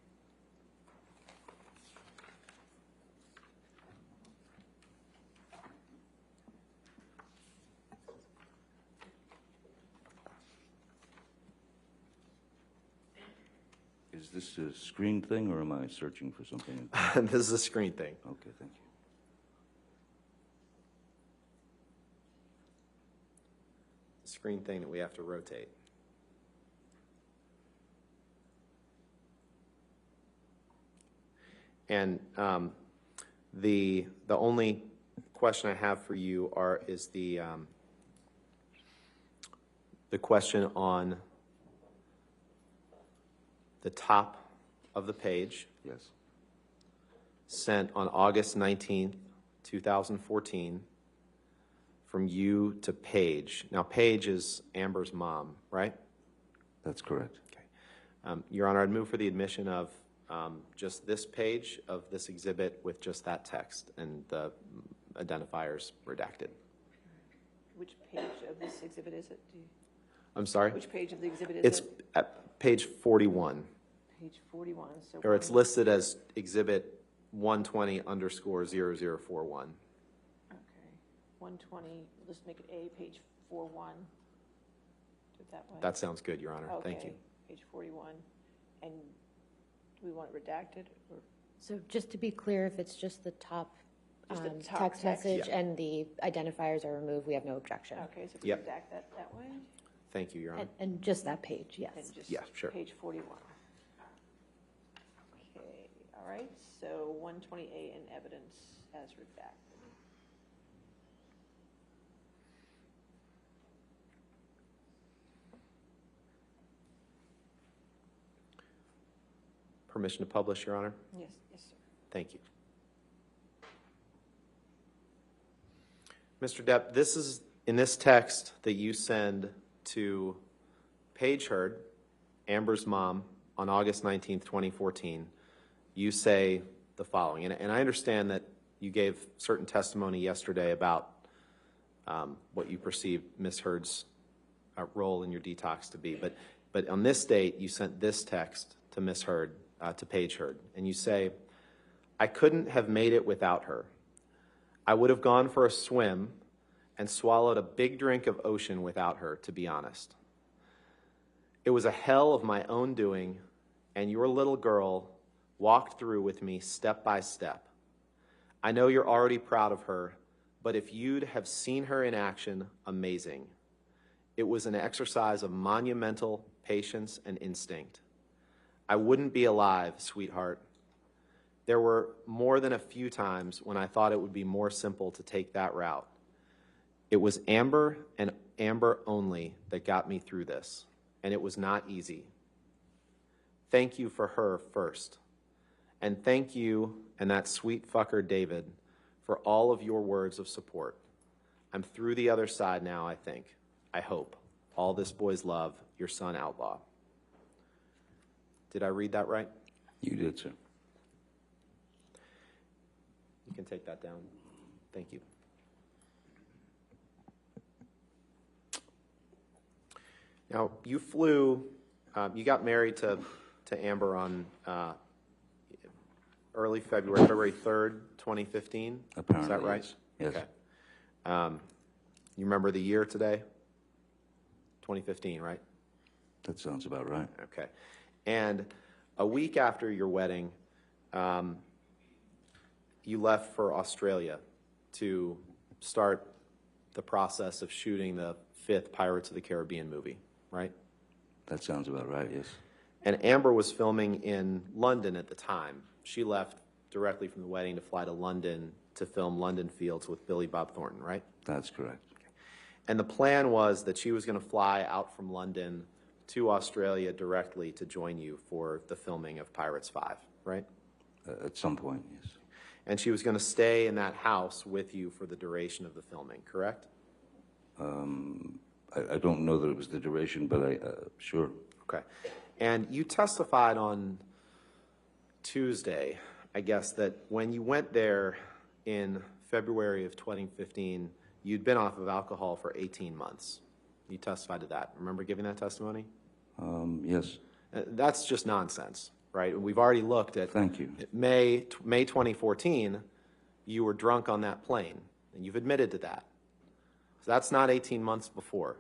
Is this a screen thing, or am I searching for something? This is a screen thing. Okay, thank you. Screen thing that we have to rotate. And the only question I have for you is the question on the top of the page, Yes. sent on August 19th, 2014, from you to Paige. Now, Paige is Amber's mom, right? That's correct. Okay. Your Honor, I'd move for the admission of just this page of this exhibit with just that text and the identifiers redacted. Which page of this exhibit is it? I'm sorry? Which page of the exhibit is It's it? at page 41, Page 41. So or it's listed as Exhibit 120_0041. Okay. 120. Let's make it A, page 41. Do it that way. That sounds good, Your Honor. Thank you. Okay, page 41. And do we want it redacted? Or So just to be clear, if it's just the top Just the top text text. message Yeah. and the identifiers are removed, we have no objection. Okay, so if we Yep. redact that way, Thank you, Your Honor. And just that page, yes. and just Yeah, sure. page 41. Okay, all right, so 120A in evidence as redacted. Permission to publish, Your Honor? Yes, yes, sir. Thank you. Mr. Depp, this is in this text that you send to Paige Heard, Amber's mom, on August 19th, 2014, you say the following, and I understand that you gave certain testimony yesterday about what you perceived Ms. Heard's role in your detox to be, but But on this date, you sent this text to Miss Heard, to Paige Heard, and you say, "I couldn't have made it without her. I would have gone for a swim and swallowed a big drink of ocean without her, to be honest. It was a hell of my own doing, and your little girl walked through with me step by step. I know you're already proud of her, but if you'd have seen her in action, amazing. It was an exercise of monumental patience and instinct. I wouldn't be alive, sweetheart. There were more than a few times when I thought it would be more simple to take that route. It was Amber and Amber only that got me through this, and it was not easy. Thank you for her first. And thank you and that sweet fucker David for all of your words of support. I'm through the other side now, I think. I hope. All this boy's love, your son Outlaw." Did I read that right? You did, sir. You can take that down. Thank you. Now, you flew, you got married to Amber on early February, February 3rd, 2015? Apparently, is that right? yes. Okay. You remember the year today? 2015, right? That sounds about right. Okay. And a week after your wedding, you left for Australia to start the process of shooting the 5th Pirates of the Caribbean movie, right? That sounds about right, yes. And Amber was filming in London at the time. She left directly from the wedding to fly to London to film London Fields with Billy Bob Thornton, right? That's correct. And the plan was that she was going to fly out from London to Australia directly to join you for the filming of Pirates 5, right? At some point, yes. And she was going to stay in that house with you for the duration of the filming, correct? I don't know that it was the duration, but sure. Okay. And you testified on Tuesday, I guess, that when you went there in February of 2015, you'd been off of alcohol for 18 months. You testified to that. Remember giving that testimony? Yes. That's just nonsense, right? We've already looked at Thank you. May 2014, you were drunk on that plane, and you've admitted to that. So that's not 18 months before.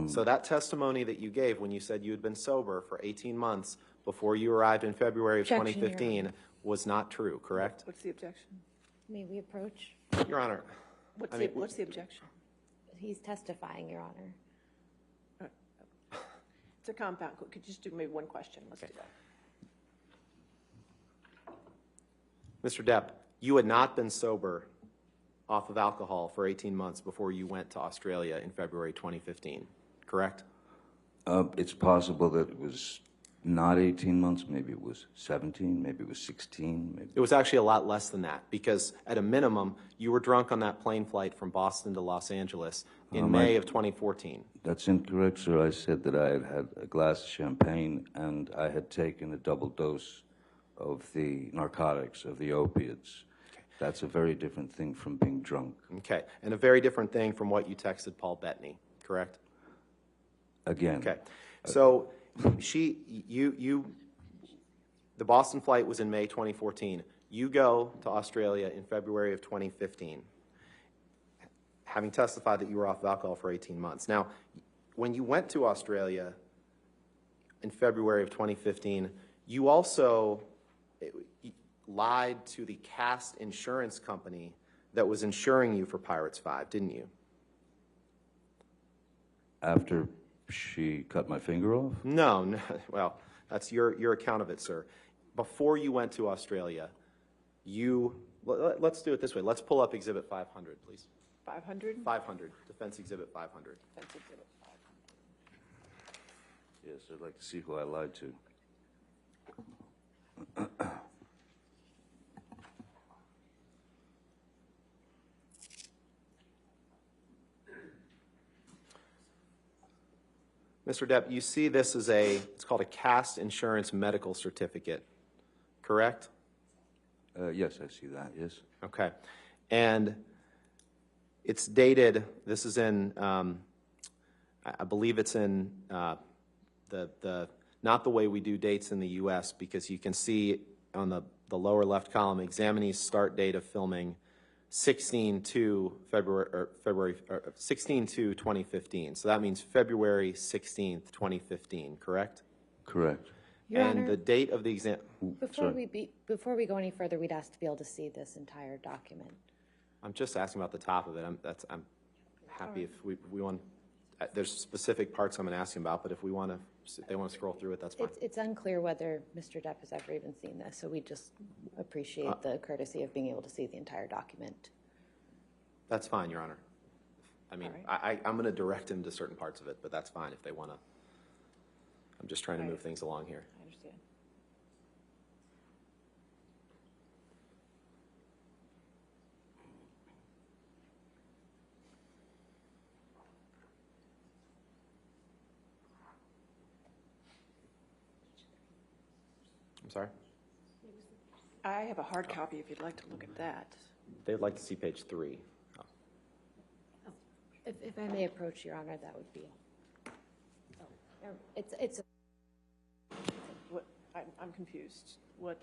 So that testimony that you gave when you said you had been sober for 18 months before you arrived in February of Objection, Your 2015 was not true, correct? What's the objection? May we approach? Your Honor, What's the objection? He's testifying, Your Honor. It's a compound. Could you just do maybe one question? Let's do that. Mr. Depp, you had not been sober off of alcohol for 18 months before you went to Australia in February 2015, correct? It's possible that it was not 18 months, maybe it was 17, maybe it was 16. Maybe. It was actually a lot less than that because at a minimum, you were drunk on that plane flight from Boston to Los Angeles in May of 2014. That's incorrect, sir. I said that I had had a glass of champagne and I had taken a double dose of the narcotics, of the opiates. Okay. That's a very different thing from being drunk. Okay, and a very different thing from what you texted Paul Bettany, correct? Again. Okay, so the Boston flight was in May 2014. You go to Australia in February of 2015, having testified that you were off of alcohol for 18 months. Now, when you went to Australia in February of 2015, you also lied to the cast insurance company that was insuring you for Pirates 5, didn't you? After she cut my finger off? No, well, that's your account of it, sir. Before you went to Australia, let's do it this way. Let's pull up Exhibit 500, please. 500? 500, Defense Exhibit 500. Defense Exhibit 500. Yes, I'd like to see who I lied to. Mr. Depp, you see this as it's called a cast insurance medical certificate, correct? Yes, I see that, yes. Okay. And it's dated, this is in, I believe it's in the not the way we do dates in the U.S., because you can see on the lower left column, examinee's start date of filming 16/2/2015. So that means February 16th, 2015, correct? Correct. Your And Honor, the date of the exam. before we go any further, we'd ask to be able to see this entire document. I'm just asking about the top of it. I'm happy if we want. There's specific parts I'm going to ask him about, but if they want to scroll through it, that's fine. It's unclear whether Mr. Depp has ever even seen this, so we just appreciate the courtesy of being able to see the entire document. That's fine, Your Honor. I mean, I'm going to direct him to certain parts of it, but that's fine if they want to. I'm just trying to move things along here. I understand. I'm sorry? I have a hard copy if you'd like to look at that. They'd like to see page 3. Oh. If I may approach, Your Honor, that would be. It's What, I'm confused. What,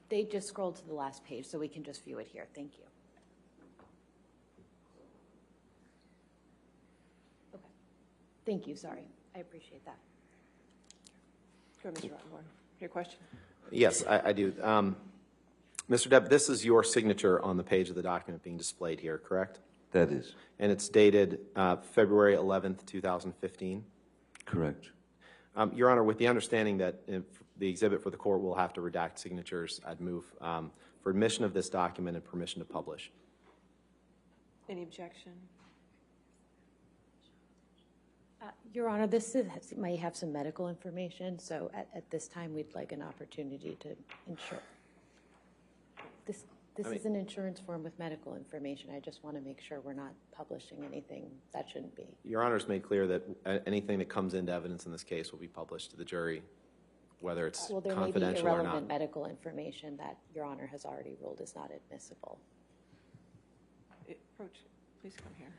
they just scrolled to the last page, so we can just view it here. Thank you. Okay. Thank you. Sorry, I appreciate that. go ahead, Mr. Rottenborn. Your question? Yes, I do. Mr. Depp, this is your signature on the page of the document being displayed here, correct? That is And it's dated February 11th, 2015? correct. Your Honor, with the understanding that if the exhibit for the court will have to redact signatures, I'd move for admission of this document and permission to publish. Any objection? Your Honor, may have some medical information, so at this time, we'd like an opportunity to ensure. This is an insurance form with medical information. I just want to make sure we're not publishing anything that shouldn't be. Your Honor's made clear that anything that comes into evidence in this case will be published to the jury, whether it's Well, there may be confidential or irrelevant not. medical information that Your Honor has already ruled is not admissible. Approach, please come here.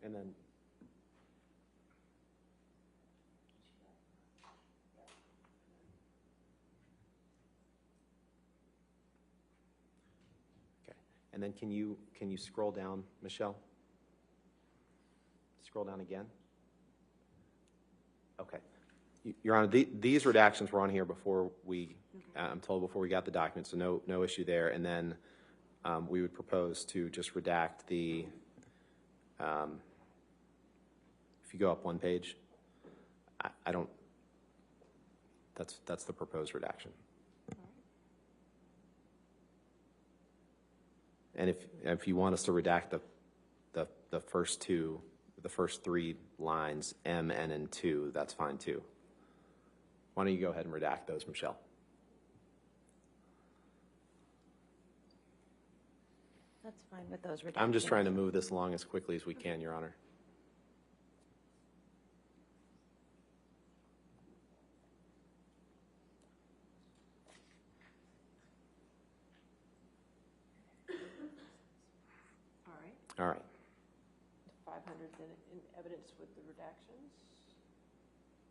And then, okay. And then can you scroll down, Michelle? Scroll down again. Okay. Your Honor, these redactions were on here before we, I'm told, before we got the document, so no issue there. And then we would propose to just redact the, if you go up one page, I don't, that's the proposed redaction. And if you want us to redact the first two, the first three lines, M, N, and 2, that's fine too. Why don't you go ahead and redact those, Michelle? That's fine with those redactions. I'm just trying to move this along as quickly as we can, Your Honor. All right. All right. 500's in evidence with the redactions,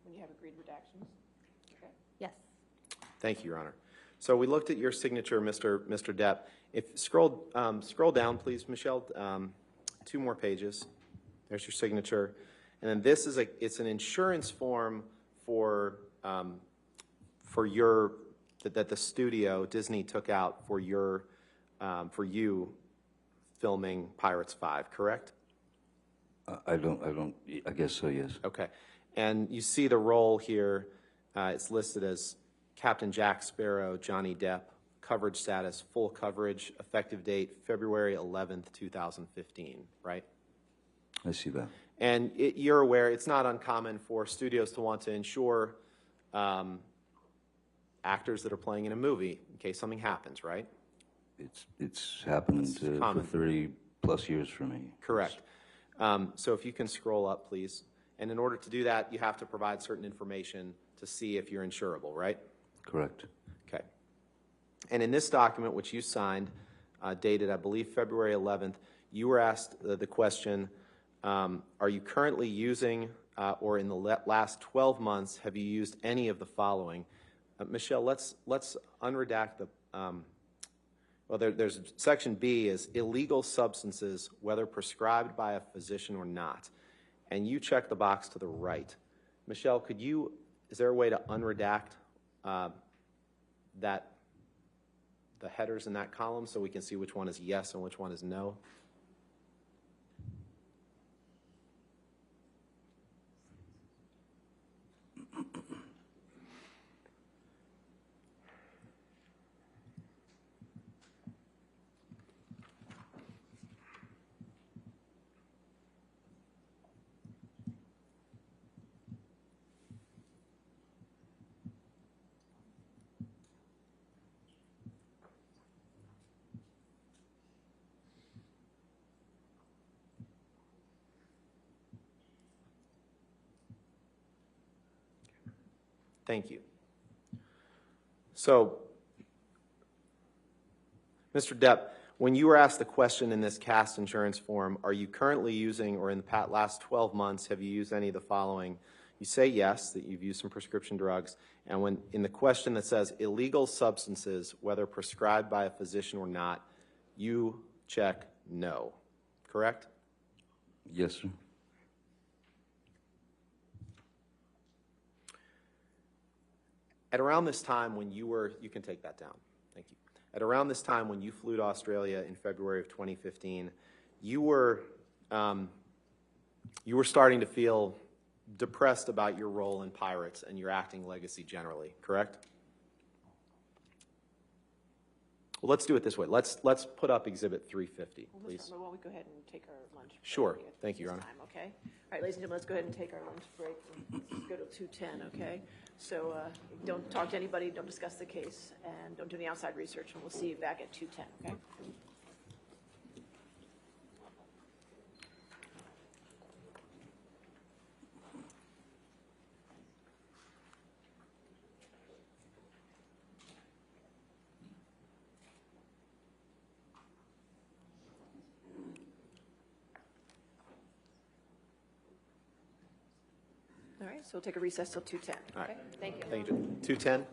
when you have agreed redactions. Okay. Yes. Thank you, Your Honor. So we looked at your signature, Mr. Depp. If scroll down, please, Michelle. 2 more pages. There's your signature, and then this is it's an insurance form for your that the studio Disney took out for your for you filming Pirates 5, correct? I guess so, yes. Okay. And you see the role here. It's listed as Captain Jack Sparrow, Johnny Depp, coverage status, full coverage, effective date, February 11th, 2015, right? I see that. And you're aware it's not uncommon for studios to want to insure actors that are playing in a movie in case something happens, right? It's happened for 30 plus years for me. Correct. So if you can scroll up, please. And in order to do that, you have to provide certain information to see if you're insurable, right? Correct. Okay. And in this document, which you signed, dated, I believe, February 11th, you were asked the question, are you currently using, or in the last 12 months, have you used any of the following? Michelle, let's unredact the, well, there's section B is illegal substances, whether prescribed by a physician or not. And you check the box to the right. Michelle, is there a way to unredact the headers in that column so we can see which one is yes and which one is no? Thank you. So, Mr. Depp, when you were asked the question in this CAST insurance form, are you currently using, or in the last 12 months, have you used any of the following? You say yes, that you've used some prescription drugs. And when in the question that says illegal substances, whether prescribed by a physician or not, you check no, correct? Yes, sir. At around this time when you can take that down, thank you. At around this time when you flew to Australia in February of 2015, you were starting to feel depressed about your role in Pirates and your acting legacy generally, correct? Well, let's do it this way. Let's put up Exhibit 350, please. Well, why don't we go ahead and take our lunch break? Sure. Thank you, Your Honor. Time, okay? All right, ladies and gentlemen, let's go ahead and take our lunch break. Let's go to 2:10, okay? So don't talk to anybody, don't discuss the case, and don't do any outside research, and we'll see you back at 2:10, okay? so we'll take a recess till 2:10. All right. Okay, thank you. Thank you. 2:10?